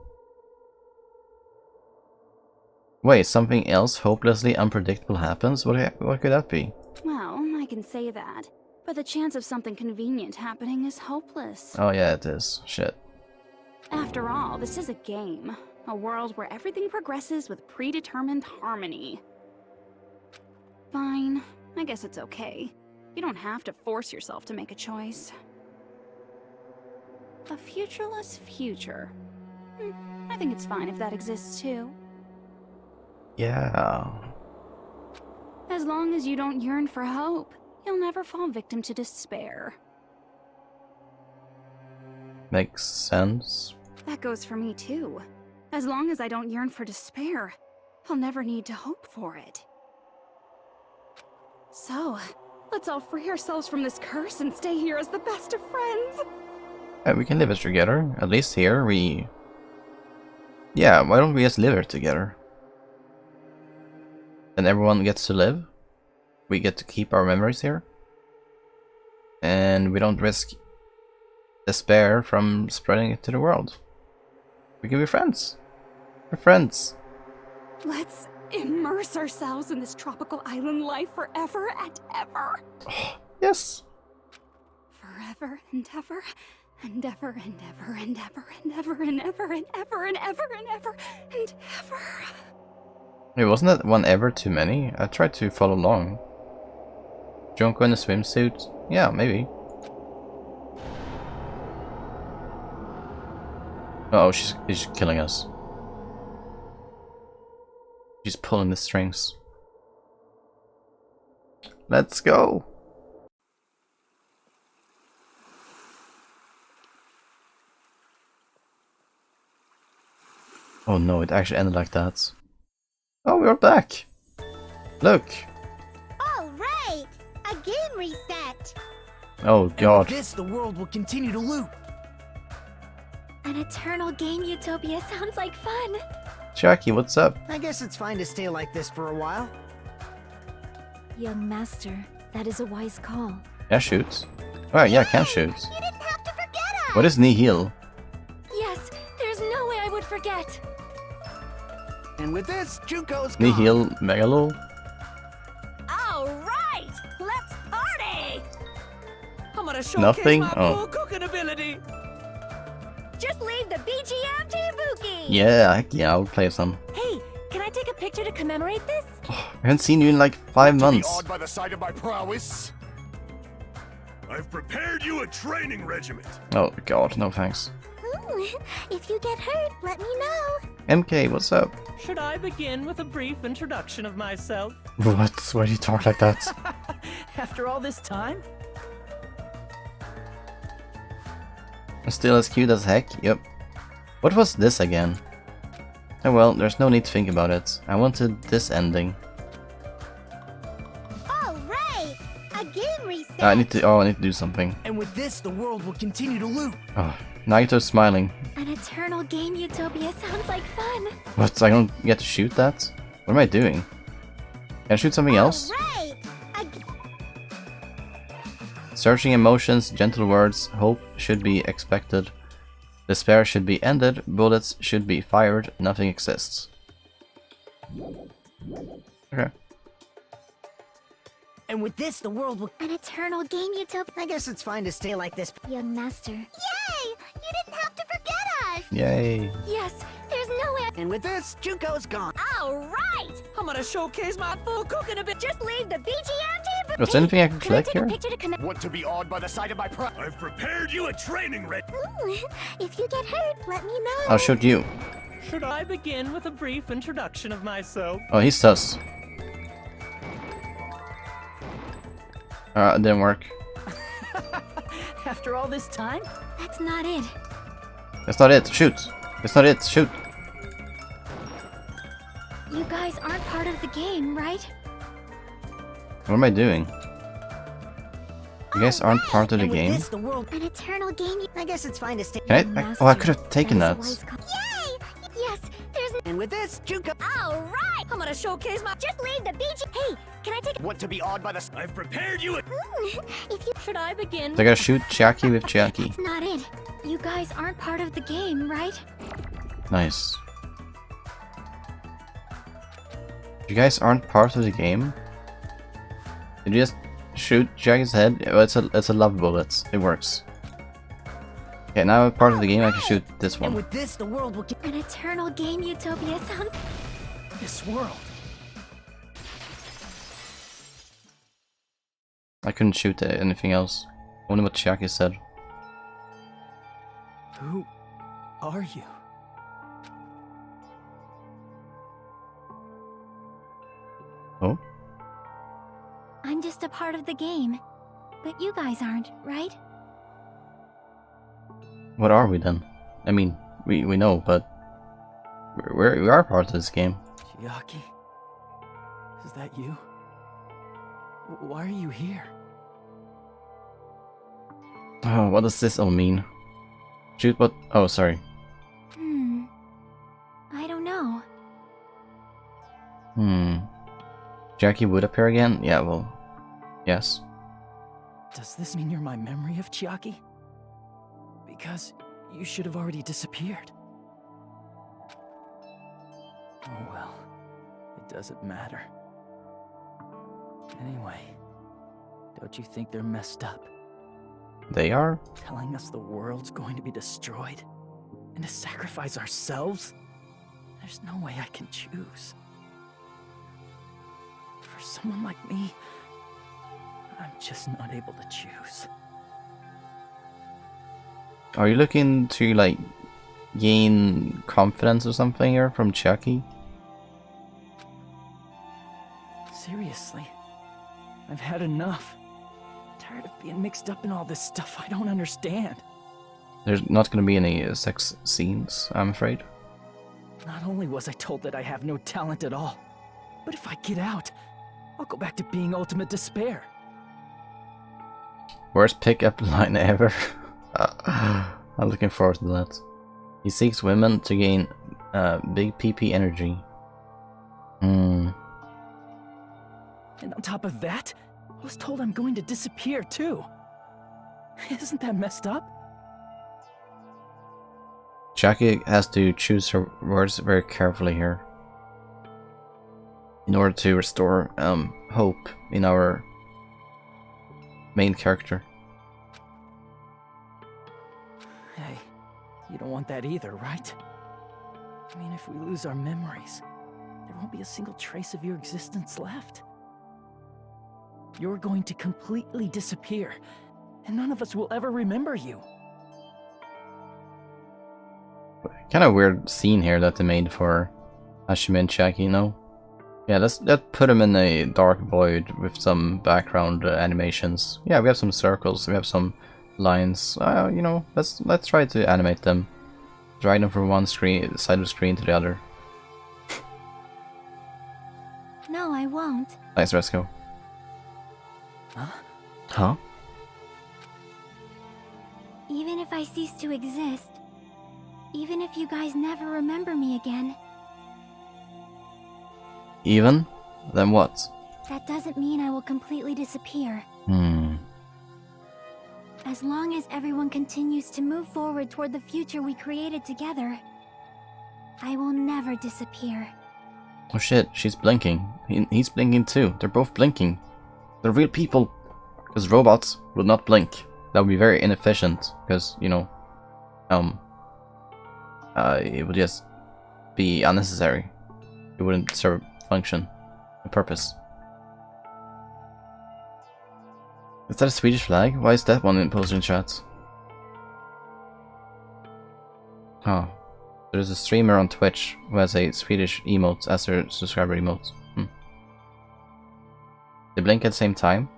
Wait, something else hopelessly unpredictable happens? What could that be? Well, I can say that, but the chance of something convenient happening is hopeless. Oh yeah, it is. Shit. After all, this is a game. A world where everything progresses with predetermined harmony. Fine. I guess it's okay. You don't have to force yourself to make a choice. A futureless future. I think it's fine if that exists too. Yeah. As long as you don't yearn for hope, you'll never fall victim to despair. Makes sense. That goes for me too. As long as I don't yearn for despair, I'll never need to hope for it. So, let's all free ourselves from this curse and stay here as the best of friends. We can live it together. At least here we... Yeah, why don't we just live it together? And everyone gets to live. We get to keep our memories here. And we don't risk despair from spreading it to the world. We can be friends. We're friends. Let's immerse ourselves in this tropical island life forever and ever. Oh, yes. Forever and ever and ever and ever and ever and ever and ever and ever and ever and ever and ever. Wait, wasn't that one ever too many? I tried to follow along. Junko in a swimsuit? Yeah, maybe. Oh, she's killing us. She's pulling the strings. Let's go! Oh no, it actually ended like that. Oh, we're back! Look! All right, a game reset. Oh god. And with this, the world will continue to loop. An eternal game utopia sounds like fun. Jackie, what's up? I guess it's fine to stay like this for a while. Young master, that is a wise call. Yeah, shoot. Oh yeah, I can shoot. You didn't have to forget us. What is knee heal? Yes, there's no way I would forget. And with this, Junko's Can he gone. heal Megalo? All right, let's party! I'm gonna showcase Nothing? my Oh. full cooking ability. Just leave the BGM to Ibuki. Yeah, yeah, I'll play some. Hey, can I take a picture to commemorate this? I haven't seen you in like 5 months. By the sight of my prowess. I've prepared you a training regiment. Oh god, no thanks. If you get hurt, let me know. MK, what's up? Should I begin with a brief introduction of myself? What? Why do you talk like that? After all this time? Still as cute as heck, yep. What was this again? Oh well, there's no need to think about it. I wanted this ending. All right, a game reset. I need to do something. And with this, the world will continue to loot. Oh, Naito's smiling. An eternal game utopia sounds like fun. What? I don't get to shoot that? What am I doing? Can I shoot something else? Right. Searching emotions, gentle words, hope should be expected. Despair should be ended, bullets should be fired, nothing exists. Okay. And with this, the world will... An eternal game utopia. I guess it's fine to stay like this. Young master. Yay! You didn't have to forget us. Yay. Yes, there's no way. And with this, Junko's gone. All right. I'm gonna showcase my full cooking ability. Just leave the BGM to Ibuki. Was there anything I can Can I collect take here? a picture to commemorate? Want to be awed by the sight of my prowess? I've prepared you a training regiment. If you get hurt, let me know. I'll shoot you. Should I begin with a brief introduction of myself? Oh, he's sus. It didn't work. After all this time? That's not it. That's not it. Shoot. That's not it. Shoot. You guys aren't part of the game, right? What am I doing? You guys aren't part of the And with game? this, the world... An eternal game. I guess it's fine to stay... Can I? Oh, I could have taken that. Yay! Yes, there's. And with this, Junko... All right. I'm gonna showcase my... Just leave the BG. Hey, can I take? Want to be awed by the... I've prepared you a... If you Should I begin? So I gotta shoot Chiaki with Chiaki. That's not it. You guys aren't part of the game, right? Nice. You guys aren't part of the game? Did you just shoot Chiaki's head? Oh, it's a love bullet. It works. Okay, now I'm part of the game. I can shoot this And one. with this, the world will... An eternal game utopia sound. This world. I couldn't shoot anything else. Only what Chiaki said. Who are you? Oh? I'm just a part of the game, but you guys aren't, right? What are we then? I mean, we know, but we are part of this game. Chiaki? Is that you? Why are you here? Oh, what does this all mean? Shoot what? Oh, sorry. I don't know. Chiaki would appear again? Yeah, well, yes. Does this mean you're my memory of Chiaki? Because you should have already disappeared. Oh well, it doesn't matter. Anyway, don't you think they're messed up? They are? Telling us the world's going to be destroyed? And to sacrifice ourselves? There's no way I can choose. For someone like me, I'm just not able to choose. Are you looking to, like, gain confidence or something here from Chiaki? Seriously, I've had enough. Tired of being mixed up in all this stuff I don't understand. There's not gonna be any sex scenes, I'm afraid. Not only was I told that I have no talent at all, but if I get out, I'll go back to being ultimate despair. Worst pickup line ever. I'm looking forward to that. He seeks women to gain big PP energy. And on top of that, I was told I'm going to disappear too. Isn't that messed up? Chiaki has to choose her words very carefully here. in order to restore hope in our main character. Hey, you don't want that either, right? I mean, if we lose our memories, there won't be a single trace of your existence left. You're going to completely disappear, and none of us will ever remember you. Kind of weird scene here that they made for Hashime and Chiaki, you know? Yeah, let's put him in a dark void with some background animations. Yeah, we have some circles, we have some lines. You know, let's try to animate them. Drag them from one screen side of the screen to the other. No, I won't. Nice, Resco. Huh? Huh? Even if I cease to exist, even if you guys never remember me again, Even? Then what? that doesn't mean I will completely disappear. As long as everyone continues to move forward toward the future we created together, I will never disappear. Oh shit, she's blinking. He's blinking too. They're both blinking. They're real people. Because robots would not blink. That would be very inefficient. Because, you know, it would just be unnecessary. It wouldn't serve a function, a purpose. Is that a Swedish flag? Why is that one posted in chat? Huh. There's a streamer on Twitch who has a Swedish emote as their subscriber emote. They blink at the same time?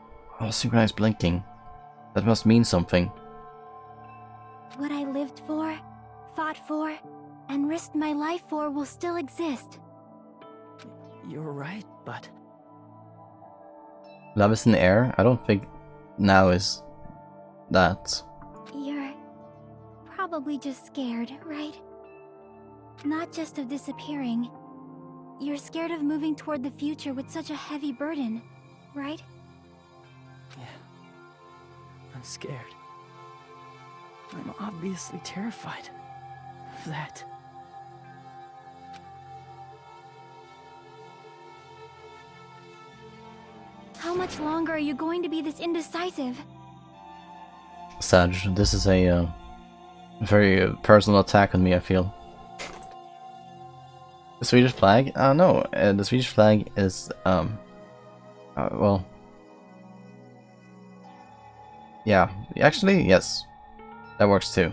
Oh, synchronized blinking. That must mean something. What I lived for, fought for, and risked my life for will still exist. You're right, but... Love is in the air? I don't think now is that. You're probably just scared, right? Not just of disappearing. You're scared of moving toward the future with such a heavy burden, right? Yeah. I'm scared. I'm obviously terrified of that. How much longer are you going to be this indecisive? Sag, this is a very personal attack on me, I feel. The Swedish flag? No, the Swedish flag is, well... Yeah, actually, yes. That works too.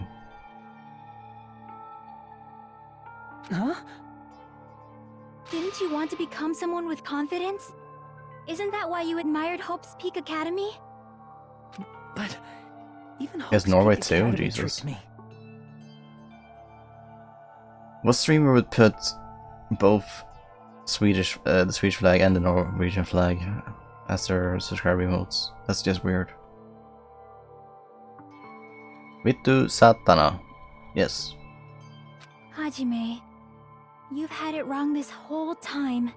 Huh? Didn't you want to become someone with confidence? Isn't that why you admired Hope's Peak Academy? But even Hope's There's Norway Peak too, Academy Jesus. tricked me. What streamer would put both the Swedish flag and the Norwegian flag as their subscriber emotes? That's just weird. Vittu Satana. Yes. Hajime, you've had it wrong this whole time.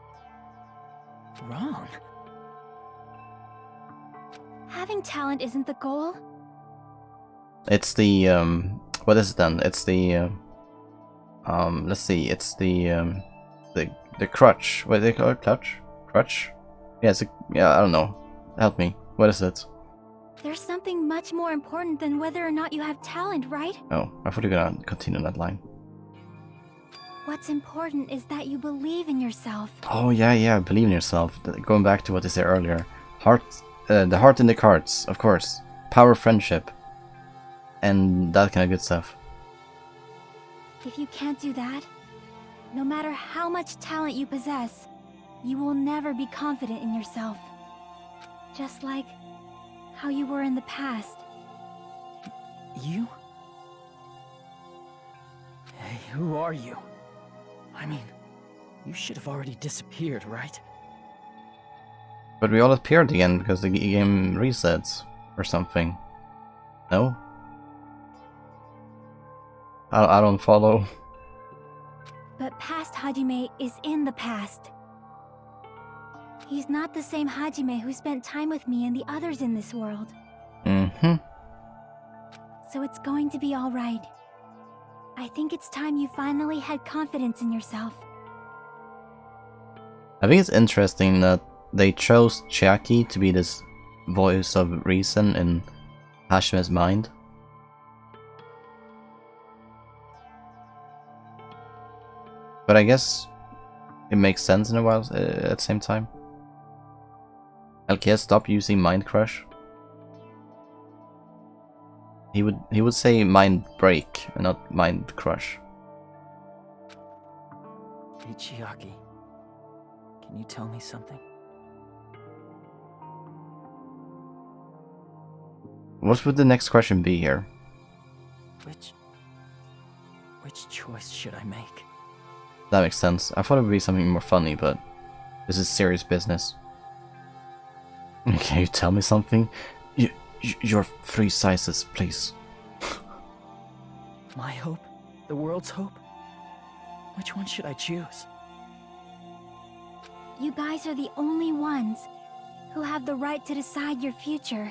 Wrong? Having talent isn't the goal. It's the what is it then? It's the let's see, it's the crutch. What do they call it? Crutch? Yeah, I don't know. Help me. What is it? There's something much more important than whether or not you have talent, right? Oh, I thought you were gonna continue that line. What's important is that you believe in yourself. Oh yeah, believe in yourself. Going back to what they said earlier. The heart in the cards, of course. Power of friendship. And that kind of good stuff. If you can't do that, no matter how much talent you possess, you will never be confident in yourself. Just like how you were in the past. You? Hey, who are you? I mean, you should have already disappeared, right? But we all appeared again because the game resets or something. No? I don't follow. But past Hajime is in the past. He's not the same Hajime who spent time with me and the others in this world. Mm-hmm. So it's going to be alright. I think it's time you finally had confidence in yourself. I think it's interesting that they chose Chiaki to be this voice of reason in Hashime's mind. But I guess it makes sense in a while at the same time. LKS, stop using Mind Crush. He would say Mind Break and not Mind Crush. Hey, Chiaki. Can you tell me something? What would the next question be here? Which choice should I make? That makes sense. I thought it would be something more funny, but this is serious business. Can you tell me something? Your 3 sizes, please. My hope? The world's hope? Which one should I choose? You guys are the only ones who have the right to decide your future.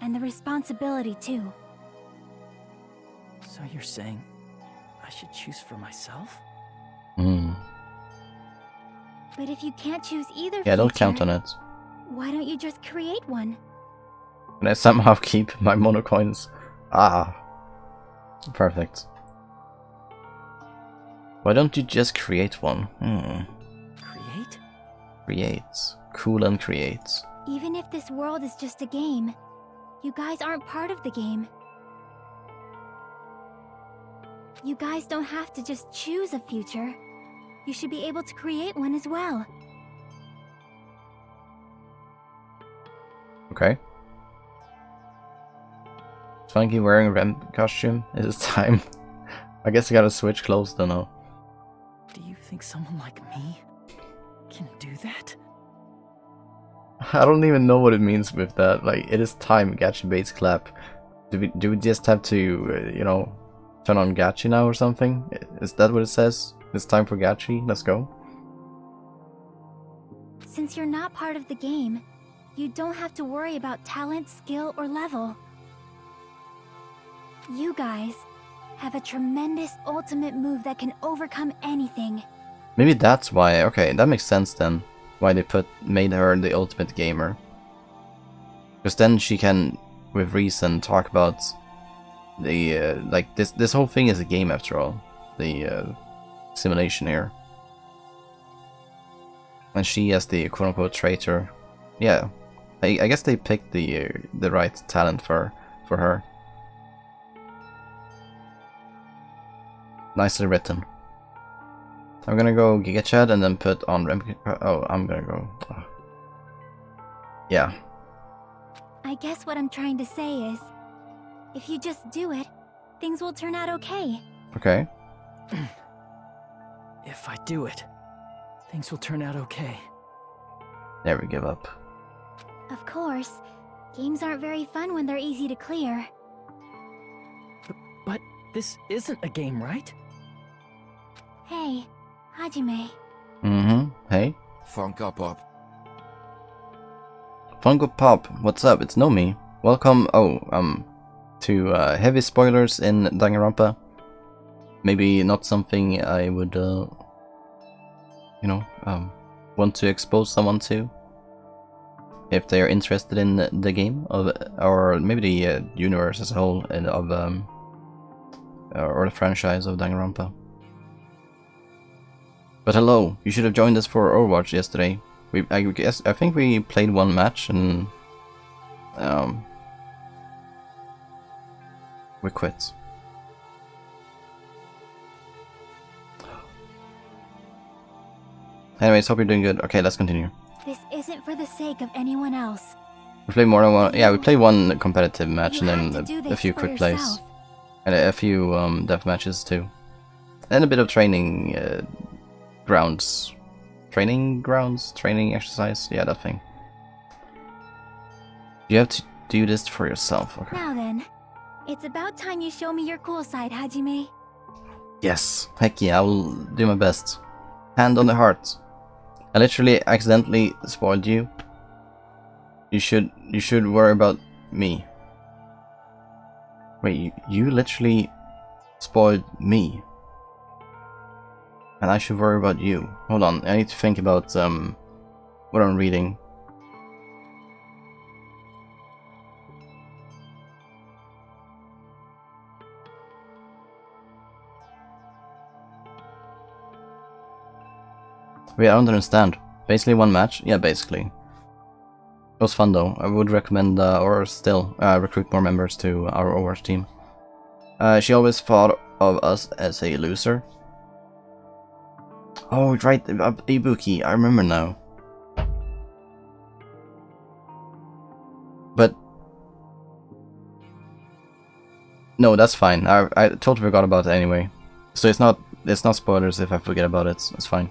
And the responsibility, too. So you're saying I should choose for myself? But if you can't choose either Yeah, don't future, count on it. why don't you just create one? Can I somehow keep my mono coins? Ah. Perfect. Why don't you just create one? Create? Create. Cool and create. Even if this world is just a game, you guys aren't part of the game. You guys don't have to just choose a future. You should be able to create one as well. Okay. Is Funky wearing a Rem costume? Is it time? I guess I gotta switch clothes, don't know. Do you think someone like me can do that? I don't even know what it means with that. Like, it is time, Gachi Bates clap. Do we just have to, you know, turn on Gachi now or something? Is that what it says? It's time for Gachi? Let's go. Since you're not part of the game, you don't have to worry about talent, skill, or level. You guys have a tremendous ultimate move that can overcome anything. Maybe that's why. Okay, that makes sense then. Why they made her the ultimate gamer. Because then she can, with reason, talk about the like this whole thing is a game after all. The simulation here. And she as the quote-unquote traitor. Yeah, I guess they picked the right talent for her. Nicely written. I'm gonna go Giga Chad and then put on Rem. Oh, I'm gonna go. Yeah. I guess what I'm trying to say is, if you just do it, things will turn out okay. Okay. If I do it, things will turn out okay. Never give up. Of course, games aren't very fun when they're easy to clear. But this isn't a game, right? Hey, Hajime. Hey. Funko Pop. Funko Pop, what's up? It's Nomi. Welcome, to heavy spoilers in Danganronpa. Maybe not something I would, you know, want to expose someone to. If they are interested in the game, or maybe the universe as a whole, or the franchise of Danganronpa. But hello, you should have joined us for Overwatch yesterday. I think we played one match and we quit. Anyways, hope you're doing good. Okay, let's continue. This isn't for the sake of anyone else. We played more than one. Yeah, we played one competitive match and then a few quick plays, and a few death matches too, and a bit of training grounds, training exercise. Yeah, that thing. You have to do this for yourself. Okay. Now then, it's about time you show me your cool side, Hajime. Yes, heck yeah, I will do my best. Hand on the heart. I literally accidentally spoiled you. You should worry about me. Wait, you literally spoiled me. And I should worry about you. Hold on, I need to think about what I'm reading. Wait, I don't understand. Basically one match? Yeah, basically. It was fun though. I would recommend, or still, recruit more members to our Overwatch team. She always thought of us as a loser. Oh, right, Ibuki, I remember now. But... no, that's fine. I totally forgot about it anyway. So it's not spoilers if I forget about it. It's fine.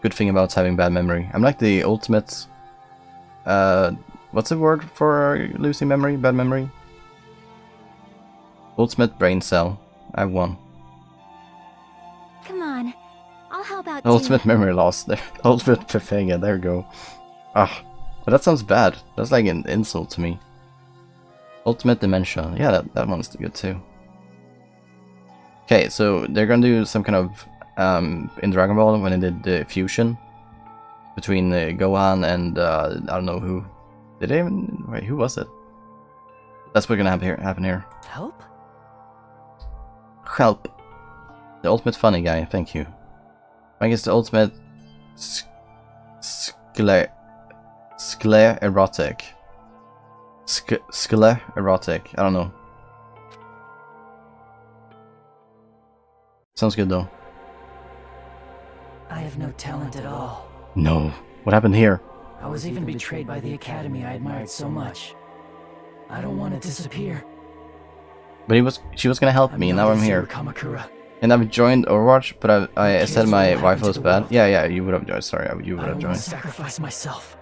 Good thing about having bad memory. I'm like the ultimate... what's the word for losing memory? Bad memory? Ultimate brain cell. I have one. Come on, I'll help out Ultimate memory loss. There. Ultimate Pefega, there we go. Ah, but that sounds bad. That's like an insult to me. Ultimate dementia. Yeah, that one's good too. Okay, so they're gonna do some kind of in Dragon Ball when they did the fusion between Gohan and I don't know who. Did they even wait? Who was it? That's what's gonna happen here. Help? Help. The ultimate funny guy. Thank you. I guess the ultimate sclerotic. Sclerotic. I don't know. Sounds good though. I have no talent at all. No. What happened here? I was even betrayed by the academy I admired so much. I don't want to disappear. But she was gonna help me, and now I'm here. And I've joined Overwatch, but I said my wife was bad. Yeah, you would have joined. Sorry, you would have joined. I don't want to sacrifice myself.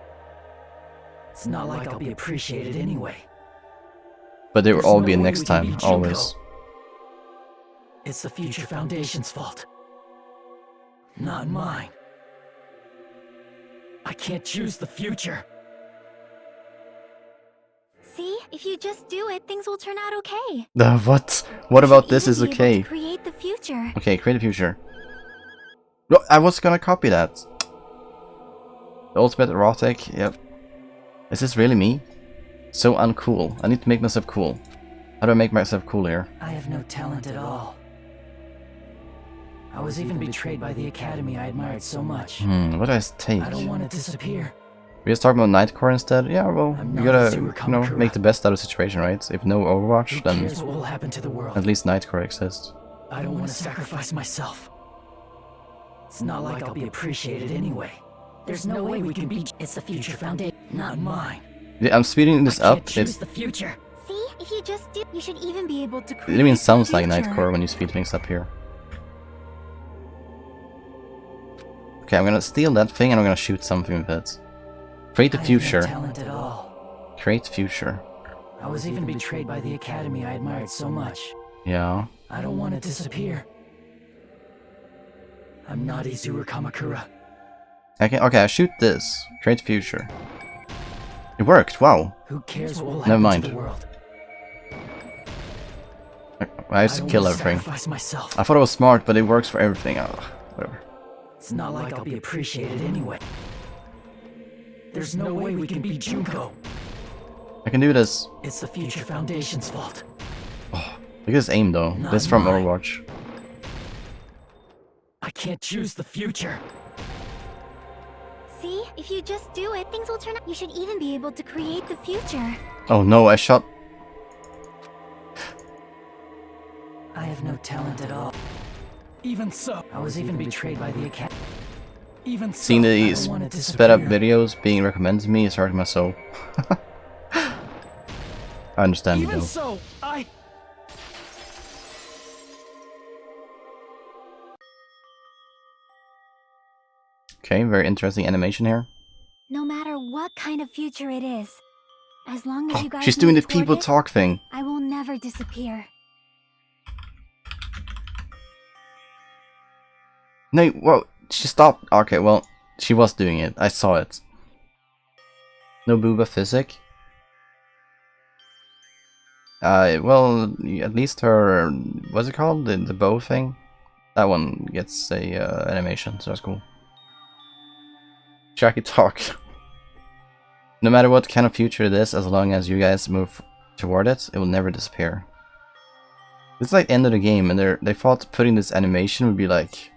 It's not like I'll be appreciated anyway. But there will all be a next time, always. It's the Future Foundation's fault. Not mine. I can't choose the future. See, if you just do it, things will turn out okay. What? What about this is okay? Create the future. Okay, create a future. No, I was gonna copy that. The ultimate erotic, yep. Is this really me? So uncool. I need to make myself cool. How do I make myself cool here? I have no talent at all. I was even betrayed by the academy I admired so much. What do I take? I don't want to disappear. We just talk about Nightcore instead? Yeah, well, you gotta, make the best out of the situation, right? If no Overwatch, then what will happen to the world? At least Nightcore exists. I don't want to sacrifice myself. It's not like I'll be appreciated anyway. There's no way we can beat. It's the Future Foundation, not mine. Yeah, I'm speeding this up. It's the future. See, if you just do, you should even be able to create. It even sounds like Nightcore when you speed things up here. Okay, I'm gonna steal that thing and I'm gonna shoot something with it. Create the future. Create future. I was even betrayed by the academy I admired so much. Yeah. I don't want to disappear. I'm not Izuru Kamakura. Okay, I shoot this. Create future. It worked. Wow. Who cares what will Never happen mind. to the world? I have to kill everything. I thought it was smart, but it works for everything. Oh, whatever. It's not like I'll be appreciated anyway. There's no way we can beat Junko. I can do this. It's the Future Foundation's fault. Oh, look at this aim though. This is from Overwatch. I can't choose the future. See, if you just do it, things will turn out. You should even be able to create the future. Oh no, I shot. I have no talent at all. Even so, I was even betrayed by the academy. Even so, seeing these sped up videos being recommended to me is hurting my soul. I understand even though. So, Okay, very interesting animation here. No matter what kind of future it is, as long as you guys She's doing the move toward people it, talk thing. I will never disappear. No, whoa, she stopped. Okay, well, she was doing it. I saw it. No booba physic. Well, at least her, what's it called? The bow thing? That one gets a animation, so that's cool. Jackie talk. No matter what kind of future it is, as long as you guys move toward it, it will never disappear. It's like end of the game, and they thought putting this animation would be like,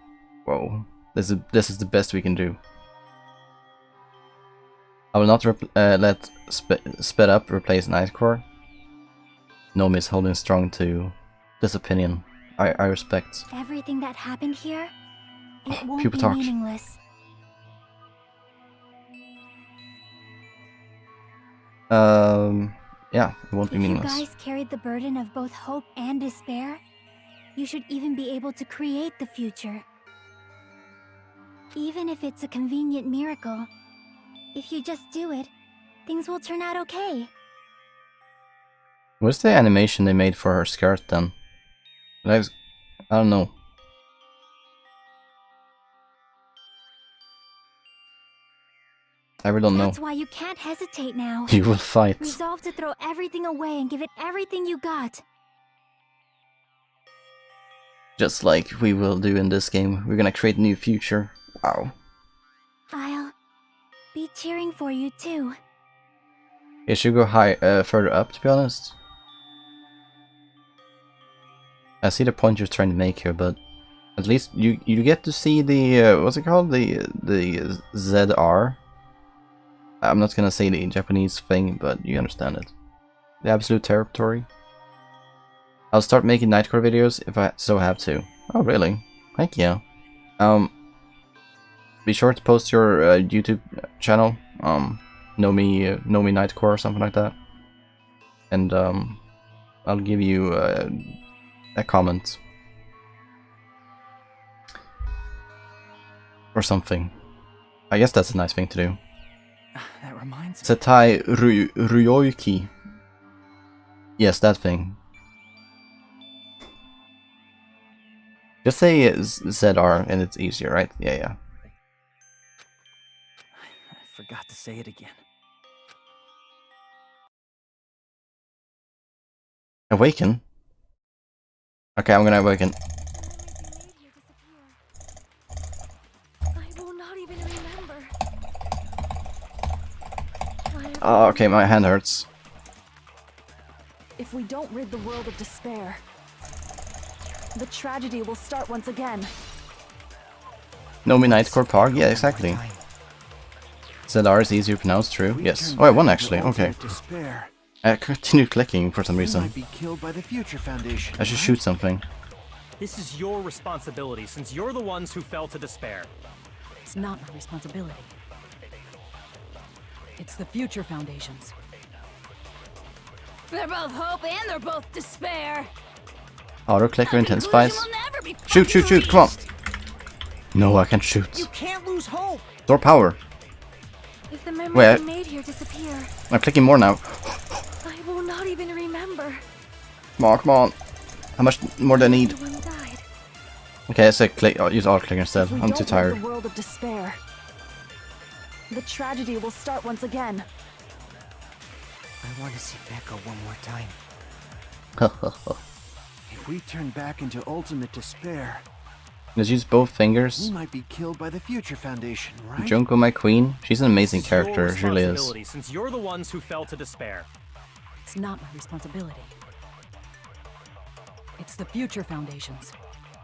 whoa, this is the best we can do. I will not let sped up replace Nightcore. Nomi is holding strong to this opinion. I respect. Everything that happened here, it won't people be talk. meaningless. Yeah, it won't be If you meaningless. guys carried the burden of both hope and despair, you should even be able to create the future. Even if it's a convenient miracle, if you just do it, things will turn out okay. What's the animation they made for her skirt then? Like, I don't know. I really don't know. That's why you can't hesitate now. You will fight. Resolve to throw everything away and give it everything you got. Just like we will do in this game. We're gonna create a new future. Wow. I'll be cheering for you too. It should go further up, to be honest. I see the point you're trying to make here, but at least you get to see the what's it called, the ZR. I'm not gonna say the Japanese thing, but you understand it. The absolute territory. I'll start making Nightcore videos if I so have to. Oh really? Heck yeah. Be sure to post your YouTube channel. Nomi Nightcore or something like that. And I'll give you a comment or something. I guess that's a nice thing to do. That reminds me. Setai Ryoiki. Yes, that thing. Just say ZR and it's easier, right? Yeah. I forgot to say it again. Awaken? Okay, I'm gonna awaken. I will not even remember. Oh, okay, my hand hurts. If we don't rid the world of despair, the tragedy will start once again. Nomi Nightcore Park? Yeah, exactly. ZR is easier to pronounce, true. Yes. Oh, I won actually, okay. I continued clicking for some reason. Be killed by the Future Foundation, I should shoot something. This is your responsibility, since you're the ones who fell to despair. It's not my responsibility. It's the Future Foundation's. They're both hope and they're both despair. Auto clicker intensifies. Shoot, come on! No, I can't shoot. You can't lose hope. Door power. If the memories Wait, we made here disappear, I'm clicking more now. I will not even remember. Come on. How much more do I need? Everyone died. Okay, I said click. I'll use auto clicker instead. If we I'm don't too rid tired. the world of despair, the tragedy will start once again. I want to see Becca one more time. If we turn back into ultimate despair, Let's use both fingers. we might be killed by the Future Foundation, right? Junko, my queen. She's an amazing This is your character. She really is. responsibility, since you're the ones who fell to despair. It's not my responsibility. It's the Future Foundation's.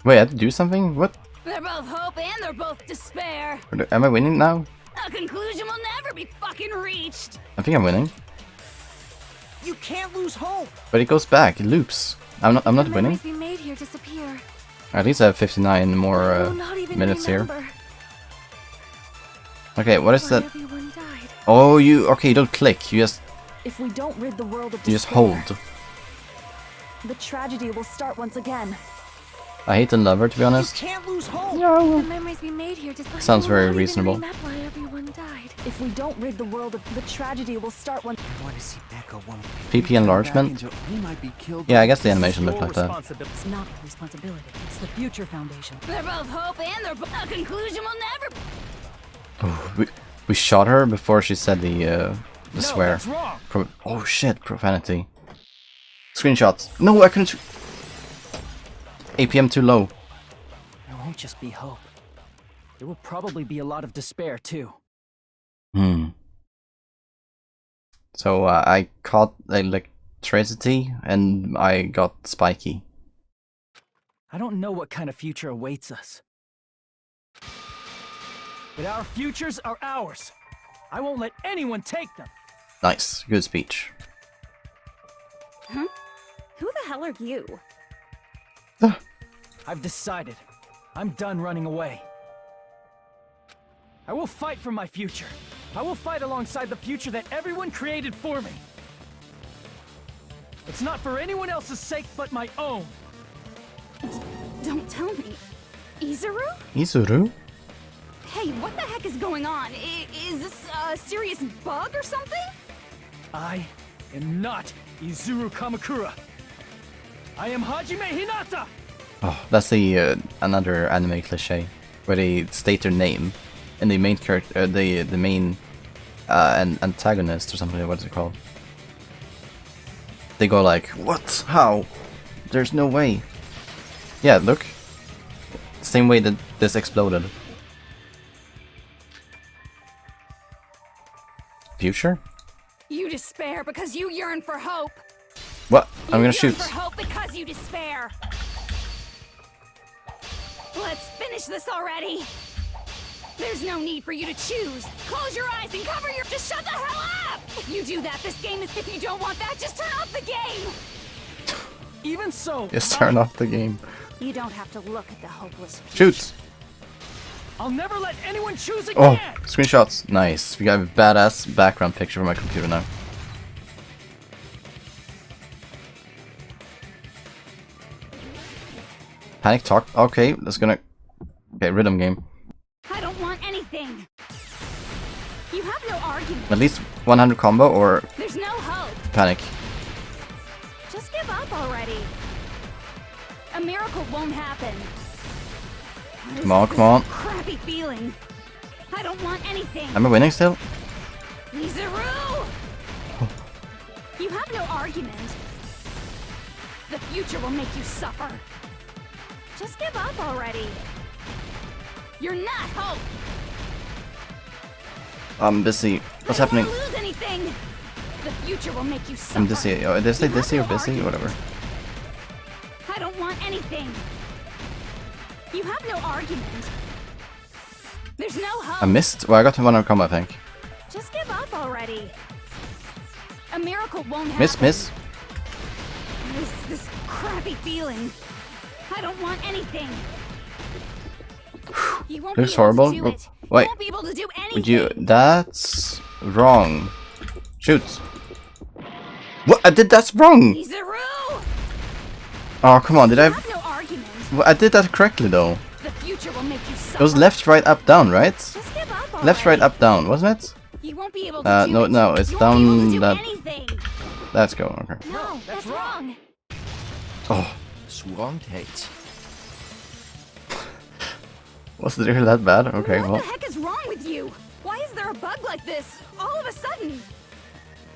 Wait, I have to do something? What? They're both hope and they're both despair. Am I winning now? A conclusion will never be fucking reached. I think I'm winning. You can't lose hope. But it goes back. It loops. I'm not The winning. memories we made here disappear. At least I have 59 more I will not even minutes here. remember. Okay, what is Why that? everyone died. Oh, you don't click. You just If we don't rid the world of you just despair, hold. the tragedy will start once again. I hate the lover, to be honest. Can't lose hope. The memories we made here disappear. Sounds very reasonable. Why everyone died. If we don't rid the world of the tragedy will start once. I want to see Becca one more time. PP enlargement. We might be killed Yeah, by I guess the This is animation your looked like that. responsibility. It's not my responsibility. It's the Future Foundation. They're both hope and they're both. A conclusion will never. Oh, we shot her before she said the swear. That's wrong. Oh shit, profanity. Screenshots. No, I couldn't. APM too low. just be hope. There will probably be a lot of despair, too. So I caught electricity and I got spiky. I don't know what kind of future awaits us. But our futures are ours. I won't let anyone take them. Nice, good speech. Huh? Who the hell are you? I've decided. I'm done running away. I will fight for my future. I will fight alongside the future that everyone created for me. It's not for anyone else's sake but my own. Don't tell me. Izuru? Izuru? Hey, what the heck is going on? Is this a serious bug or something? I am not Izuru Kamakura. I am Hajime Hinata! Oh, that's the another anime cliche where they state their name and the main character, the main antagonist or something. What is it called? They go like, "What? How? There's no way." Yeah, look. Same way that this exploded. Future? You despair because you yearn for hope. What? I'm gonna shoot. You yearn for hope because you despair. Let's finish this already. There's no need for you to choose. Close your eyes and cover your... Just shut the hell up! If you do that, this game is... If you don't want that, just turn off the game! Even so... Just turn off the game. You don't have to look at the hopeless future. Shoot! I'll never let anyone choose Oh, again! screenshots. Nice. We got a badass background picture for my computer now. Panic talk. Okay, that's gonna... Okay, rhythm game. I don't want anything. You have no argument. At least 100 combo or... There's no hope. Panic. Just give up already. A miracle won't happen. Come on, come on. Crappy feeling. I don't want anything. Am I winning still? Izuru! You have no argument. The future will make you suffer. Just give up already. You're not hope. I'm busy. What's happening? Don't lose anything. The future will make you suffer. I'm dizzy. Oh, did I say dizzy or busy? Whatever. I don't want anything. You have no argument. There's no hope. I missed. Well, I got 100 combo, I think. Just give up already. A miracle won't happen. Miss. This crappy feeling. I don't want anything. You won't Looks be able horrible. to do it. Wait. You won't be able to do anything. Would you? That's wrong. Shoot. What? I did that's wrong. Izuru! Oh, come on. Did I? You have no argument. Well, I did that correctly though. The future will make you suffer. It was left, right, up, down, right? Just give up already. Left, right, up, down, wasn't it? You won't be able to do No, it. no, it's You won't be able to down do that. anything. Let's go. Okay. No, that's wrong. Oh, Surroundhead. was it really that bad? Okay, What well, the heck is wrong with you? Why is there a bug like this all of a sudden?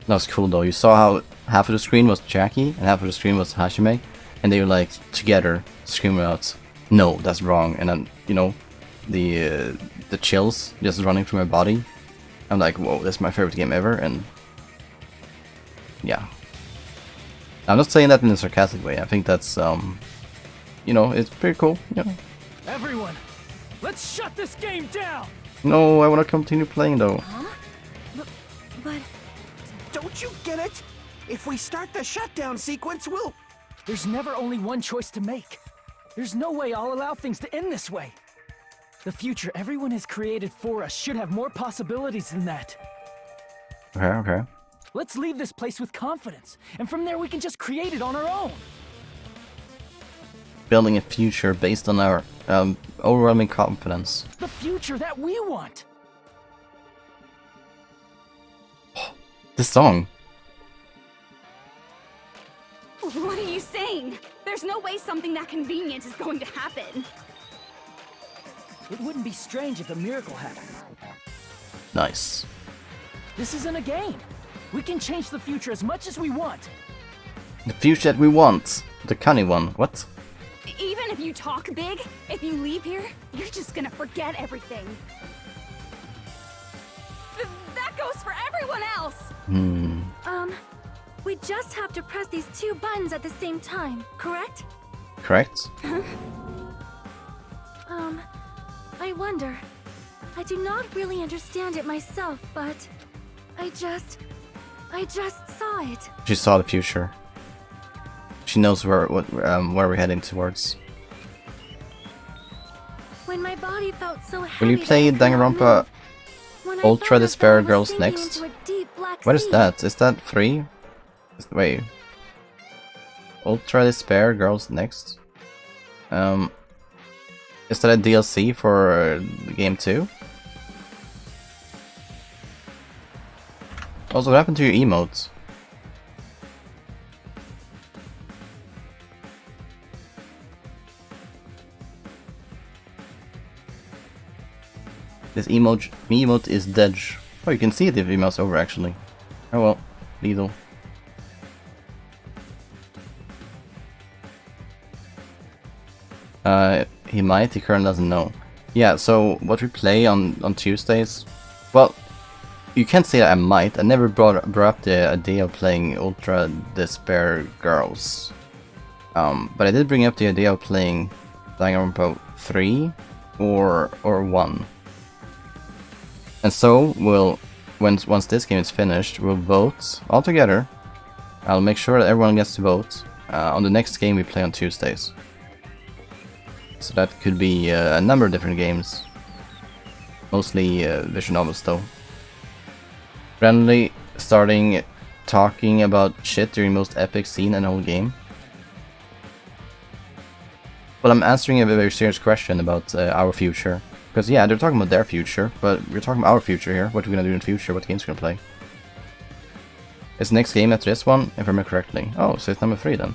that was cool though. You saw how half of the screen was Jackie and half of the screen was Hashime, and they were like together screaming out, "No, that's wrong!" And then you know, the chills just running through my body. I'm like, "Whoa, this is my favorite game ever!" And yeah, I'm not saying that in a sarcastic way. I think that's you know, it's pretty cool. Yeah. Everyone, let's shut this game down! No, I want to continue playing though. Huh? But... Don't you get it? If we start the shutdown sequence, we'll... There's never only one choice to make. There's no way I'll allow things to end this way. The future everyone has created for us should have more possibilities than that. Okay, okay. Let's leave this place with confidence, and from there we can just create it on our own. Building a future based on our overwhelming confidence. The future that we want. This song. What are you saying? There's no way something that convenient is going to happen. It wouldn't be strange if a miracle happened. Nice. This isn't a game. We can change the future as much as we want. The future that we want. The cunning one. What? Even If you talk big, if you leave here, you're just gonna forget everything. That goes for everyone else! We just have to press these 2 buttons at the same time, correct? Correct? I wonder. I do not really understand it myself, but I just saw it. She saw the future. She knows where we're heading towards. When my body felt so heavy. Will you play Danganronpa Ultra Despair Girls next? What is that? Is that free? Wait. Ultra Despair Girls next? Is that a DLC for game 2? Also, what happened to your emotes? This emote is dead. Oh, you can see it if you mouse over actually. Oh well, lethal. He might, he currently doesn't know. Yeah, so what we play on Tuesdays, well, you can't say I might. I never brought up the idea of playing Ultra Despair Girls. But I did bring up the idea of playing Danganronpa 3 or 1. And so we'll, once this game is finished, we'll vote all together. I'll make sure that everyone gets to vote on the next game we play on Tuesdays. So that could be a number of different games. Mostly visual novels though. Randomly starting talking about shit during most epic scene in the whole game. Well, I'm answering a very serious question about our future. Because yeah, they're talking about their future, but we're talking about our future here. What we're gonna do in the future, what games we're gonna play. Is the next game after this one, if I remember correctly? Oh, so it's number 3 then.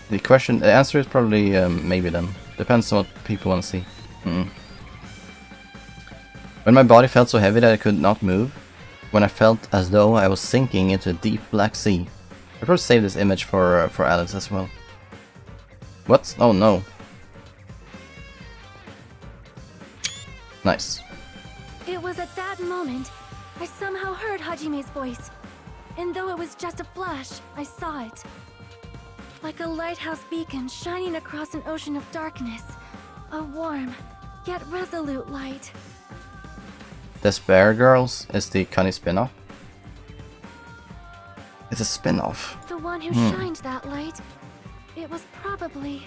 The answer is probably maybe then. Depends on what people want to see. When my body felt so heavy that I could not move, when I felt as though I was sinking into a deep black sea. I probably save this image for Alex as well. What? Oh no. Nice. It was at that moment I somehow heard Hajime's voice. And though it was just a flash, I saw it. Like a lighthouse beacon shining across an ocean of darkness. A warm, yet resolute light. Despair Girls is the Connie spin-off. It's a spin-off. The one who shined that light, it was probably...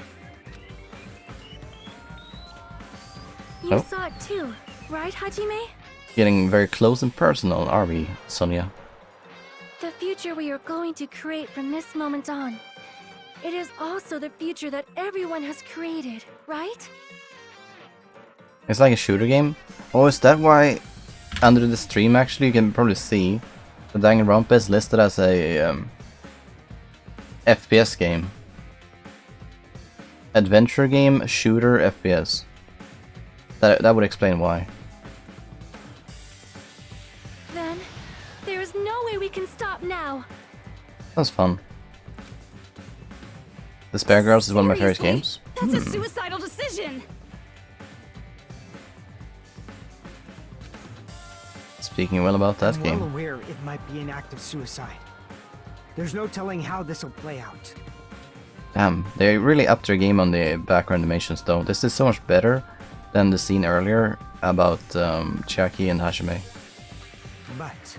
You saw it too, right, Hajime? Getting very close and personal, are we, Sonia? The future we are going to create from this moment on. It is also the future that everyone has created, right? It's like a shooter game. Oh, is that why under the stream actually you can probably see the Danganronpa is listed as a FPS game. Adventure game, shooter, FPS. That would explain why. Then, there is no way we can stop now. That's fun. Despair Girls is one of my favorite games. That's a suicidal decision! Speaking well about that game. I'm well aware it might be an act of suicide. There's no telling how this will play out. Damn, they really upped their game on the background animations though. This is so much better than the scene earlier about Chiaki and Hajime. But...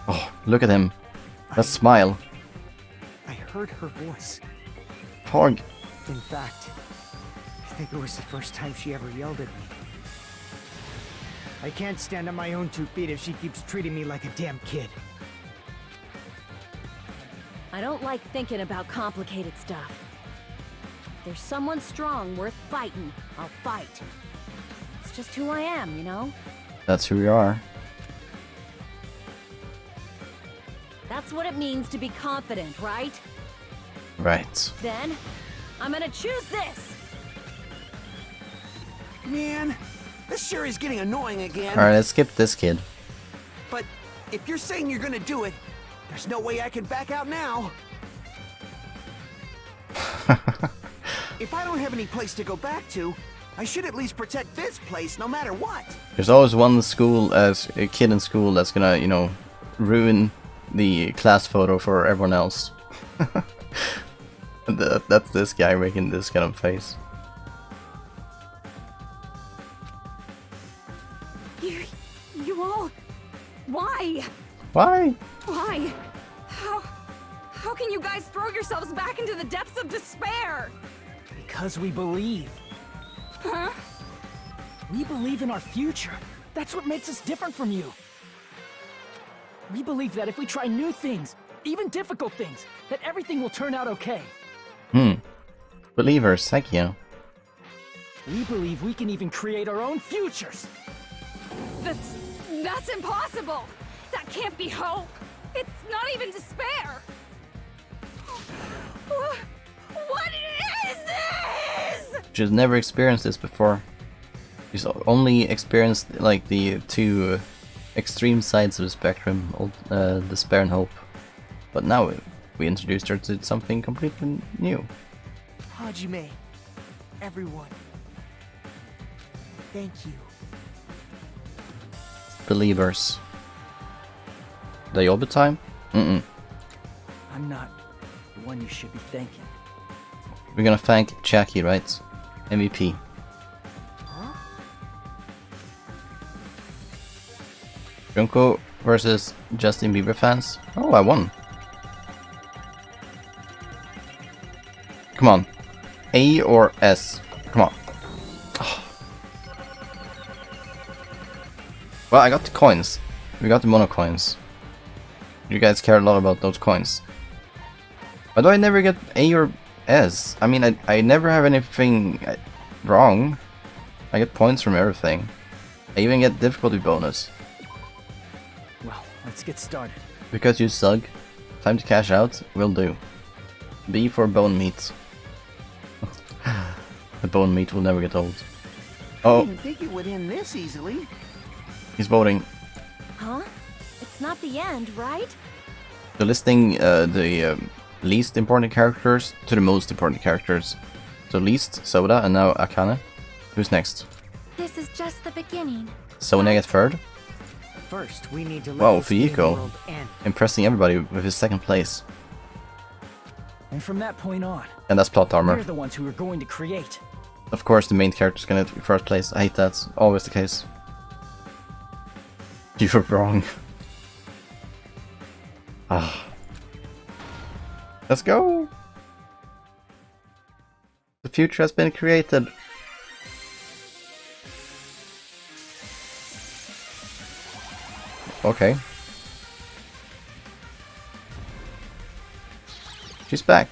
Oh, look at him. That smile. I heard her voice. Pog. In fact, I think it was the first time she ever yelled at me. I can't stand on my own 2 feet if she keeps treating me like a damn kid. I don't like thinking about complicated stuff. If there's someone strong worth fighting, I'll fight. It's just who I am, you know? That's who we are. That's what it means to be confident, right? Right. Then, I'm gonna choose this! Man, this sure is getting annoying again. Alright, let's skip this kid. But if you're saying you're gonna do it, there's no way I can back out now. If I don't have any place to go back to, I should at least protect this place no matter what. There's always one school, as a kid in school, that's gonna, you know, ruin the class photo for everyone else. That's this guy making this kind of face. You all... Why? Why? Why? How can you guys throw yourselves back into the depths of despair? Because we believe. Huh? We believe in our future. That's what makes us different from you. We believe that if we try new things, even difficult things, that everything will turn out okay. Believers, thank you. We believe we can even create our own futures. That's impossible. That can't be hope. It's not even despair. What is this? She's never experienced this before. She's only experienced like the two extreme sides of the spectrum, despair and hope. But now we introduced her to something completely new. Hajime, everyone, thank you. Believers. The Obit time? I'm not the one you should be thanking. We're gonna thank Jackie, right? MVP. Junko versus Justin Bieber fans. Oh, I won. Come on. A or S? Come on. Oh. Well, I got the coins. We got the mono coins. You guys care a lot about those coins. Why do I never get A or S? I mean, I never have anything wrong. I get points from everything. I even get difficulty bonus. Well, let's get started. Because you suck. Time to cash out. Will do. B for bone meat. The bone meat will never get old. I Oh, didn't think it would end this easily. he's voting. Huh? It's not the end, right? They're listing the least important characters to the most important characters. So least, Soda, and now Akane. Who's next? This is just the beginning. Sona gets third. First, we need to let Wow, this game Fuyiko. world end. Impressing everybody with his second place. And from that point on, And that's plot armor. we're the ones who are going to create. Of course, the main character's gonna get first place. I hate that. Always the case. You were wrong. Ah. Let's go! The future has been created. Okay. She's back.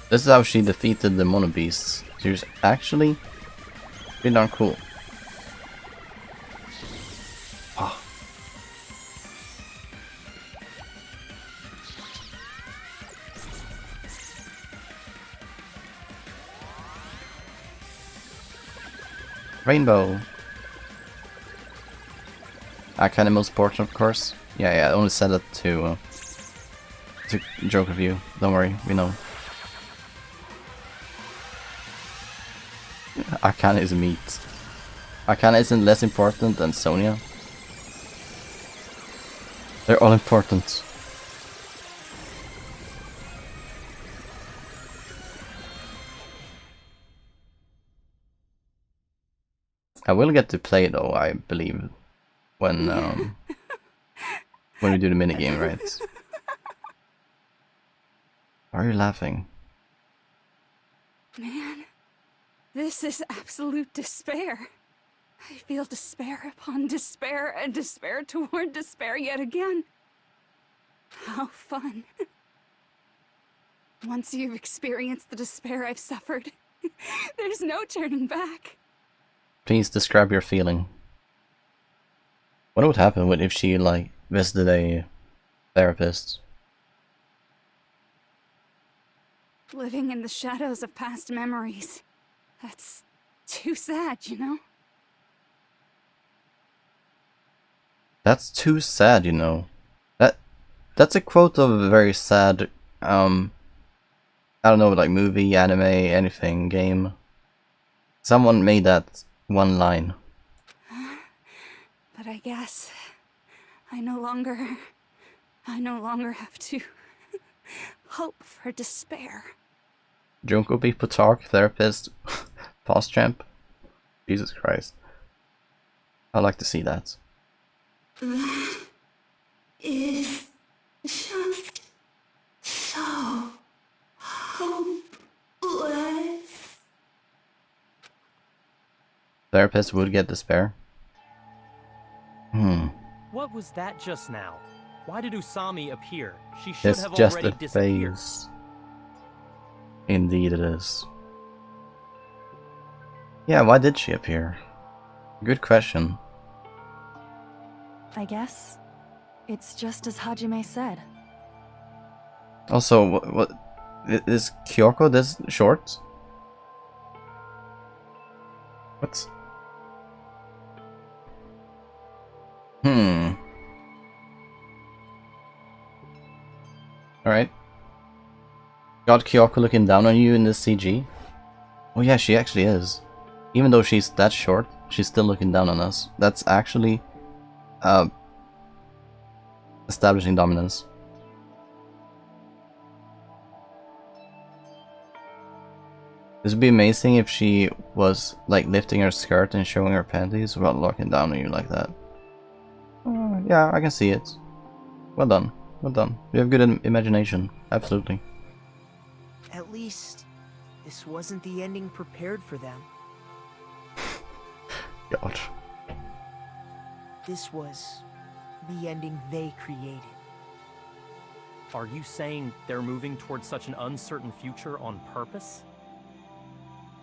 This is how she defeated the Mono Beasts. She was actually pretty darn cool. Ah. Rainbow. Kind of most important, of course. Yeah, I only said that to joke with you. Don't worry, we know. Akane is meat. Akane isn't less important than Sonia. They're all important. I will get to play though, I believe, when we do the minigame, right? Why are you laughing? Man, this is absolute despair. I feel despair upon despair and despair toward despair yet again. How fun. Once you've experienced the despair I've suffered, there's no turning back. Please describe your feeling. What would happen if she, like, visited a therapist? Living in the shadows of past memories. That's too sad, you know? That's too sad, you know. That's a quote of a very sad, I don't know, like movie, anime, anything, game. Someone made that one line. But I guess I no longer have to hope for despair. Junko people talk, therapist, pause champ. Jesus Christ. I'd like to see that. That is just so hopeless. Therapist would get despair. What was that just now? Why did Usami appear? She should It's have just already a disappeared. phase. Indeed it is. Yeah, why did she appear? Good question. I guess it's just as Hajime said. Also, what is Kyoko this short? What? Alright. Got Kyoko looking down on you in this CG? Oh yeah, she actually is. Even though she's that short, she's still looking down on us. That's actually establishing dominance. This would be amazing if she was like lifting her skirt and showing her panties while looking down on you like that. Yeah, I can see it. Well done. Well done. You have good imagination. Absolutely. At least, this wasn't the ending prepared for them. God. This was the ending they created. Are you saying they're moving towards such an uncertain future on purpose?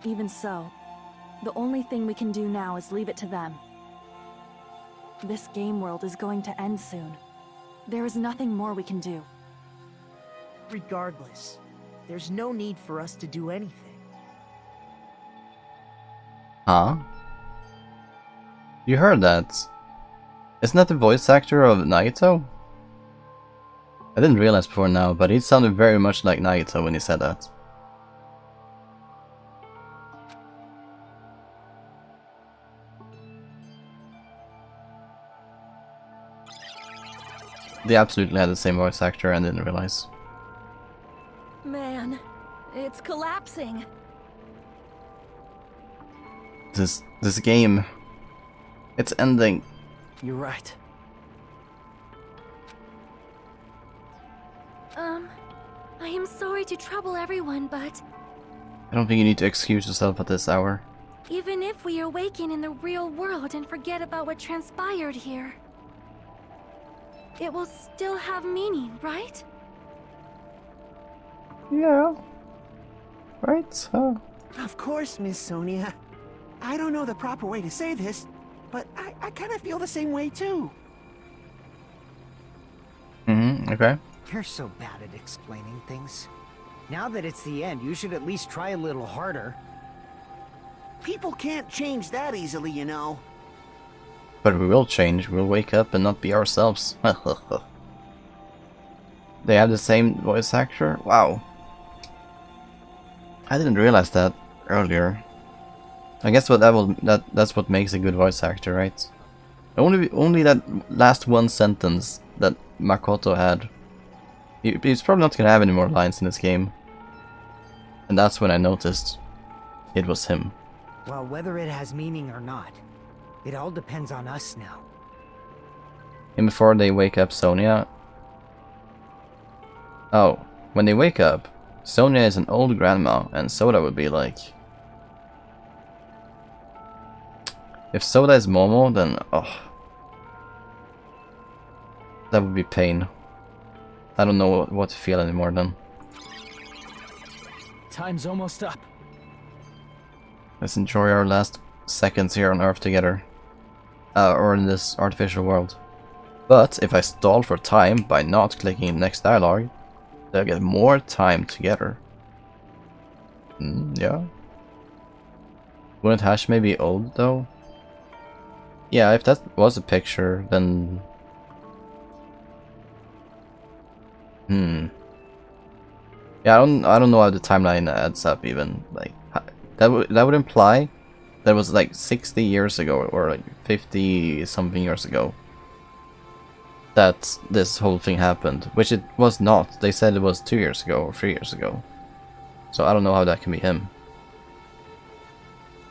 Even so, the only thing we can do now is leave it to them. This game world is going to end soon. There is nothing more we can do. Regardless, there's no need for us to do anything. Huh? You heard that? Isn't that the voice actor of Naito? I didn't realize before now, but he sounded very much like Naito when he said that. They absolutely had the same voice actor and didn't realize. Man, it's collapsing. This game, it's ending. You're right. I am sorry to trouble everyone, but I don't think you need to excuse yourself at this hour. even if we awaken in the real world and forget about what transpired here, it will still have meaning, right? Yeah. Right? Of course, Miss Sonia. I don't know the proper way to say this, but I kind of feel the same way too. Okay. You're so bad at explaining things. Now that it's the end, you should at least try a little harder. People can't change that easily, you know. But we will change. We'll wake up and not be ourselves. They have the same voice actor? Wow. I didn't realize that earlier. I guess that's what makes a good voice actor, right? Only that last one sentence that Makoto had. He's probably not gonna have any more lines in this game. And that's when I noticed it was him. Well, whether it has meaning or not, it all depends on us now. And before they wake up Sonia... Oh, when they wake up, Sonia is an old grandma, and Soda would be like... If Soda is Momo, then... oh... That would be pain. I don't know what to feel anymore then. Time's almost up. Let's enjoy our last seconds here on Earth together. Or in this artificial world. But if I stall for time by not clicking next dialogue, they'll get more time together. Yeah. Wouldn't Hashime be old though? Yeah, if that was a picture, then Yeah, I don't know how the timeline adds up even. Like that would imply that was like 60 years ago or like 50 something years ago that this whole thing happened, which it was not. They said it was 2 years ago or 3 years ago. So I don't know how that can be him.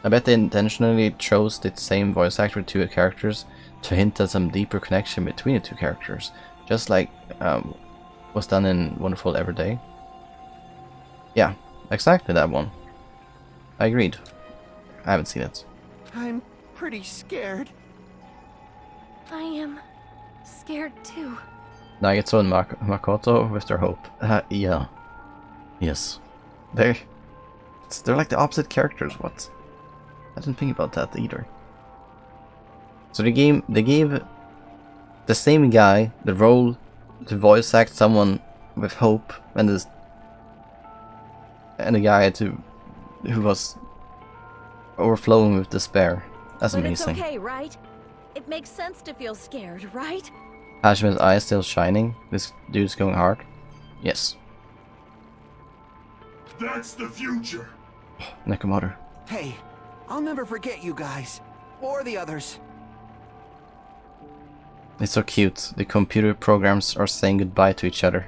I bet they intentionally chose the same voice actor with two characters to hint at some deeper connection between the two characters, just like was done in Wonderful Everyday. Yeah, exactly that one. I agreed. I haven't seen it. I'm pretty scared. I am scared too. Nagato and Makoto with their hope. Yeah. Yes. They're like the opposite characters, what? I didn't think about that either. So they gave the same guy the role to voice act someone with hope and a guy who was overflowing with despair. That's amazing. It's okay, right? It makes sense to feel scared, right? Hashime's eye still shining. This dude's going hard. Yes. That's the future. Nakamoto. Hey, I'll never forget you guys. Or the others. It's so cute. The computer programs are saying goodbye to each other.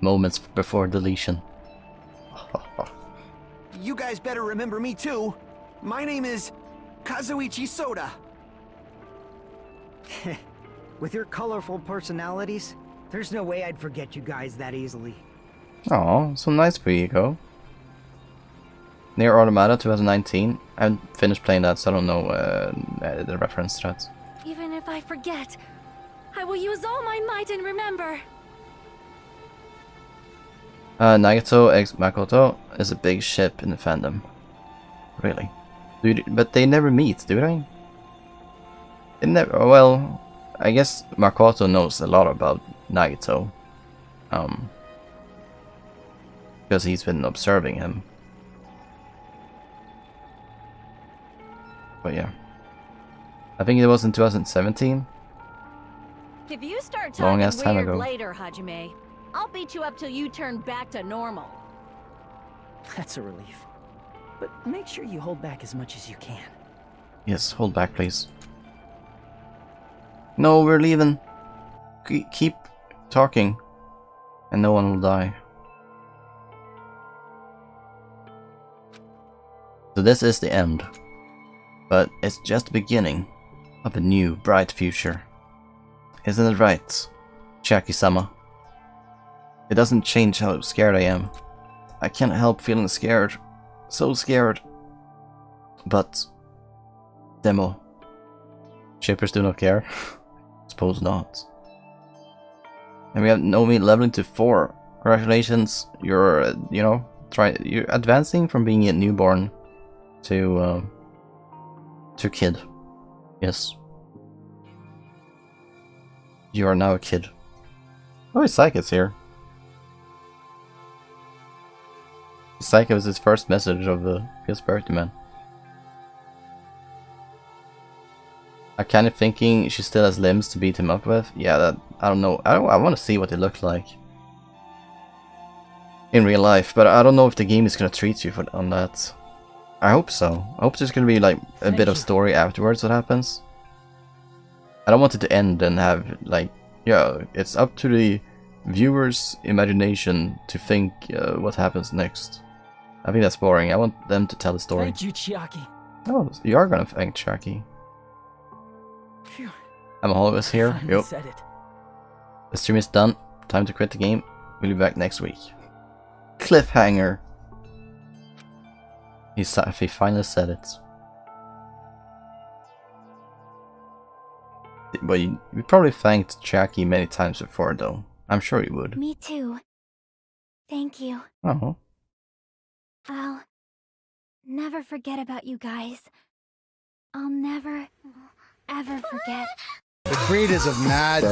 Moments before deletion. You guys better remember me too. My name is Kazuichi Soda. With your colorful personalities, there's no way I'd forget you guys that easily. Oh, so nice for you, Go. Near Automata 2019. I haven't finished playing that, so I don't know the reference to that. Even if I forget, I will use all my might and remember. Nagato x Makoto is a big ship in the fandom. Really? But they never meet, do they? They never. Well, I guess Makoto knows a lot about Nagato. Because he's been observing him. But yeah. I think it was in 2017. If you start Long talking ass time weird ago. later, Hajime, I'll beat you up till you turn back to normal. That's a relief. But make sure you hold back as much as you can. Yes, hold back, please. No, we're leaving. Keep talking, and no one will die. So this is the end. But it's just the beginning of a new, bright future. Isn't it right, Chiaki-sama? It doesn't change how scared I am. I can't help feeling scared. So scared. But... Demo. Shippers do not care? Suppose not. And we have Nomi leveling to 4. Congratulations, you're, you're advancing from being a newborn to kid. Yes. You are now a kid. Oh, Psyche's here. Psyche was his first message of his birthday, man. I'm kind of thinking she still has limbs to beat him up with. Yeah, that I don't know. I want to see what they look like in real life, but I don't know if the game is gonna treat you on that. I hope so. I hope there's gonna be like a bit of story afterwards. What happens? I don't want it to end and have like, yeah, it's up to the viewer's imagination to think what happens next. I think that's boring. I want them to tell the story. Thank you, Chiaki. Oh, you are gonna thank Chiaki. Phew. I'm always here. Finally Yep. said it. The stream is done. Time to quit the game. We'll be back next week. Cliffhanger. He finally said it. But you probably thanked Chiaki many times before, though. I'm sure you would. Me too. Thank you. Oh. I'll never forget about you guys. I'll never, ever forget. The creators of Mad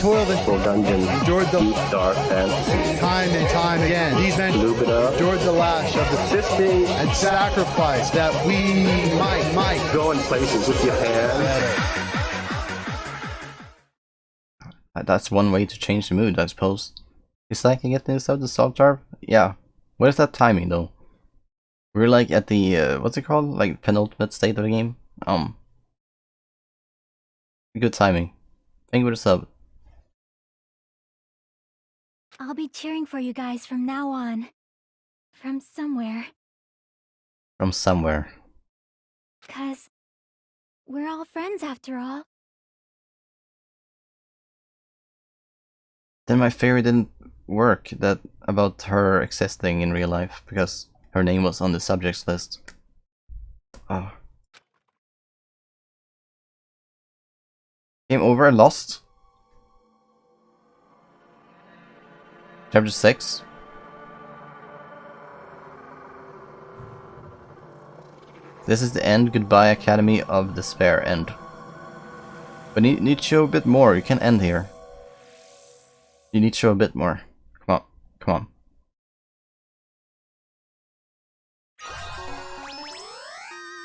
toiled in dungeons, endured the dark fantasy time and time again. These men endured the lash of the fisting and sacrifice that we might go in places with your hands. That's one way to change the mood, I suppose. Is like I get this out the salt jar? Yeah. What is that timing though? We're like at the what's it called? Like penultimate state of the game. Good timing. Thank you for the sub. I'll be cheering for you guys from now on. From somewhere. From somewhere. 'Cause we're all friends after all. Then my theory didn't work that about her existing in real life because her name was on the subjects list. Oh. Game over, lost. Chapter 6. This is the end. Goodbye, Academy of Despair. End. But you need to show a bit more. You can't end here. You need to show a bit more. Come on. Come on.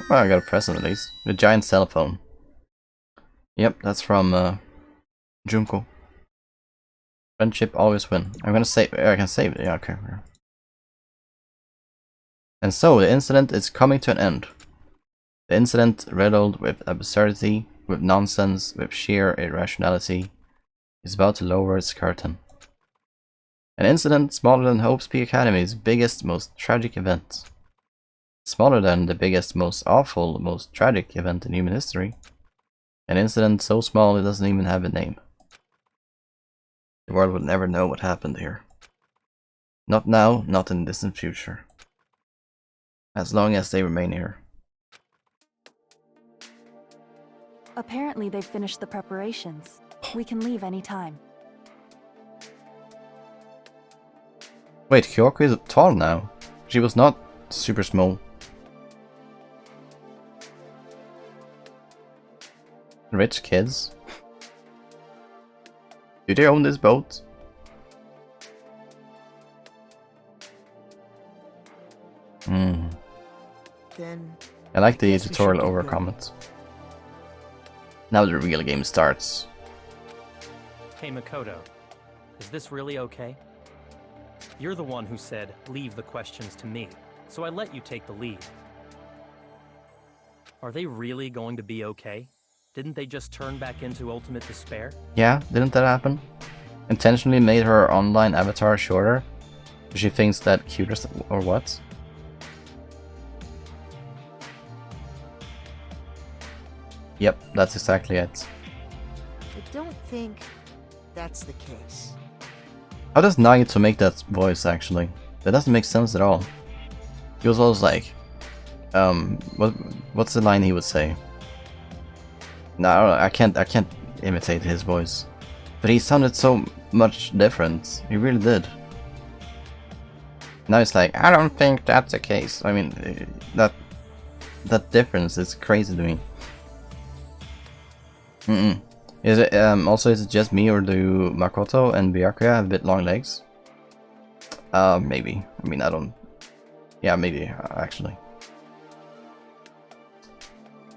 Well, I got a present at least. The giant cell phone. Yep, that's from Junko. Friendship always win. I'm gonna save. I can save it. Yeah, okay. And so the incident is coming to an end. The incident, riddled with absurdity, with nonsense, with sheer irrationality, is about to lower its curtain. An incident smaller than Hope's Peak Academy's biggest, most tragic event. Smaller than the biggest, most awful, most tragic event in human history. An incident so small it doesn't even have a name. The world would never know what happened here. Not now, not in the distant future. As long as they remain here. Apparently they've finished the preparations. We can leave any time. Wait, Kyoko is tall now. She was not super small. Rich kids. Do they own this boat? Hmm. Then I like the guess we should tutorial get over going. comments. Now the real game starts. Hey Makoto, is this really okay? You're the one who said, leave the questions to me, so I let you take the lead. Are they really going to be okay? Didn't they just turn back into ultimate despair? Yeah, didn't that happen? Intentionally made her online avatar shorter? She thinks that cuter or what? Yep, that's exactly it. I don't think that's the case. How does Nagito make that voice actually? That doesn't make sense at all. He was always like, what's the line he would say? No, I can't imitate his voice. But he sounded so much different. He really did. Now it's like, I don't think that's the case. I mean, that difference is crazy to me. Is it also is it just me, or do Makoto and Byakuya have a bit long legs? Maybe. I mean, I don't. Yeah, maybe actually.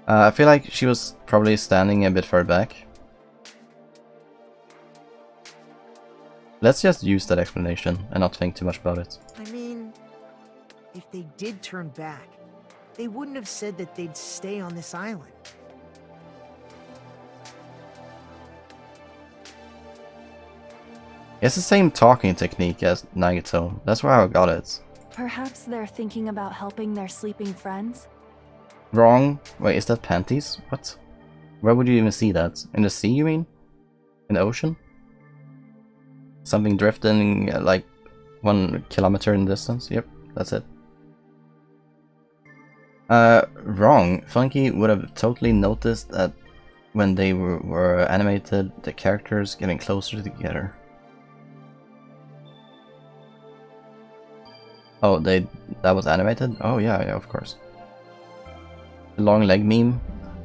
I feel like she was probably standing a bit further back. Let's just use that explanation and not think too much about it. I mean, if they did turn back, they wouldn't have said that they'd stay on this island. It's the same talking technique as Nagito. That's where I got it. Perhaps they're thinking about helping their sleeping friends? Wrong. Wait, is that panties? What? Where would you even see that? In the sea, you mean? In the ocean? Something drifting like 1 kilometer in distance? Yep, that's it. Wrong. Funky would have totally noticed that when they were animated, the characters getting closer together. Oh, that was animated? Oh yeah, of course. The long leg meme?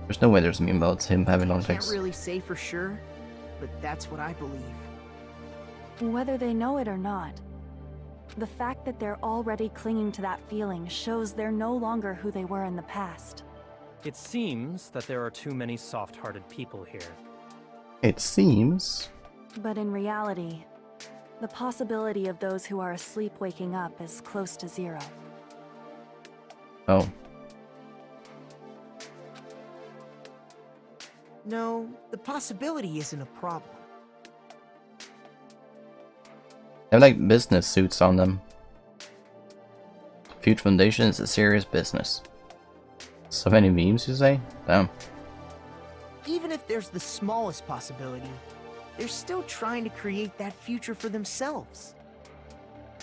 There's no way there's a meme about him having long Can't legs. really say for sure, but that's what I believe. Whether they know it or not, the fact that they're already clinging to that feeling shows they're no longer who they were in the past. It seems that there are too many soft-hearted people here. It seems. But in reality, The possibility of those who are asleep waking up is close to zero. Oh. No, the possibility isn't a problem. They have like business suits on them. Future Foundation is a serious business. So many memes, you say? Damn. Even if there's the smallest possibility, they're still trying to create that future for themselves.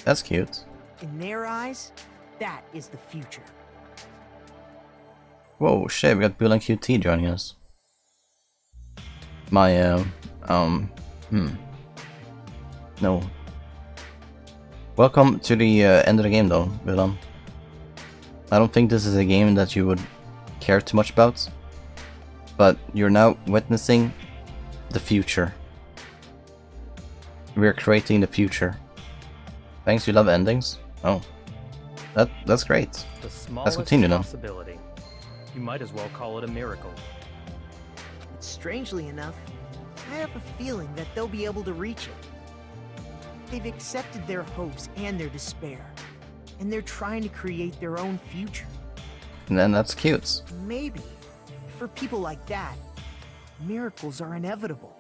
That's cute. In their eyes, that is the future. Whoa, shit, we got Bill and QT joining us. No. Welcome to the end of the game though, Bill. I don't think this is a game that you would care too much about, but you're now witnessing the future. We're creating the future. Thanks, you love endings? Oh. That's great. The smallest Let's continue now. possibility. You might as well call it a miracle. But strangely enough, I have a feeling that they'll be able to reach it. They've accepted their hopes and their despair, and they're trying to create their own future. And then that's cute. Maybe, for people like that, miracles are inevitable.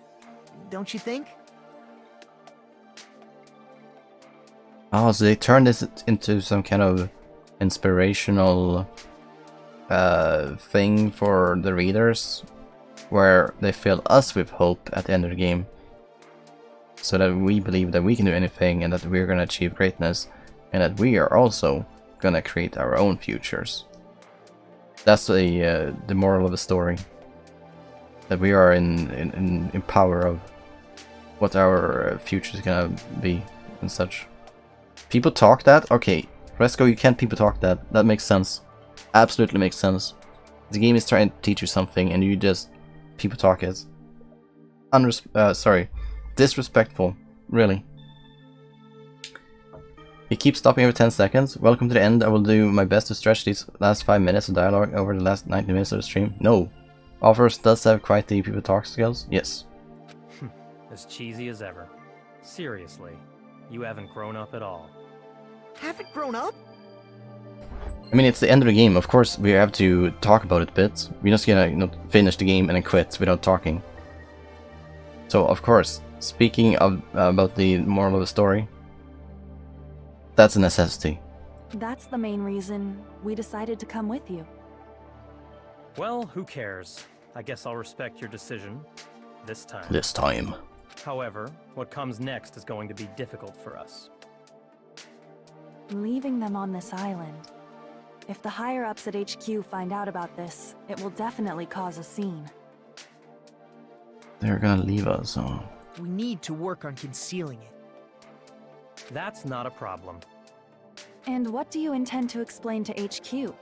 Don't you think? Oh, so they turned this into some kind of inspirational thing for the readers, where they fill us with hope at the end of the game, so that we believe that we can do anything and that we're gonna achieve greatness, and that we are also gonna create our own futures. That's the moral of the story. That we are in power of what our future is gonna be and such. People talk that? Okay, Resco, you can't people talk that. That makes sense. Absolutely makes sense. The game is trying to teach you something and you just people talk it. Disrespectful. Really. You keep stopping every 10 seconds. Welcome to the end. I will do my best to stretch these last 5 minutes of dialogue over the last 90 minutes of the stream. No. Offers does have quite the people talk skills. Yes. As cheesy as ever. Seriously, you haven't grown up at all. Haven't grown up? I mean, it's the end of the game. Of course, we have to talk about it a bit. We're just gonna finish the game and then quit without talking. So, of course, speaking of about the moral of the story, that's a necessity. That's the main reason we decided to come with you. Well, who cares? I guess I'll respect your decision. This time. This time. However, what comes next is going to be difficult for us. Leaving them on this island. If the higher-ups at HQ find out about this, it will definitely cause a scene. They're gonna leave us, huh? We need to work on concealing it. That's not a problem. And what do you intend to explain to HQ?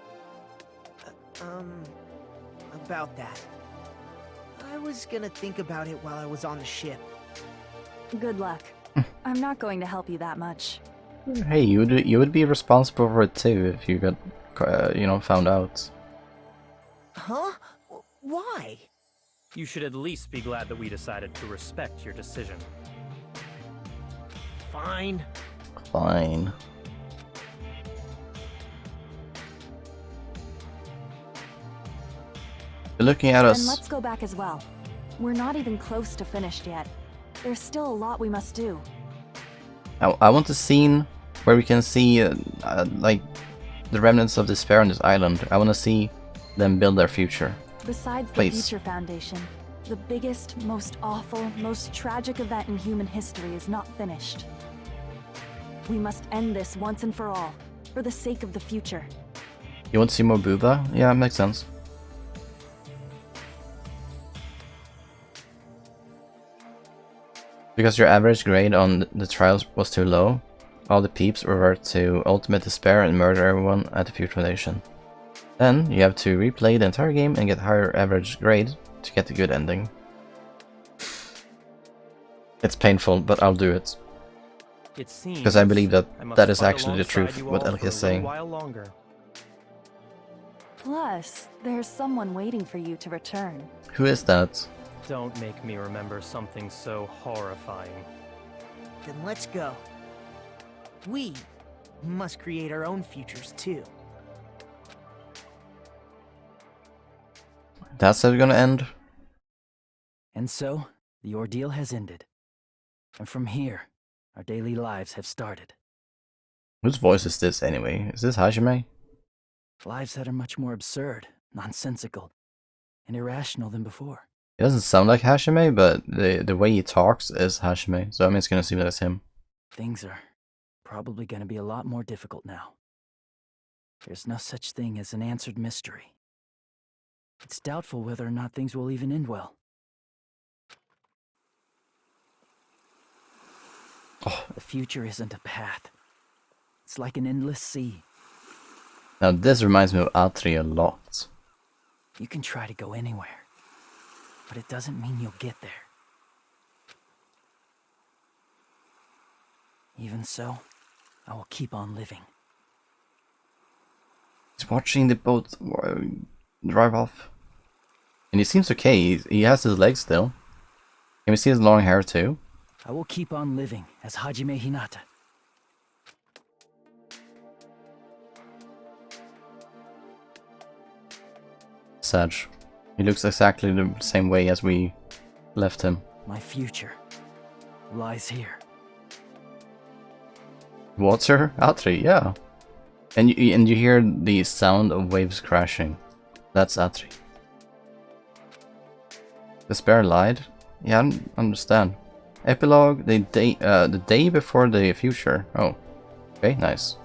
About that. I was gonna think about it while I was on the ship. Good luck. I'm not going to help you that much. Hey, you would be responsible for it too if you got, found out. Huh? Why? You should at least be glad that we decided to respect your decision. Fine. Fine. You're looking at us. And let's go back as well. We're not even close to finished yet. There's still a lot we must do. I want a scene where we can see like the remnants of despair on this island. I want to see them build their future. Besides the Future Foundation, the biggest, most awful, most tragic event in human history is not finished. We must end this once and for all, for the sake of the future. You want to see more Booba? Yeah, makes sense. Because your average grade on the trials was too low, all the peeps revert to ultimate despair and murder everyone at the Future Foundation. Then you have to replay the entire game and get higher average grade to get the good ending. It's painful, but I'll do it. Because I believe that that is actually the truth, what Elk is saying. Plus, there's someone waiting for you to return. Who is that? Don't make me remember something so horrifying. Then let's go. We must create our own futures too. That's how we're gonna end. And so, the ordeal has ended. And from here, our daily lives have started. Whose voice is this anyway? Is this Hajime? Lives that are much more absurd, nonsensical, and irrational than before. It doesn't sound like Hajime, but the way he talks is Hajime, so I'm just gonna assume that's him. Things are probably gonna be a lot more difficult now. There's no such thing as an answered mystery. It's doubtful whether or not things will even end well. Oh. The future isn't a path. It's like an endless sea. Now this reminds me of Atri a lot. You can try to go anywhere, but it doesn't mean you'll get there. Even so, I will keep on living. He's watching the boat drive off. And he seems okay. He has his legs still. Can we see his long hair too? I will keep on living as Hajime Hinata. Sad. He looks exactly the same way as we left him. My future lies here. Water? Atri, yeah. And you hear the sound of waves crashing. That's Atri. Despair lied? Yeah, I don't understand. Epilogue, the day before the future. Oh, okay, nice.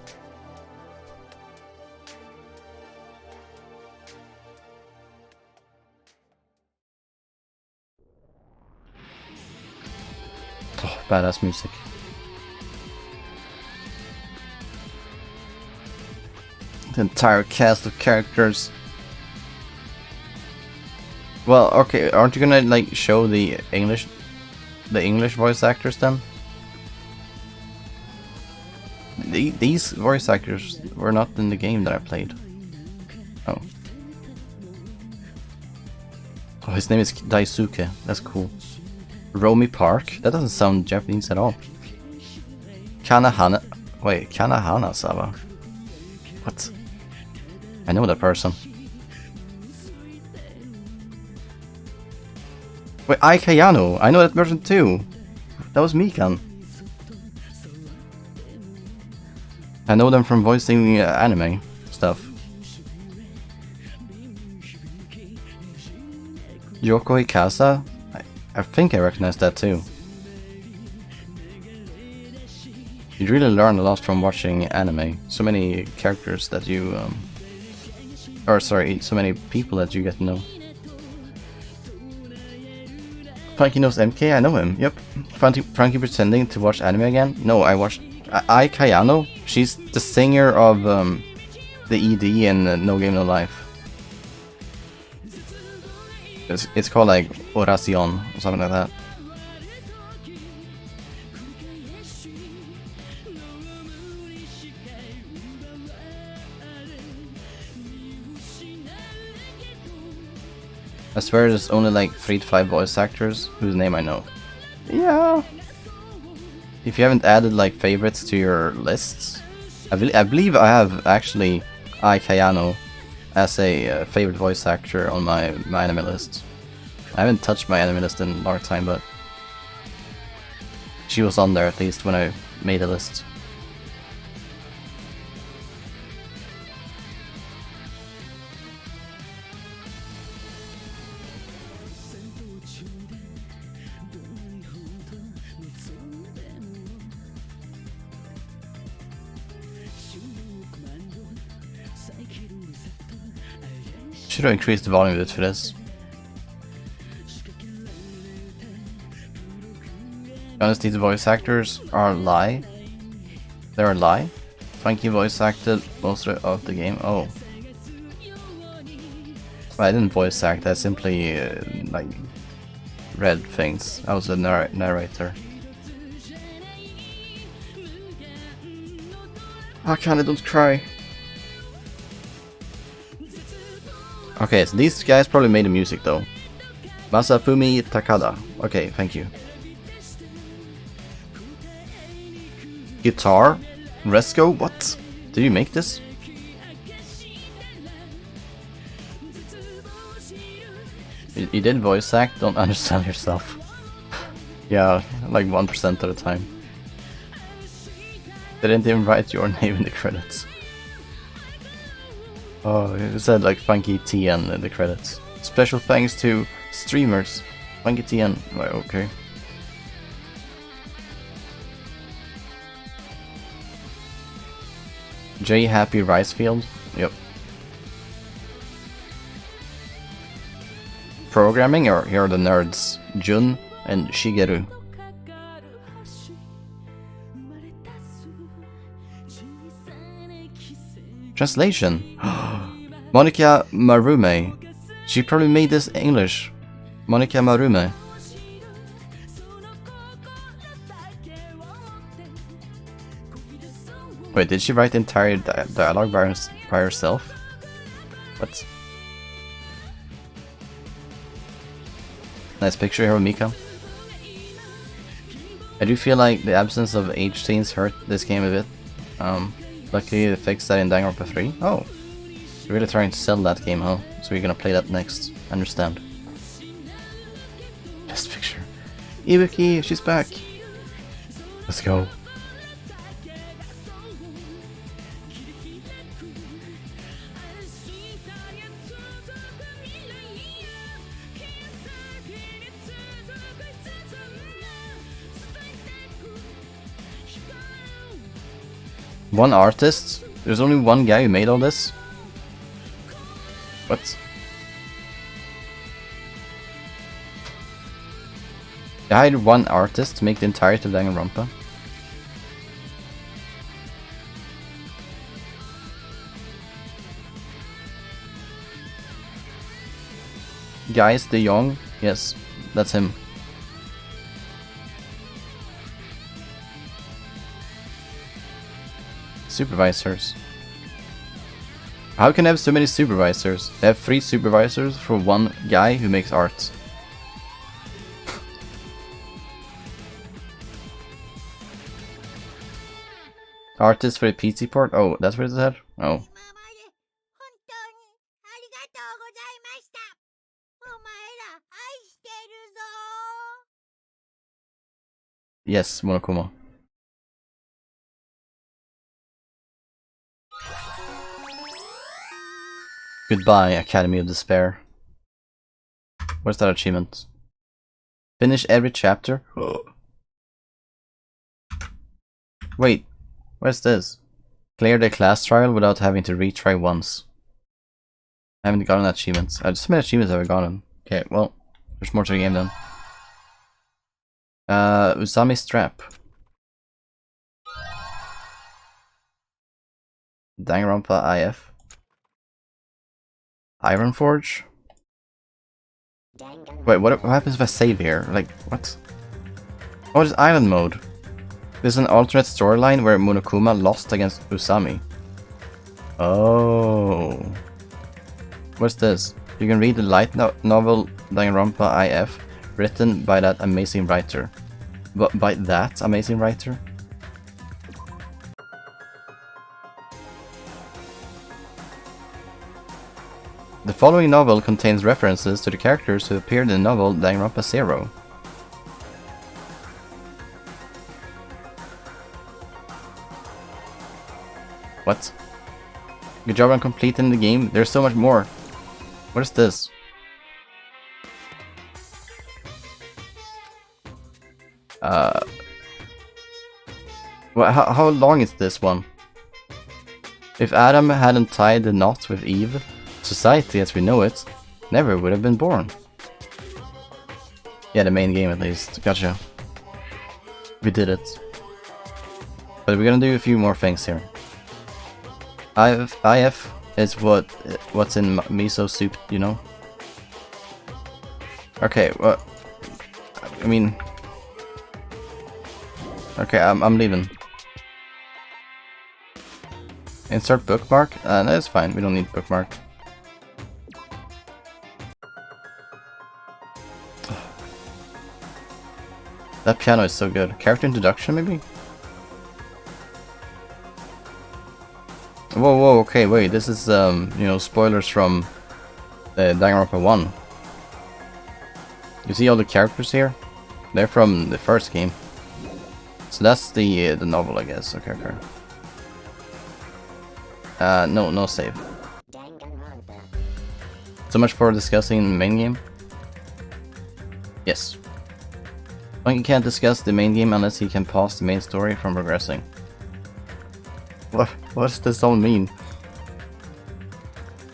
Oh, badass music. The entire cast of characters. Well, okay, aren't you gonna like show the English voice actors then? These voice actors were not in the game that I played. Oh. Oh, his name is Daisuke. That's cool. Romy Park? That doesn't sound Japanese at all. Kanahana... Wait, Kanahana-sama? What? I know that person. Wait, Aikayano! I know that person too! That was Mikan. I know them from voicing anime stuff. Yoko Ikasa? I think I recognize that too. You really learn a lot from watching anime. So many characters that you or sorry, so many people that you get to know. Frankie knows MK, I know him, yep. Frankie pretending to watch anime again? No, I watched Ai Kayano. She's the singer of the ED in No Game No Life. It's called like Oracion or something like that. I swear there's only like 3 to 5 voice actors whose name I know. Yeah. If you haven't added like favorites to your lists, I believe I have actually Ai Kayano as a favorite voice actor on my anime list. I haven't touched my anime list in a long time, but she was on there at least when I made a list. Should have increased the volume a bit for this. Honestly, the voice actors are lie. They're a lie. Frankie voice acted most of the game. Oh. Well, I didn't voice act, I simply like read things. I was a narrator. I kinda don't cry. Okay, so these guys probably made the music though. Masafumi Takada. Okay, thank you. Guitar? Resco? What? Did you make this? You did voice act? Don't understand yourself. Yeah, like 1% of the time. They didn't even write your name in the credits. Oh, it said like Funky TN in the credits. Special thanks to streamers. Funky TN. Right, okay. J Happy Ricefield? Yep. Programming, or here are the nerds? Jun and Shigeru. Translation. Monica Marume. She probably made this English. Monica Marume. Wait, did she write the entire dialogue by herself? What? Nice picture here of Mika. I do feel like the absence of age scenes hurt this game a bit. Luckily they fixed that in Danganronpa 3. Oh, you're really trying to sell that game, huh? So you're gonna play that next. Understand. Best picture. Ibuki, she's back. Let's go. One artist? There's only one guy who made all this? What? They hired one artist to make the entirety of Danganronpa. Guys de Jong? Yes, that's him. Supervisors. How can they have so many supervisors? They have 3 supervisors for one guy who makes art. Artist for the PC port? Oh, that's what it said? Oh. Yes, Monokuma. Goodbye, Academy of Despair. Where's that achievement? Finish every chapter? Wait, where's this? Clear the class trial without having to retry once. I haven't gotten achievements. Just how many achievements have I gotten? Okay, well, there's more to the game then. Usami Strap. Danganronpa IF. Iron Forge? Wait, what happens if I save here? Like, what? Oh, it's island mode. There's an alternate storyline where Monokuma lost against Usami. Oh. What's this? You can read the light novel Danganronpa IF, written by that amazing writer. But by that amazing writer? The following novel contains references to the characters who appeared in the novel Danganronpa 0. What? Good job on completing the game. There's so much more. What is this? Well, how long is this one? If Adam hadn't tied the knot with Eve, society as we know it never would have been born. Yeah, the main game at least. Gotcha. We did it. But we're gonna do a few more things here. IF is what's in miso soup, you know? Okay, well, I mean... Okay, I'm leaving. Insert bookmark? No, it's fine, we don't need bookmark. That piano is so good. Character introduction, maybe? Whoa, whoa, okay, wait, this is, you know, spoilers from Danganronpa 1. You see all the characters here? They're from the first game. So that's the novel, I guess. Okay, okay. No save. So much for discussing the main game. Yes. Monkey can't discuss the main game unless he can pause the main story from progressing. What does this all mean?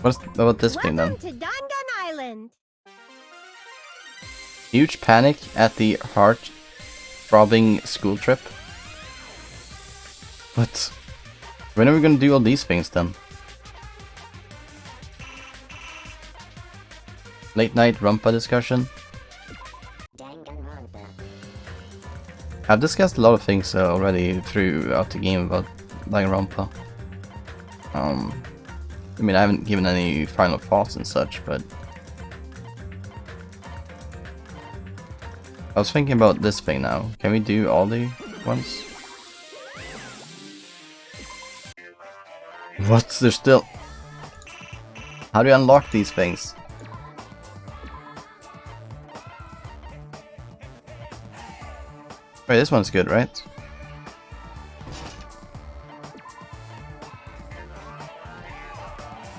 What about this thing then? To Dangan Island. Huge panic at the heart-throbbing school trip? What? When are we gonna do all these things then? Late night Rumpa discussion? I've discussed a lot of things already throughout the game about Danganronpa. I mean, I haven't given any final thoughts and such, but I was thinking about this thing now. Can we do all the ones? What? There's still... How do you unlock these things? Wait, this one's good, right?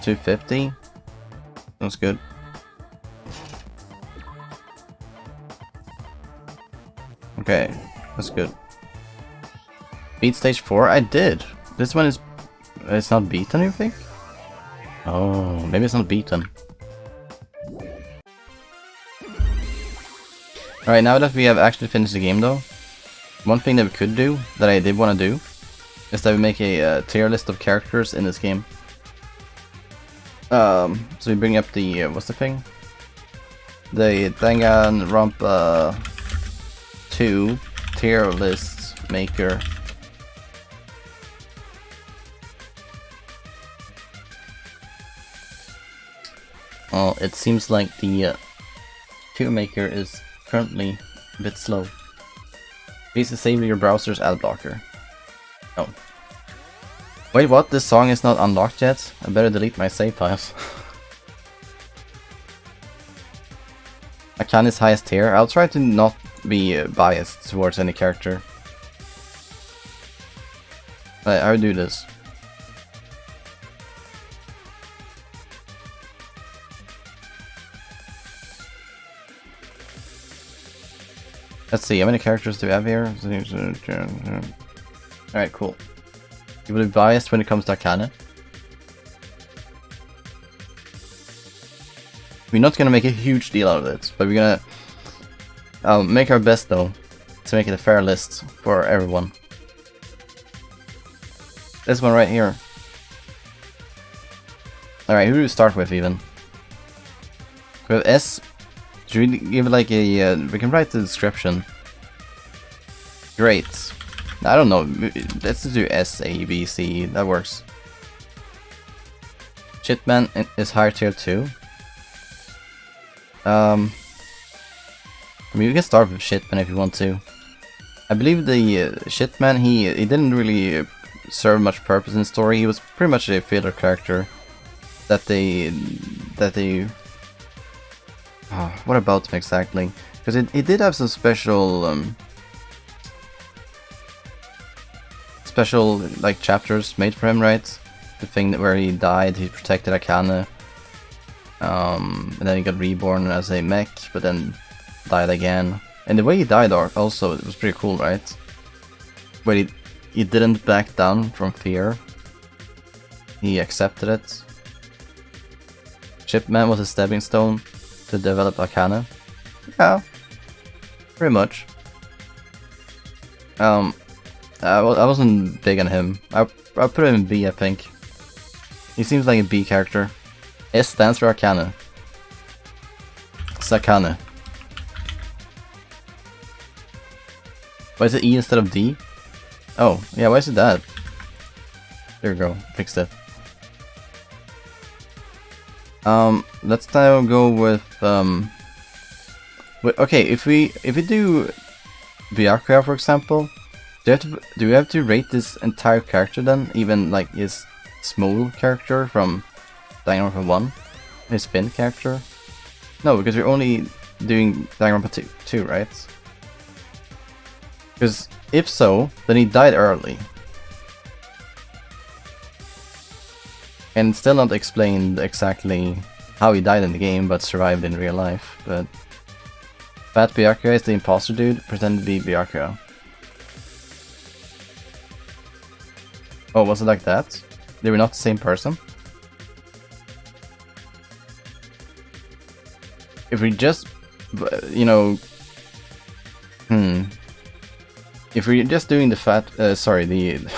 $250? That's good. Okay, that's good. Beat stage 4? I did! This one is... It's not beaten, you think? Oh, maybe it's not beaten. Alright, now that we have actually finished the game though, one thing that we could do, that I did want to do, is that we make a tier list of characters in this game. So we bring up the, what's the thing? The Danganronpa 2 tier list maker. Well, it seems like the tier maker is currently a bit slow. Please disable your browser's ad blocker. Oh. Wait, what? This song is not unlocked yet? I better delete my save files. Akane's highest tier? I'll try to not be biased towards any character. I will do this. Let's see, how many characters do we have here? Alright, cool. You will be biased when it comes to Akane. We're not gonna make a huge deal out of it, but we're gonna make our best though to make it a fair list for everyone. This one right here. Alright, who do we start with even? We have S. Should we give it like a... we can write the description. Great. I don't know. Let's do S, A, B, C. That works. Shitman is higher tier 2. I mean, we can start with Shitman if you want to. I believe the Shitman, he didn't really serve much purpose in the story. He was pretty much a filler character that they what about him exactly? Because it did have some special like chapters made for him, right? The thing that where he died, he protected Akane, and then he got reborn as a mech, but then died again. And the way he died also, it was pretty cool, right? Where he didn't back down from fear. He accepted it. Shipman was a stepping stone to develop Akane. Yeah, pretty much. I wasn't big on him. I put him in B, I think. He seems like a B character. S stands for Akane. Sakane. Why is it E instead of D? Oh, yeah, why is it that? There we go, fixed it. Let's now go with okay, if we do Byakuya, for example, do we have to rate this entire character then, even like his Small character from Danganronpa 1? His Finn character? No, because we're only doing Danganronpa 2, right? Because if so, then he died early. And still not explained exactly how he died in the game, but survived in real life. But Fat Byakuya is the imposter dude, pretended to be Byakuya. Oh, was it like that? They were not the same person? If we just, you know, if we're just doing the the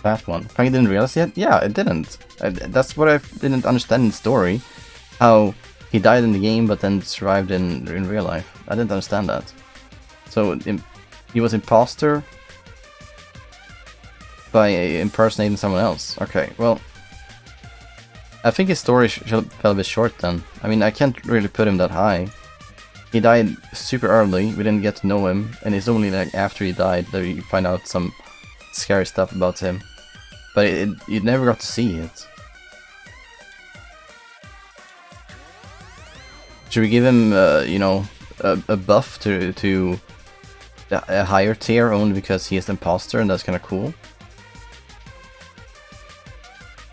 fat one, I didn't realize yet? Yeah, it didn't. That's what I didn't understand in the story. How he died in the game, but then survived in real life. I didn't understand that. So, he was imposter by impersonating someone else. Okay, well, I think his story fell a bit short then. I mean, I can't really put him that high. He died super early, we didn't get to know him, and it's only like after he died that you find out some scary stuff about him. But you never got to see it. Should we give him, you know, a buff to a higher tier only because he is an imposter and that's kind of cool?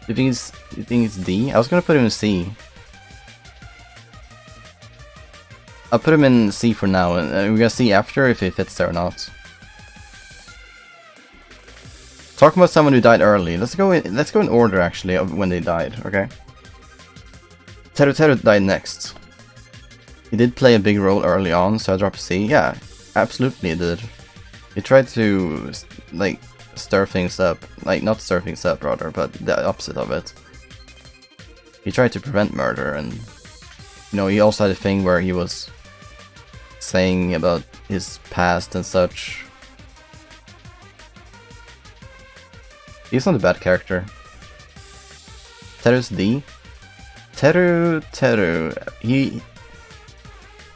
You think it's D? I was gonna put him in C. I'll put him in C for now, and we're gonna see after if he fits there or not. Talking about someone who died early. Let's go in order actually of when they died. Okay. Teru died next. He did play a big role early on, so I dropped C. Yeah, absolutely he did. He tried to like stir things up, like not stir things up rather, but the opposite of it. He tried to prevent murder, and you know, he also had a thing where he was saying about his past and such. He's not a bad character. Teru's D. Teru, he...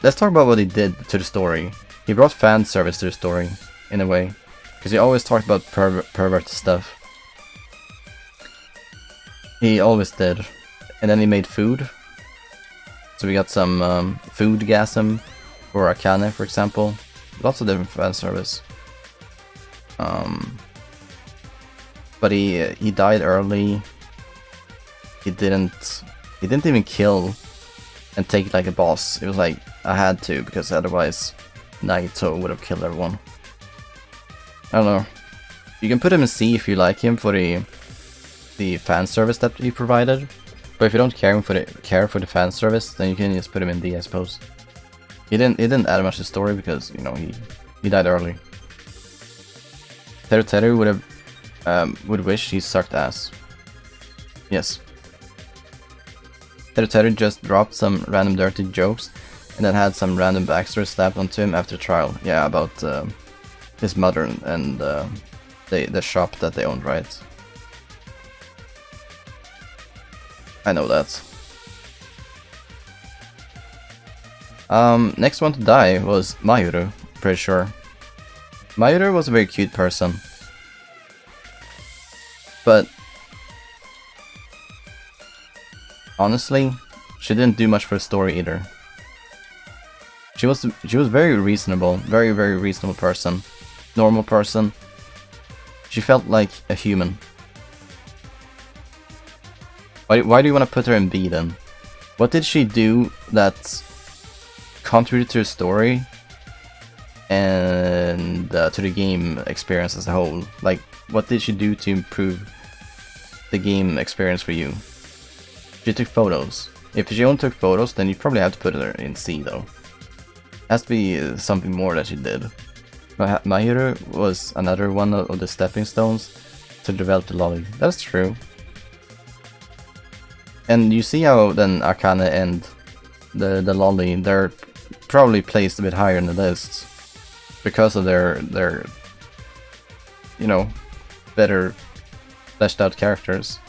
Let's talk about what he did to the story. He brought fan service to the story, in a way. Because he always talked about pervert stuff. He always did. And then he made food. So we got some food-gasm for Akane, for example. Lots of different fan service. But he died early. He didn't even kill and take it like a boss. It was like, I had to, because otherwise Naito would have killed everyone. I don't know. You can put him in C if you like him for the fan service that he provided. But if you don't care for the fan service, then you can just put him in D, I suppose. He didn't add much to the story because, you know, he died early. Teru would wish he sucked ass. Yes. Teru just dropped some random dirty jokes and then had some random backstory slapped onto him after trial. Yeah, about his mother and the shop that they owned, right? I know that. Next one to die was Mayuru, pretty sure. Mayuru was a very cute person. But honestly, she didn't do much for the story either. She was very reasonable, very reasonable person, normal person. She felt like a human. Why do you want to put her in B then? What did she do that contributed to the story and to the game experience as a whole? Like, what did she do to improve the game experience for you? She took photos. If she only took photos, then you probably have to put her in C though. Has to be something more that she did. Mayuru was another one of the stepping stones to develop the lolly. That's true. And you see how then Akane and the lolly, they're probably placed a bit higher in the list because of their you know, better fleshed out characters.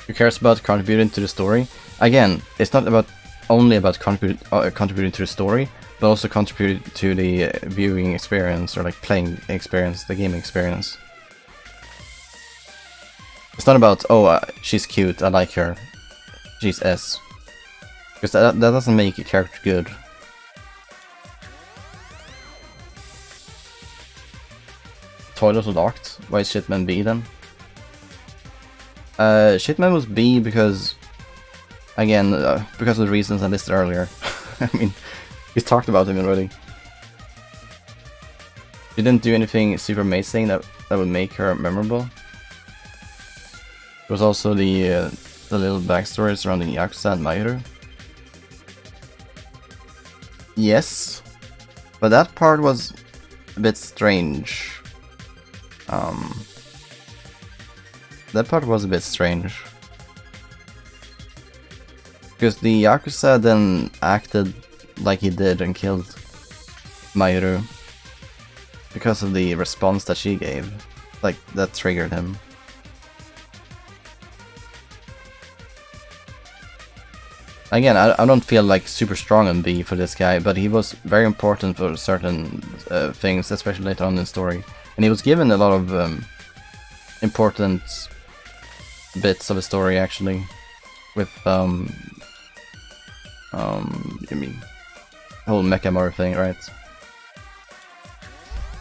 Who cares about contributing to the story? Again, it's not about only about contributing to the story, but also contributing to the viewing experience, or like playing experience, the gaming experience. It's not about, oh, she's cute, I like her, she's S. Because that doesn't make a character good. Toilets were locked. Why is Shitman B then? Shitman was B because, again, because of the reasons I listed earlier. I mean, we talked about him already. She didn't do anything super amazing that would make her memorable. There was also the little backstory surrounding Yakuza and Mayuru. Yes, but that part was a bit strange. That part was a bit strange. Because the Yakuza then acted like he did and killed Mayuru. Because of the response that she gave. Like, that triggered him. Again, I don't feel like super strong on B for this guy, but he was very important for certain things, especially later on in the story. And he was given a lot of important bits of the story, actually, with you mean whole Mechamaru thing, right?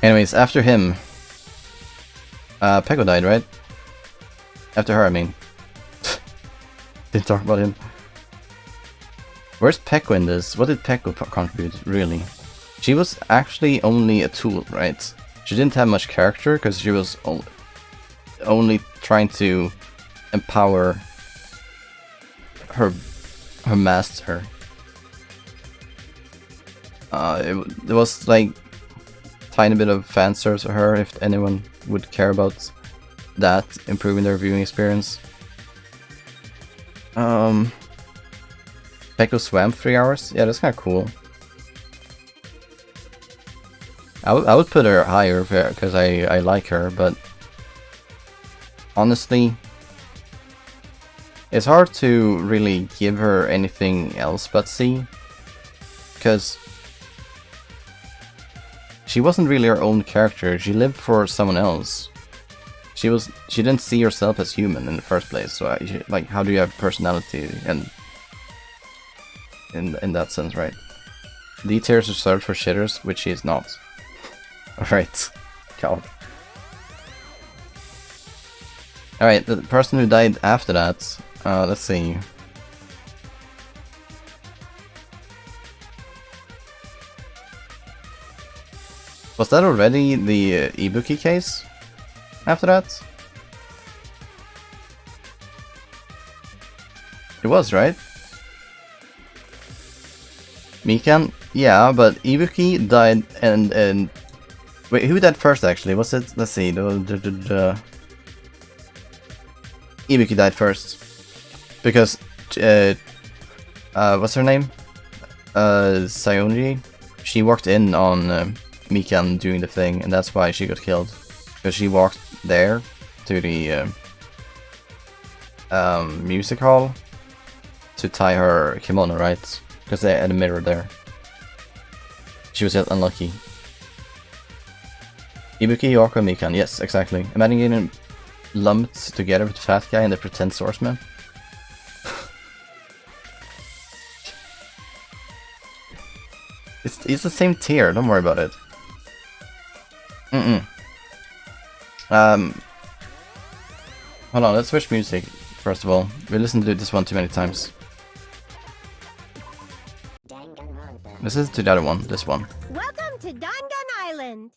Anyways, after him, Peko died, right? After her, I mean. Didn't talk about him. Where's Peko in this? What did Peko contribute, really? She was actually only a tool, right? She didn't have much character because she was only trying to empower her master. There was like tiny bit of fan service for her, if anyone would care about that, improving their viewing experience. Peko swam 3 hours? Yeah, that's kinda cool. I would put her higher because I like her, but honestly, it's hard to really give her anything else but C, because she wasn't really her own character. She lived for someone else. She didn't see herself as human in the first place. So like, how do you have personality and in that sense, right? D tier is reserved for shitters, which she is not. Alright. God. Alright, the person who died after that, let's see. Was that already the Ibuki case? After that? It was, right? Mikan? Yeah, but Ibuki died and wait, who died first actually? Was it? Let's see. Ibuki died first. Because what's her name? Sayonji? She walked in on Mikan doing the thing, and that's why she got killed. Because she walked there to the music hall to tie her kimono, right? Because they had a mirror there. She was just unlucky. Ibuki, Yoko, Mikan. Yes, exactly. Imagine getting lumped together with the fat guy and the pretend swordsman. It's the same tier, don't worry about it. Hold on, let's switch music first of all. We listened to this one too many times. This is to the other one, this one. Welcome to Dangan Island.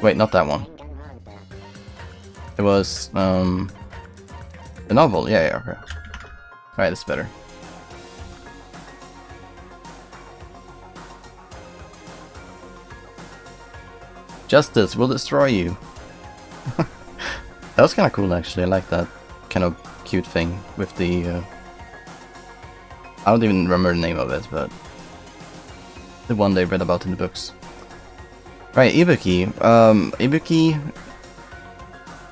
Wait, not that one. It was the novel, yeah, okay. Alright, that's better. Justice will destroy you. That was kind of cool, actually. I like that kind of cute thing with the. I don't even remember the name of it, but the one they read about in the books. Right, Ibuki.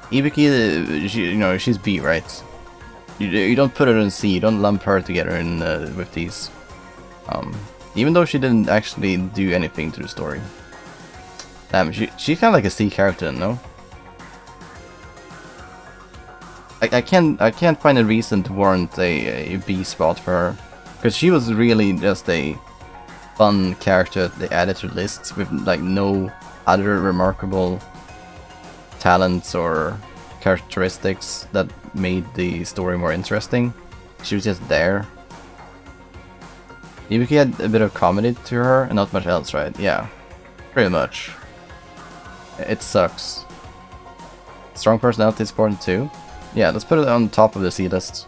Ibuki, you know, she's B, right? You don't put her in C. You don't lump her together in with these. Even though she didn't actually do anything to the story. Damn, she's kind of like a C character, no? I can't find a reason to warrant a B spot for her, because she was really just a fun character they added to lists with like no other remarkable talents or characteristics that made the story more interesting. She was just there. Ibuki had a bit of comedy to her and not much else, right? Yeah, pretty much. It sucks. Strong personality is important too. Yeah, let's put it on top of the C list.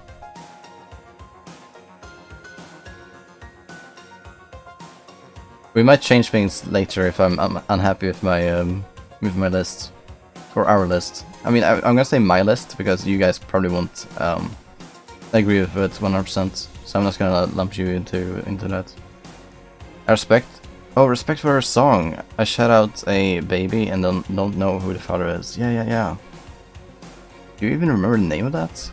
We might change things later if I'm unhappy with my list, or our list. I mean, I'm gonna say my list because you guys probably won't agree with it 100%. So I'm just gonna lump you into that. Respect. Oh, respect for her song. I shout out a baby and don't know who the father is. Yeah. Do you even remember the name of that?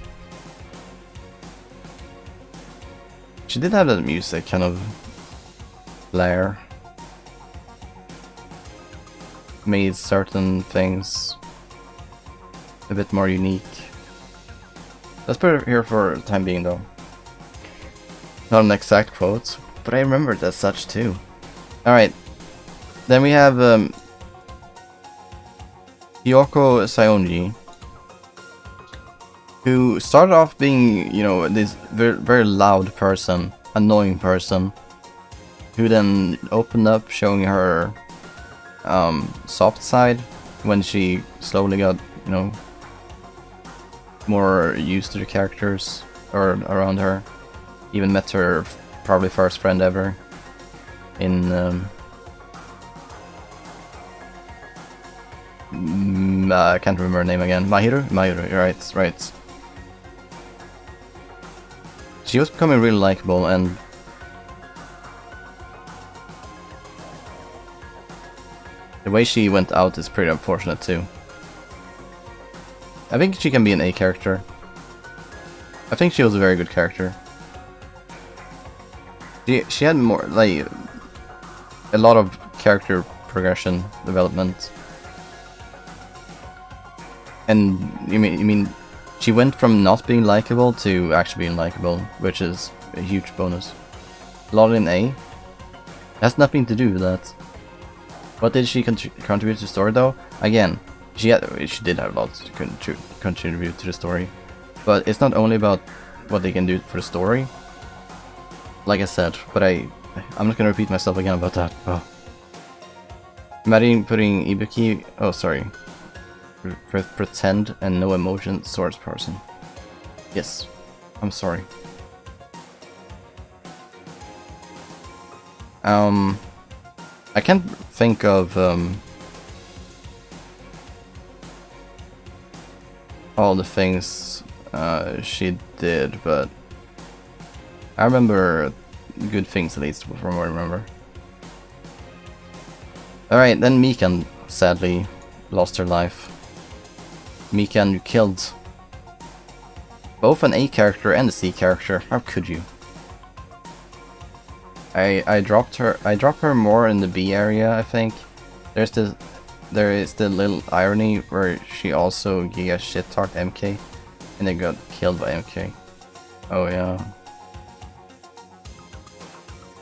She did have that music kind of flair. Made certain things a bit more unique. Let's put it here for the time being though. Not an exact quote, but I remember it as such too. Alright. Then we have Kyoko Saionji, who started off being, you know, this very, very loud person, annoying person, who then opened up showing her soft side when she slowly got, you know, more used to the characters or around her. Even met her probably first friend ever in I can't remember her name again. Mahiru, right. She was becoming really likable, and the way she went out is pretty unfortunate too. I think she can be an A character. I think she was a very good character. She had more, like, a lot of character progression development. And you mean she went from not being likable to actually being likable, which is a huge bonus. A lot in A. Has nothing to do with that. What did she contribute to the story though? Again, she did have a lot to contribute to the story. But it's not only about what they can do for the story. Like I said, but I'm not gonna repeat myself again about that. Oh. Imagine putting Ibuki, oh sorry, pretend and no emotion source person. Yes, I'm sorry. I can't think of all the things she did, but I remember good things at least from what I remember. Alright, then Mikan sadly lost her life. Mikan, you killed both an A character and a C character. How could you? I dropped her more in the B area, I think. There is the little irony where she also giga shit talked MK and then got killed by MK. Oh yeah.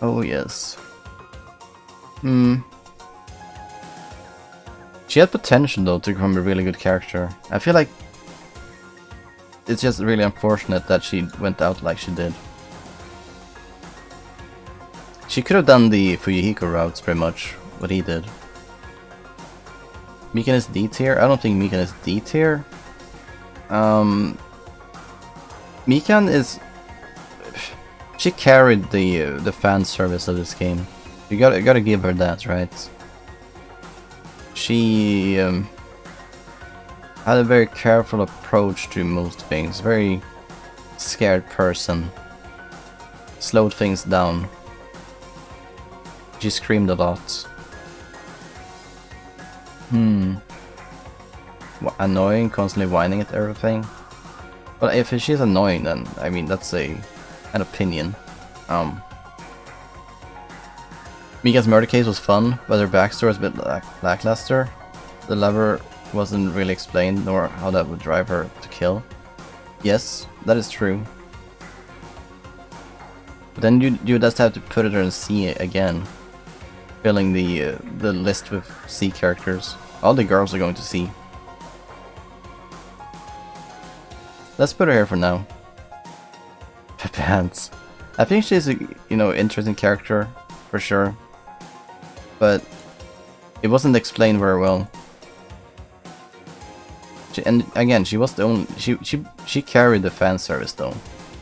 Oh yes. She had potential though to become a really good character. I feel like it's just really unfortunate that she went out like she did. She could have done the Fuyuhiko routes pretty much, what he did. Mikan is D tier? I don't think Mikan is D tier. Mikan is... She carried the fan service of this game. You gotta give her that, right? She had a very careful approach to most things. Very scared person. Slowed things down. She screamed a lot. Annoying, constantly whining at everything. But if she's annoying, then I mean that's an opinion. Mika's murder case was fun, but her backstory was a bit lackluster. The lever wasn't really explained, nor how that would drive her to kill. Yes, that is true. But then you just have to put it in C again, filling the list with C characters. All the girls are going to C. Let's put her here for now. Pepe Hands. I think she's a interesting character for sure, but it wasn't explained very well. And again, she was the only she carried the fan service though.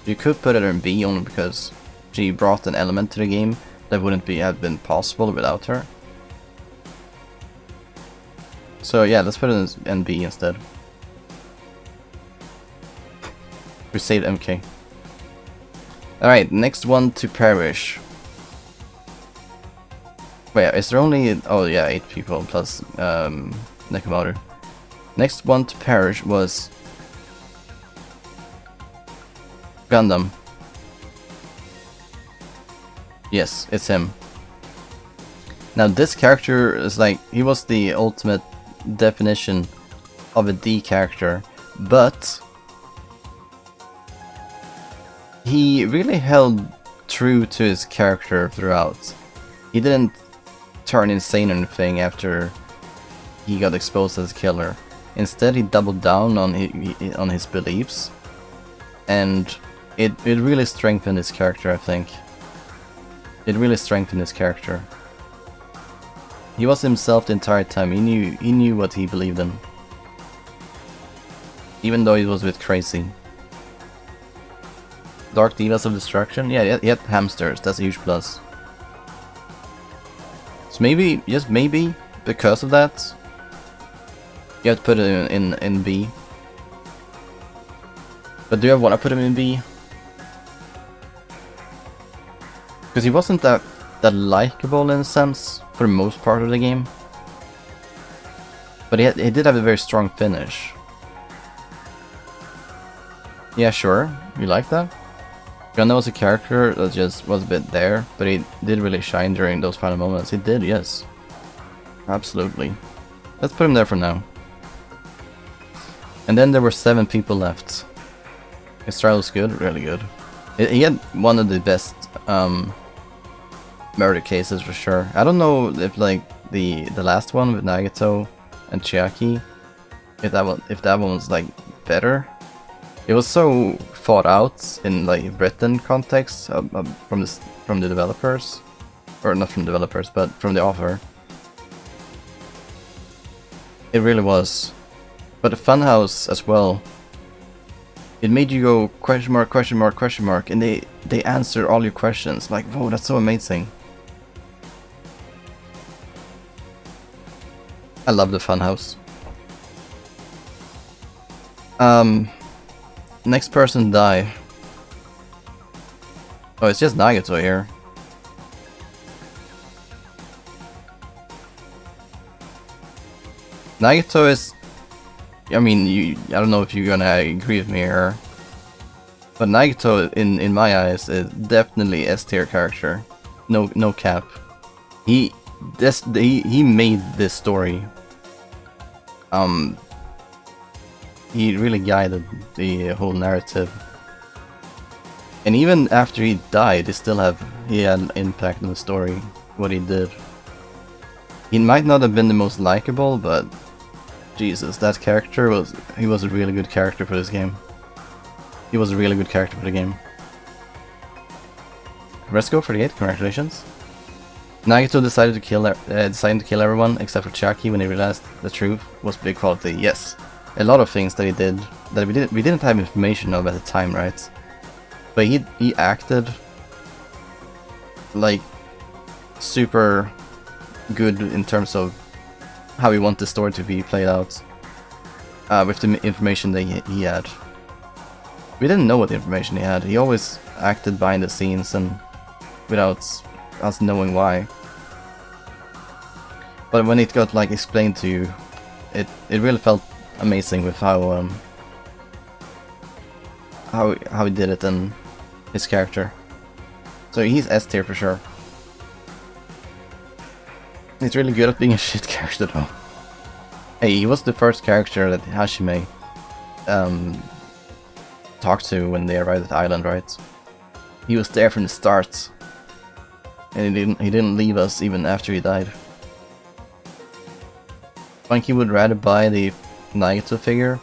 You could put her in B only because she brought an element to the game that wouldn't have been possible without her. So yeah, let's put it in B instead. We saved MK. Alright, next one to perish. Wait, is there only... oh yeah, 8 people plus Nekomaru. Next one to perish was... Gundam. Yes, it's him. Now this character is like... he was the ultimate definition of a D character, but... he really held true to his character throughout. He didn't turn insane or anything after he got exposed as a killer. Instead, he doubled down on his beliefs, and it really strengthened his character, I think. It really strengthened his character. He was himself the entire time. He knew what he believed in, even though he was a bit crazy. Dark Divas of Destruction? Yeah, he had hamsters, that's a huge plus. So maybe, just maybe, because of that, you have to put it in B. But do I want to put him in B? Because he wasn't that likable in a sense, for the most part of the game. But he did have a very strong finish. Yeah, sure, you like that? Gundam was a character that just was a bit there, but he did really shine during those final moments. He did, yes. Absolutely. Let's put him there for now. And then there were 7 people left. His trial was good, really good. He had one of the best murder cases for sure. I don't know if like the last one with Nagato and Chiaki, if that one was like better. It was so thought out in like Britain context from the developers, or not from developers, but from the author. It really was. But the Funhouse as well. It made you go question mark, question mark, question mark, and they answer all your questions. Like, whoa, that's so amazing. I love the Funhouse. Next person die. Oh, it's just Nagato here. Nagato is... I mean, I don't know if you're gonna agree with me here, but Nagato, in my eyes, is definitely S tier character. No cap. He made this story. He really guided the whole narrative. And even after he died, he had an impact on the story, what he did. He might not have been the most likable, but Jesus, that character was a really good character for this game. He was a really good character for the game. Resco 48, congratulations. Nagato decided to kill everyone except for Chiaki when he realized the truth was big quality. Yes, a lot of things that he did that we didn't have information of at the time, right? But he acted like super good in terms of how he wanted the story to be played out with the information that he had. We didn't know what the information he had. He always acted behind the scenes and without us knowing why. But when it got like explained to you, it really felt amazing with how he did it and his character. So he's S tier for sure. He's really good at being a shit character though. Hey, he was the first character that Hashime talked to when they arrived at the island, right? He was there from the start, and he didn't leave us even after he died. Funky would rather buy the Nagato figure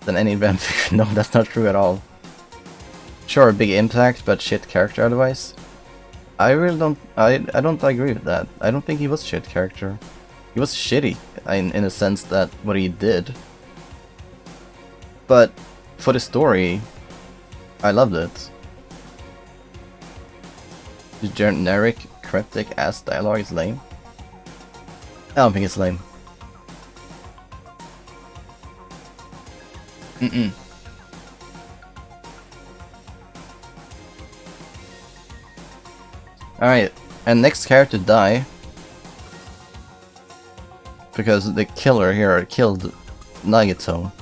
than any Ram figure. No, that's not true at all. Sure, a big impact, but shit character otherwise. I really don't. I don't agree with that. I don't think he was a shit character. He was shitty in a sense that what he did. But for the story, I loved it. The generic, cryptic ass dialogue is lame. I don't think it's lame. Alright, and next character to die, because the killer here killed Nagato.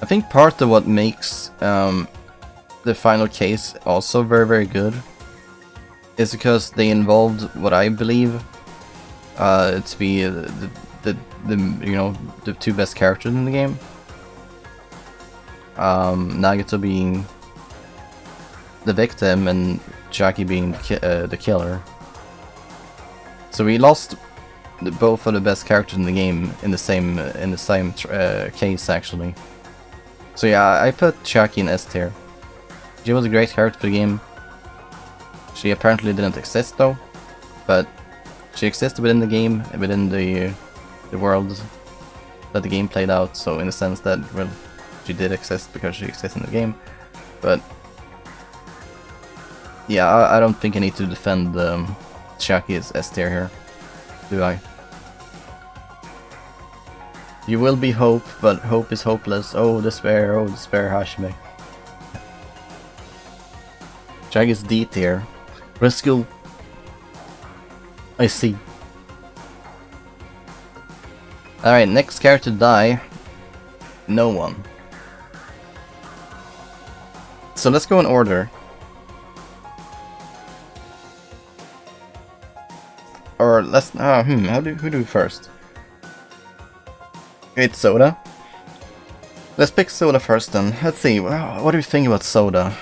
I think part of what makes the final case also very good is because they involved what I believe to be the you know, the two best characters in the game. Nagato being the victim and Jackie being the killer. So we lost both of the best characters in the game in the same case actually. So yeah, I put Jackie in S tier. She was a great character for the game. She apparently didn't exist though, but she existed within the game, within the world that the game played out. So in the sense that, well, she did exist because she exists in the game, but yeah, I don't think I need to defend Shaki's S tier here, do I? You will be hope, but hope is hopeless. Oh despair, Hashime. Shaki's D tier. Rescue. I see. Alright, next character to die. No one. So let's go in order. Or let's who do first? It's Soda. Let's pick Soda first then. Let's see, what do you think about Soda?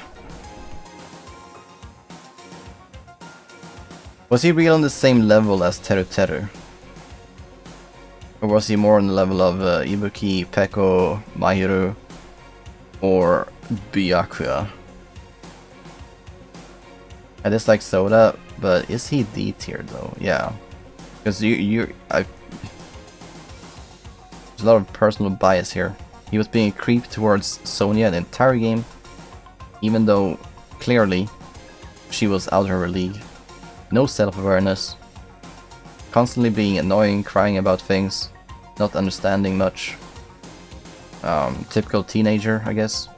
Was he really on the same level as Teru Teru? Or was he more on the level of Ibuki, Peko, Mahiru, or Byakuya? I dislike Soda, but is he D tier though? Yeah, because there's a lot of personal bias here. He was being a creep towards Sonya the entire game, even though clearly she was out of her league. No self-awareness, constantly being annoying, crying about things, not understanding much. Typical teenager, I guess.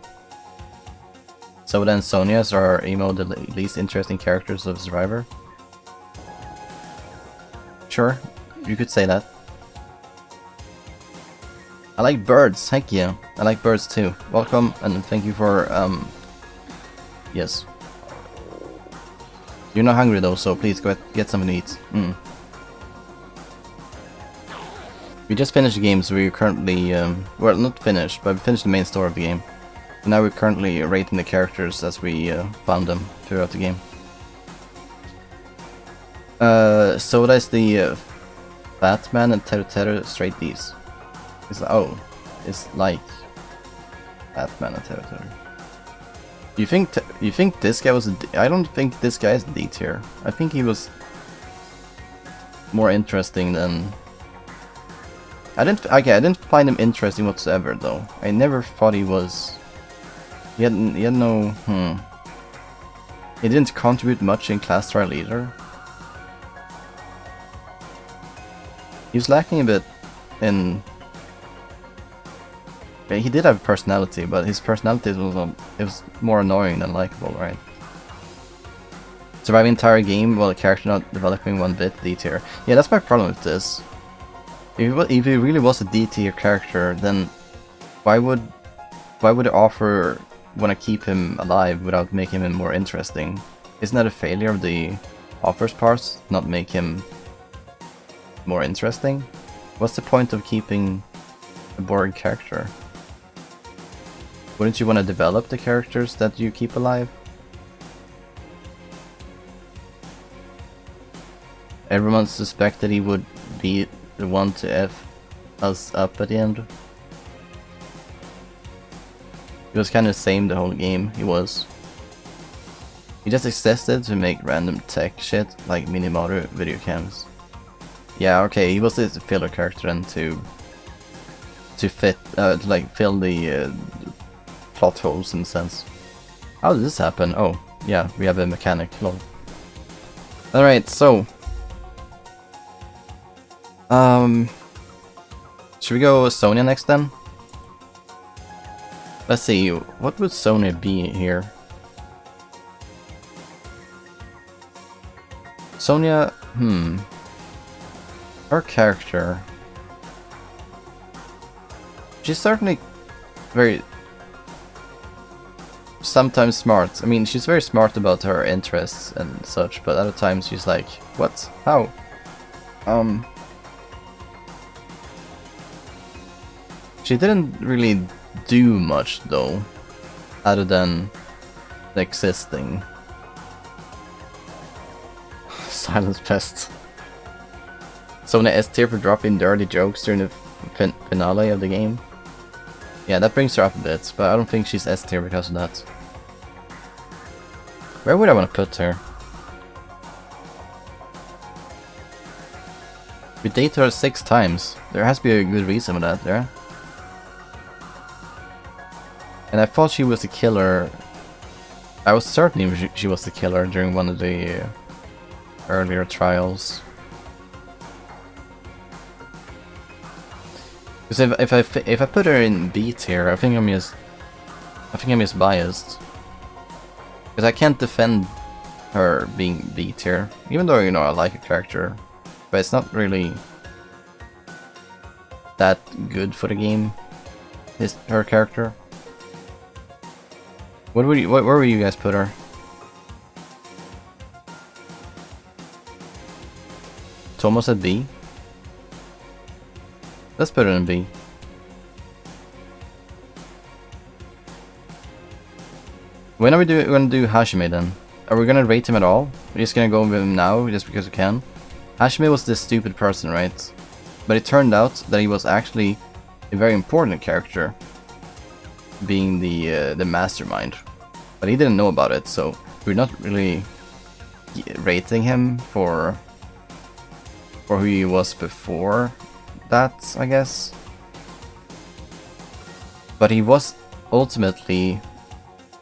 So then Sonya's are the least interesting characters of Survivor. Sure, you could say that. I like birds, heck yeah. I like birds too. Welcome and thank you for yes. You're not hungry though, so please go get something to eat. We just finished the game, so we're currently well, not finished, but we finished the main story of the game. And now we're currently rating the characters as we found them throughout the game. Soda is the Batman and Teru Teru straight D's. It's like Batman and Teru Teru. You think this guy was I don't think this guy is D tier. I think he was more interesting than I didn't find him interesting whatsoever though. I never thought he was. He had no He didn't contribute much in Class Trial either. He was lacking a bit in. He did have a personality, but his personality was more annoying than likable, right? Surviving the entire game while the character not developing one bit, D tier. Yeah, that's my problem with this. If he really was a D tier character, then why would the author want to keep him alive without making him more interesting? Isn't that a failure of the author's part, not make him more interesting? What's the point of keeping a boring character? Wouldn't you want to develop the characters that you keep alive? Everyone suspected he would be the one to F us up at the end. He was kind of the same the whole game, he was. He just existed to make random tech shit like Minimoto video cams. Yeah, okay, he was a filler character and to fit, like fill the plot holes in a sense. How did this happen? Oh, yeah, we have a mechanic. Lol. Alright, so should we go with Sonia next then? Let's see, what would Sonia be here? Sonia, her character. She's certainly very sometimes smart. I mean, she's very smart about her interests and such, but other times she's like, what? How? She didn't really do much though, other than existing. Silence pest. Sonia S tier for dropping dirty jokes during the finale of the game. Yeah, that brings her up a bit, but I don't think she's S tier because of that. Where would I want to put her? We dated her 6 times. There has to be a good reason for that, there. And I thought she was the killer. I was certain she was the killer during one of the earlier trials. Because if I put her in B tier, I think I'm just biased. Because I can't defend her being B tier, even though I like a character, but it's not really that good for the game. Her character. Where would you guys put her? Tomo said B. Let's put it in B. When are we gonna do Hashime then? Are we gonna rate him at all? We're just gonna go with him now, just because we can? Hashime was this stupid person, right? But it turned out that he was actually a very important character, being the mastermind. But he didn't know about it, so we're not really rating him for who he was before that, I guess. But he was ultimately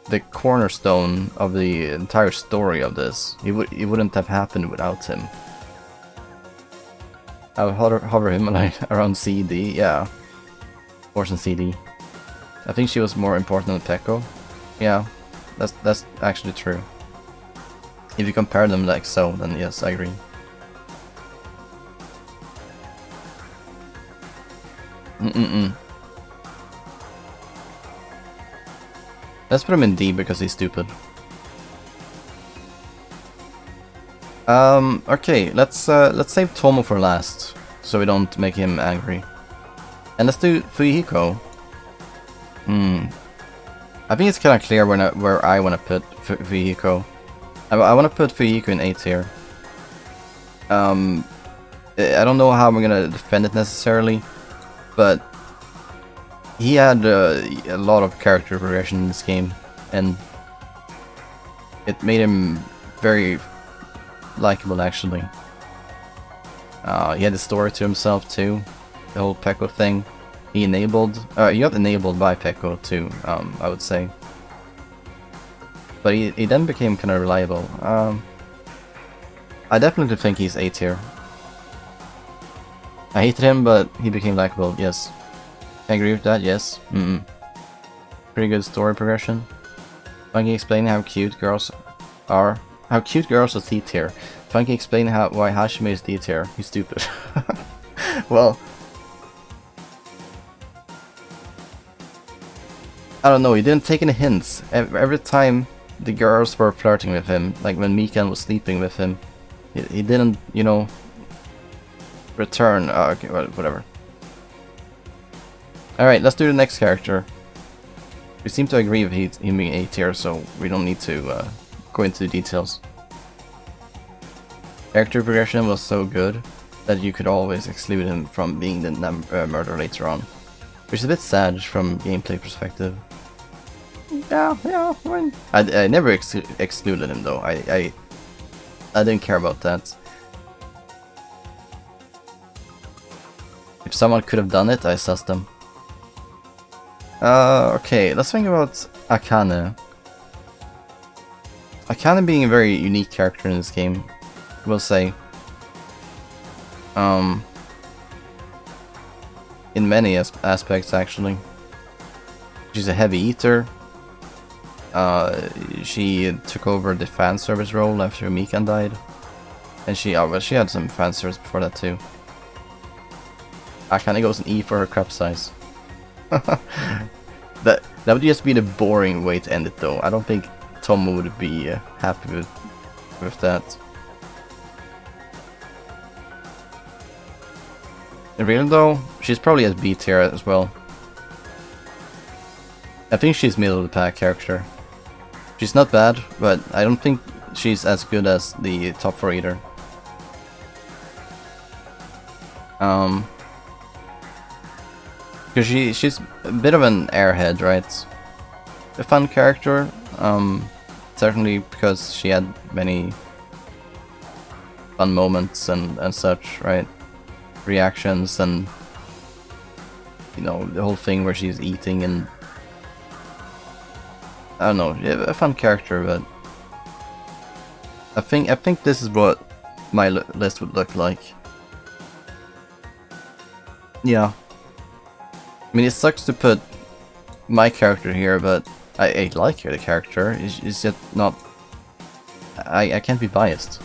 the cornerstone of the entire story of this. It wouldn't have happened without him. I would hover him like around CD, yeah. Portion CD. I think she was more important than Pekko. Yeah, that's actually true. If you compare them like so, then yes, I agree. Let's put him in D because he's stupid. Okay, let's save Tomo for last, so we don't make him angry. And let's do Fuyuhiko. I think it's kind of clear where I want to put Fuyuhiko. I want to put Fuyuhiko in A tier. I don't know how we're gonna defend it necessarily, but he had a lot of character progression in this game, and it made him very likable actually. He had the story to himself too, the whole Pekko thing. He got enabled by Pekko too, I would say. But he then became kind of reliable. I definitely think he's A tier. I hated him, but he became likable, yes. I agree with that, yes. Pretty good story progression. Funky explaining how cute girls are. How cute girls are C tier. Funky explaining why Hashime is D tier. He's stupid. Well, I don't know, he didn't take any hints. Every time the girls were flirting with him, like when Mikan was sleeping with him, he didn't, you know, return. Okay, whatever. Alright, let's do the next character. We seem to agree with him being A tier, so we don't need to go into the details. Character progression was so good that you could always exclude him from being the murderer later on, which is a bit sad from gameplay perspective. Yeah, when I never excluded him though. I didn't care about that. If someone could have done it, I sussed them. Okay, let's think about Akane. Akane being a very unique character in this game, we'll say. In many aspects, actually. She's a heavy eater. She took over the fan service role after Mikan died. And she had some fan service before that too. Akane goes an E for her crap size. that would just be the boring way to end it though. I don't think Tom would be happy with that. Really though, she's probably at B tier as well. I think she's middle of the pack character. She's not bad, but I don't think she's as good as the top 4 either. Because she's a bit of an airhead, right? A fun character, certainly because she had many fun moments and such, right? Reactions and, you know, the whole thing where she's eating and I don't know, a fun character, but I think this is what my list would look like. Yeah. I mean, it sucks to put my character here, but I like the character. It's just not... I can't be biased.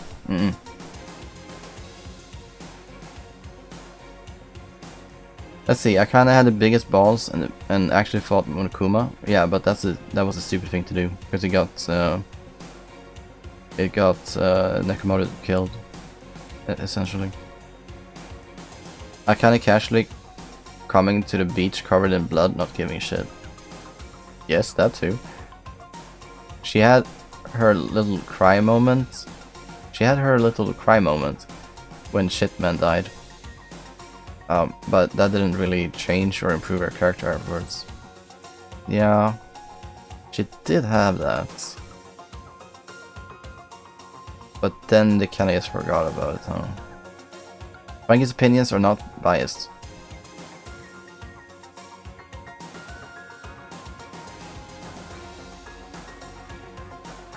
Let's see, I kinda had the biggest balls and actually fought Monokuma. Yeah, but that was a stupid thing to do, because it got Nekomaru killed, essentially. I kinda casually coming to the beach covered in blood, not giving a shit. Yes, that too. She had her little cry moment. When Shitman died. But that didn't really change or improve her character afterwards. Yeah, she did have that. But then they kinda just forgot about it, huh? Frankie's opinions are not biased.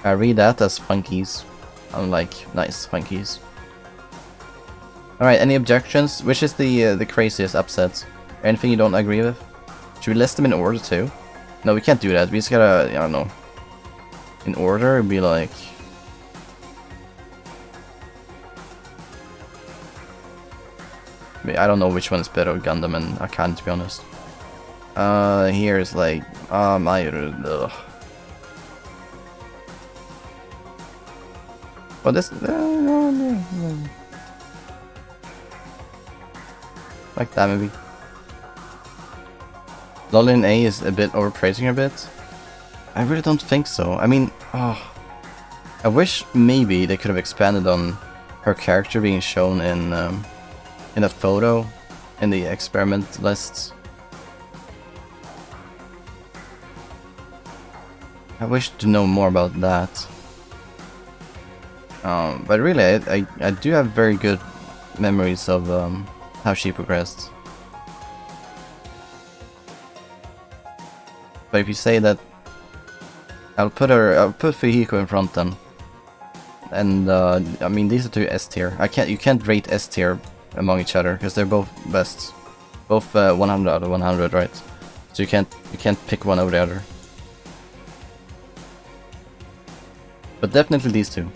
I read that as funkies. I'm like, nice funkies. Alright, any objections? Which is the craziest upset? Anything you don't agree with? Should we list them in order too? No, we can't do that. We just gotta, I don't know. In order, it'd be like... I don't know which one is better, Gundam and Akane, to be honest. Here's like... Mayuru, ugh. Well, this... Like that, maybe. Lolin A is a bit overpraising her a bit. I really don't think so. I mean, I wish maybe they could have expanded on her character being shown in a photo in the experiment lists. I wish to know more about that. But really, I do have very good memories of how she progressed. But if you say that, I'll put Fujiko in front then. And I mean, these are two S tier. You can't rate S tier among each other because they're both best, both 100 out of 100, right? So you can't pick one over the other. But definitely these two.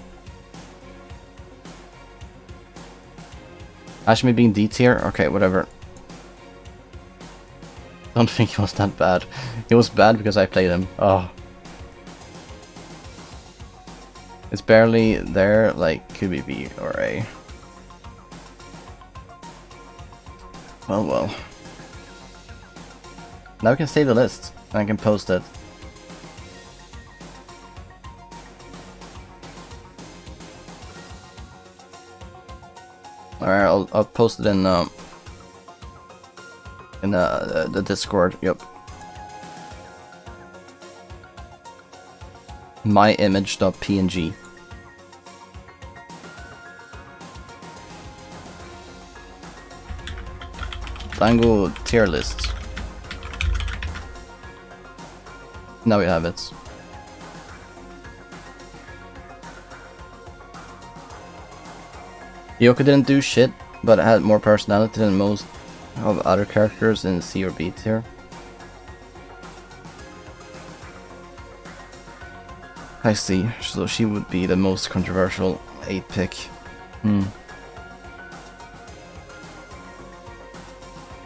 Ashmi being D tier? Okay, whatever. Don't think he was that bad. He was bad because I played him. Oh. It's barely there, like, could be B or A. Well. Now we can save the list, and I can post it. Alright, I'll post it in the Discord. Yep. myimage.png. Dango tier list. Now we have it. Yoko didn't do shit, but it had more personality than most of other characters in C or B tier. I see, so she would be the most controversial 8 pick.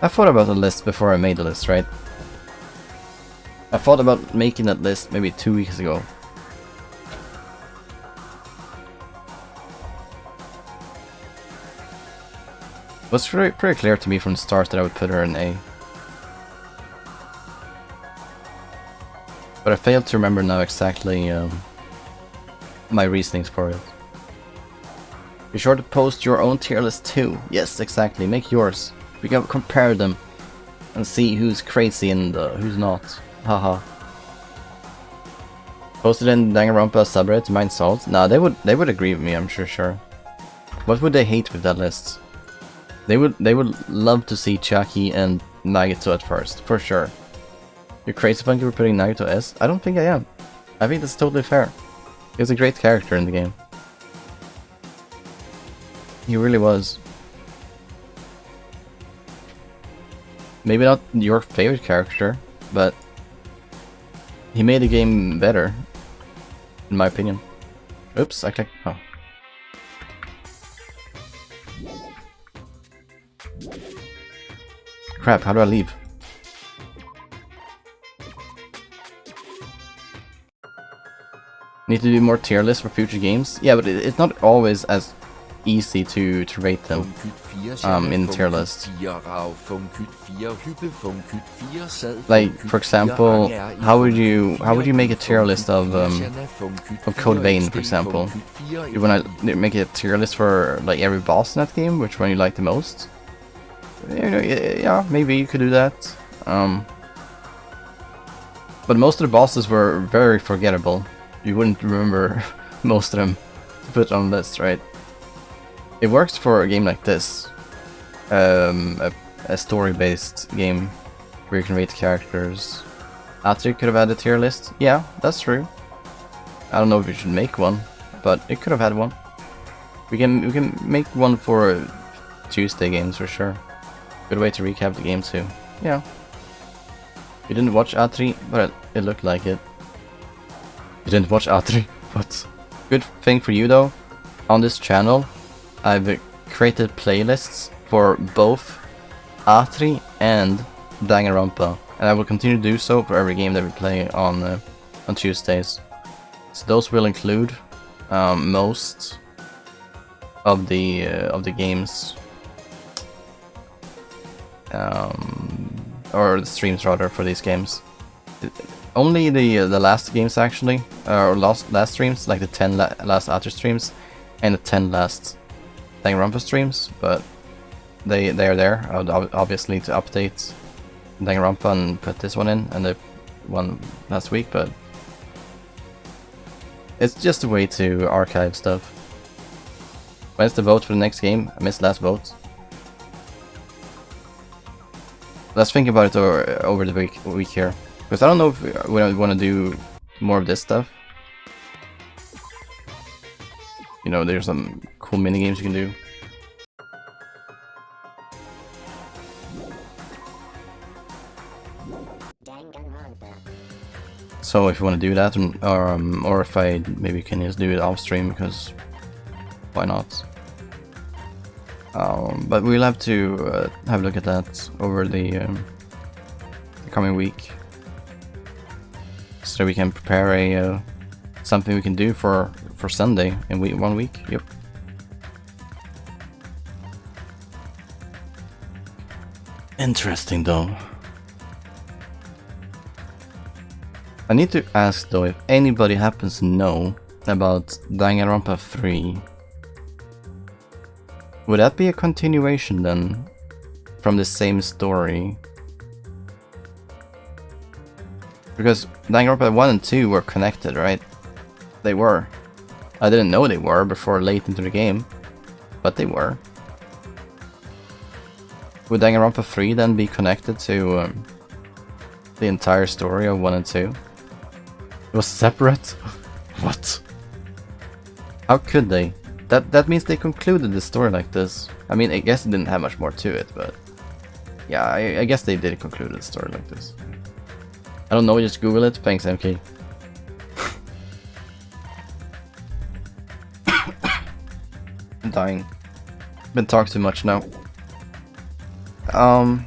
I thought about the list before I made the list, right? I thought about making that list maybe 2 weeks ago. It was pretty clear to me from the start that I would put her in A. But I failed to remember now exactly my reasonings for it. Be sure to post your own tier list too. Yes, exactly. Make yours. We can compare them and see who's crazy and who's not. Haha. Post it in Danganronpa subreddit, Mind Salt. Nah, they would agree with me, I'm sure. What would they hate with that list? They would love to see Chucky and Nagito at first, for sure. You're crazy Funky for putting Nagito S? I don't think I am. I think that's totally fair. He was a great character in the game. He really was. Maybe not your favorite character, but he made the game better, in my opinion. Oops, I clicked. Oh. Crap, how do I leave? Need to do more tier lists for future games? Yeah, but it's not always as easy to rate them in tier list. Like, for example, how would you make a tier list of Code Vein, for example? You wanna make a tier list for like every boss in that game, which one you like the most? You know, yeah, maybe you could do that. But most of the bosses were very forgettable. You wouldn't remember most of them to put on the list, right? It works for a game like this, a story-based game where you can rate characters. Atri could have had a tier list. Yeah, that's true. I don't know if we should make one, but it could have had one. We can make one for Tuesday games for sure. Good way to recap the game too. Yeah. You didn't watch Atri, but it looked like it. You didn't watch Atri, but good thing for you though. On this channel, I've created playlists for both Atri and Danganronpa, and I will continue to do so for every game that we play on Tuesdays. So those will include most of the games, or the streams rather, for these games. Only the last games actually, or last streams, like the 10 last Atri streams and the 10 last Danganronpa streams, but they are there obviously to update Danganronpa and put this one in, and the one last week, but it's just a way to archive stuff. When's the vote for the next game? I missed last vote. Let's think about it over the week here, because I don't know if we want to do more of this stuff. You know, there's some cool mini games you can do. So if you want to do that, or if I maybe can just do it off stream, because why not? But we'll have to have a look at that over the coming week, so we can prepare something we can do for Sunday in 1 week. Yep. Interesting though. I need to ask though if anybody happens to know about Danganronpa 3. Would that be a continuation then? From the same story? Because Danganronpa 1 and 2 were connected, right? They were. I didn't know they were before late into the game, but they were. Would Danganronpa 3 then be connected to the entire story of 1 and 2? It was separate? What? How could they? That means they concluded the story like this. I mean, I guess it didn't have much more to it, but yeah, I guess they did conclude the story like this. I don't know, just Google it. Thanks, MK. I'm dying. Been talking too much now. But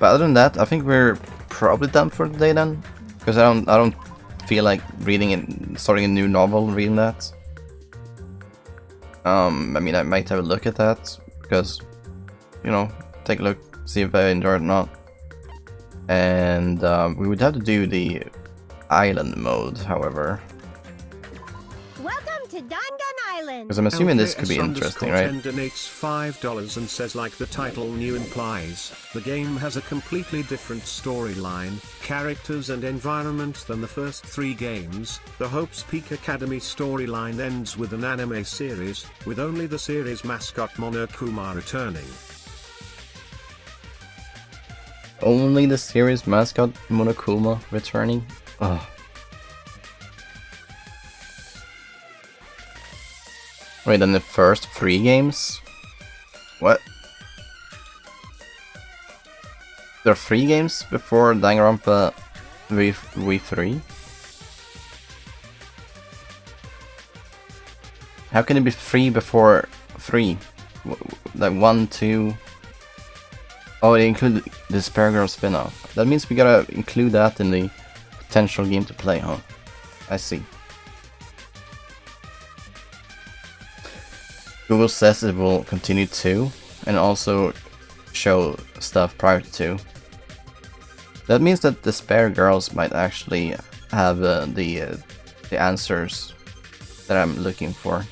other than that, I think we're probably done for the day then, because I don't feel like reading it, starting a new novel, reading that. I mean, I might have a look at that because, you know, take a look, see if I enjoy it or not. And we would have to do the island mode, however. Welcome to Dangan Island. Because I'm assuming this could be interesting, right? Donates $5 and says, like the title new implies, the game has a completely different storyline, characters and environment than the first 3 games. The Hope's Peak Academy storyline ends with an anime series, with only the series mascot Monokuma returning. Only the series mascot Monokuma returning? Ugh. Wait, then the first 3 games? What? There are 3 games before Danganronpa V3? How can it be 3 before 3? Like 1, 2... Oh, they include the Spare Girl spin-off. That means we gotta include that in the potential game to play, huh? I see. Google says it will continue to, and also show stuff prior to. That means that the Spare Girls might actually have the answers that I'm looking for.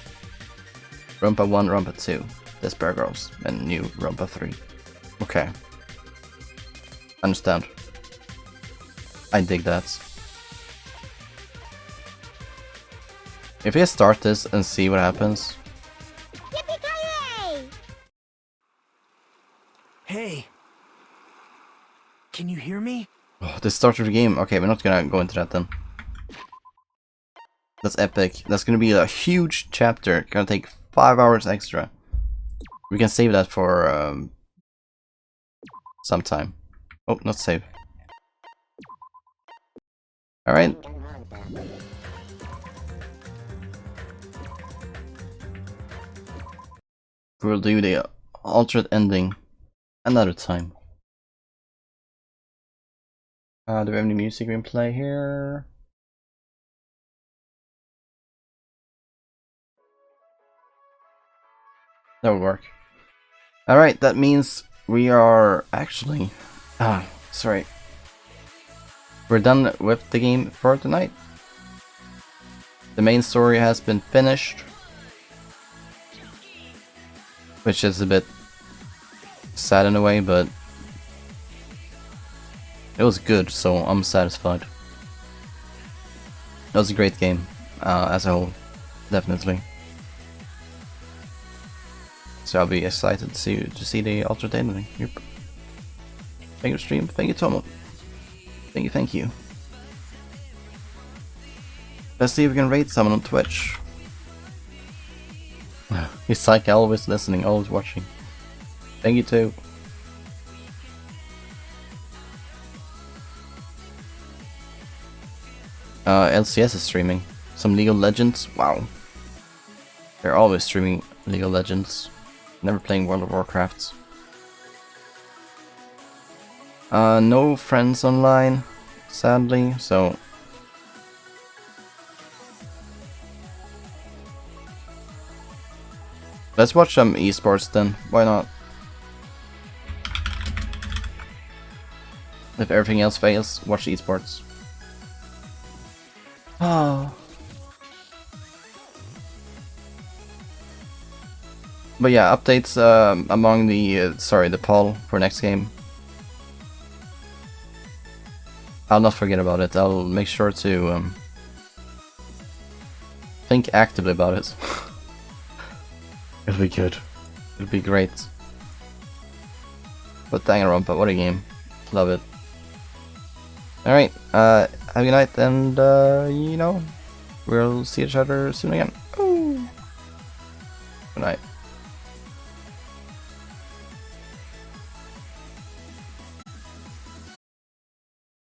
Rompa 1, Rompa 2, the Spare Girls, and new Rompa 3. Okay. Understand. I dig that. If I start this and see what happens. Yippee-ki-yay! Hey. Can you hear me? Oh, the start of the game. Okay, we're not gonna go into that then. That's epic. That's gonna be a huge chapter. Gonna take 5 hours extra. We can save that for some time. Oh, not save. Alright. We'll do the alternate ending another time. Do we have any music we can play here? That would work. Alright, that means we are actually... sorry. We're done with the game for tonight. The main story has been finished. Which is a bit sad in a way, but it was good, so I'm satisfied. It was a great game, as a whole, definitely. So I'll be excited to see the alternate ending. Yep. Thank you, stream. Thank you, Tomo. Thank you. Let's see if we can rate someone on Twitch. He's like always listening, always watching. Thank you too. LCS is streaming some League of Legends. Wow. They're always streaming League of Legends. Never playing World of Warcraft. No friends online, sadly, so... Let's watch some esports then, why not? If everything else fails, watch esports. Oh. But yeah, updates among the the poll for next game. I'll not forget about it. I'll make sure to think actively about it. It'll be good. It'll be great. But Danganronpa, what a game. Love it. Alright, have a good night, and you know, we'll see each other soon again. Ooh. Good night.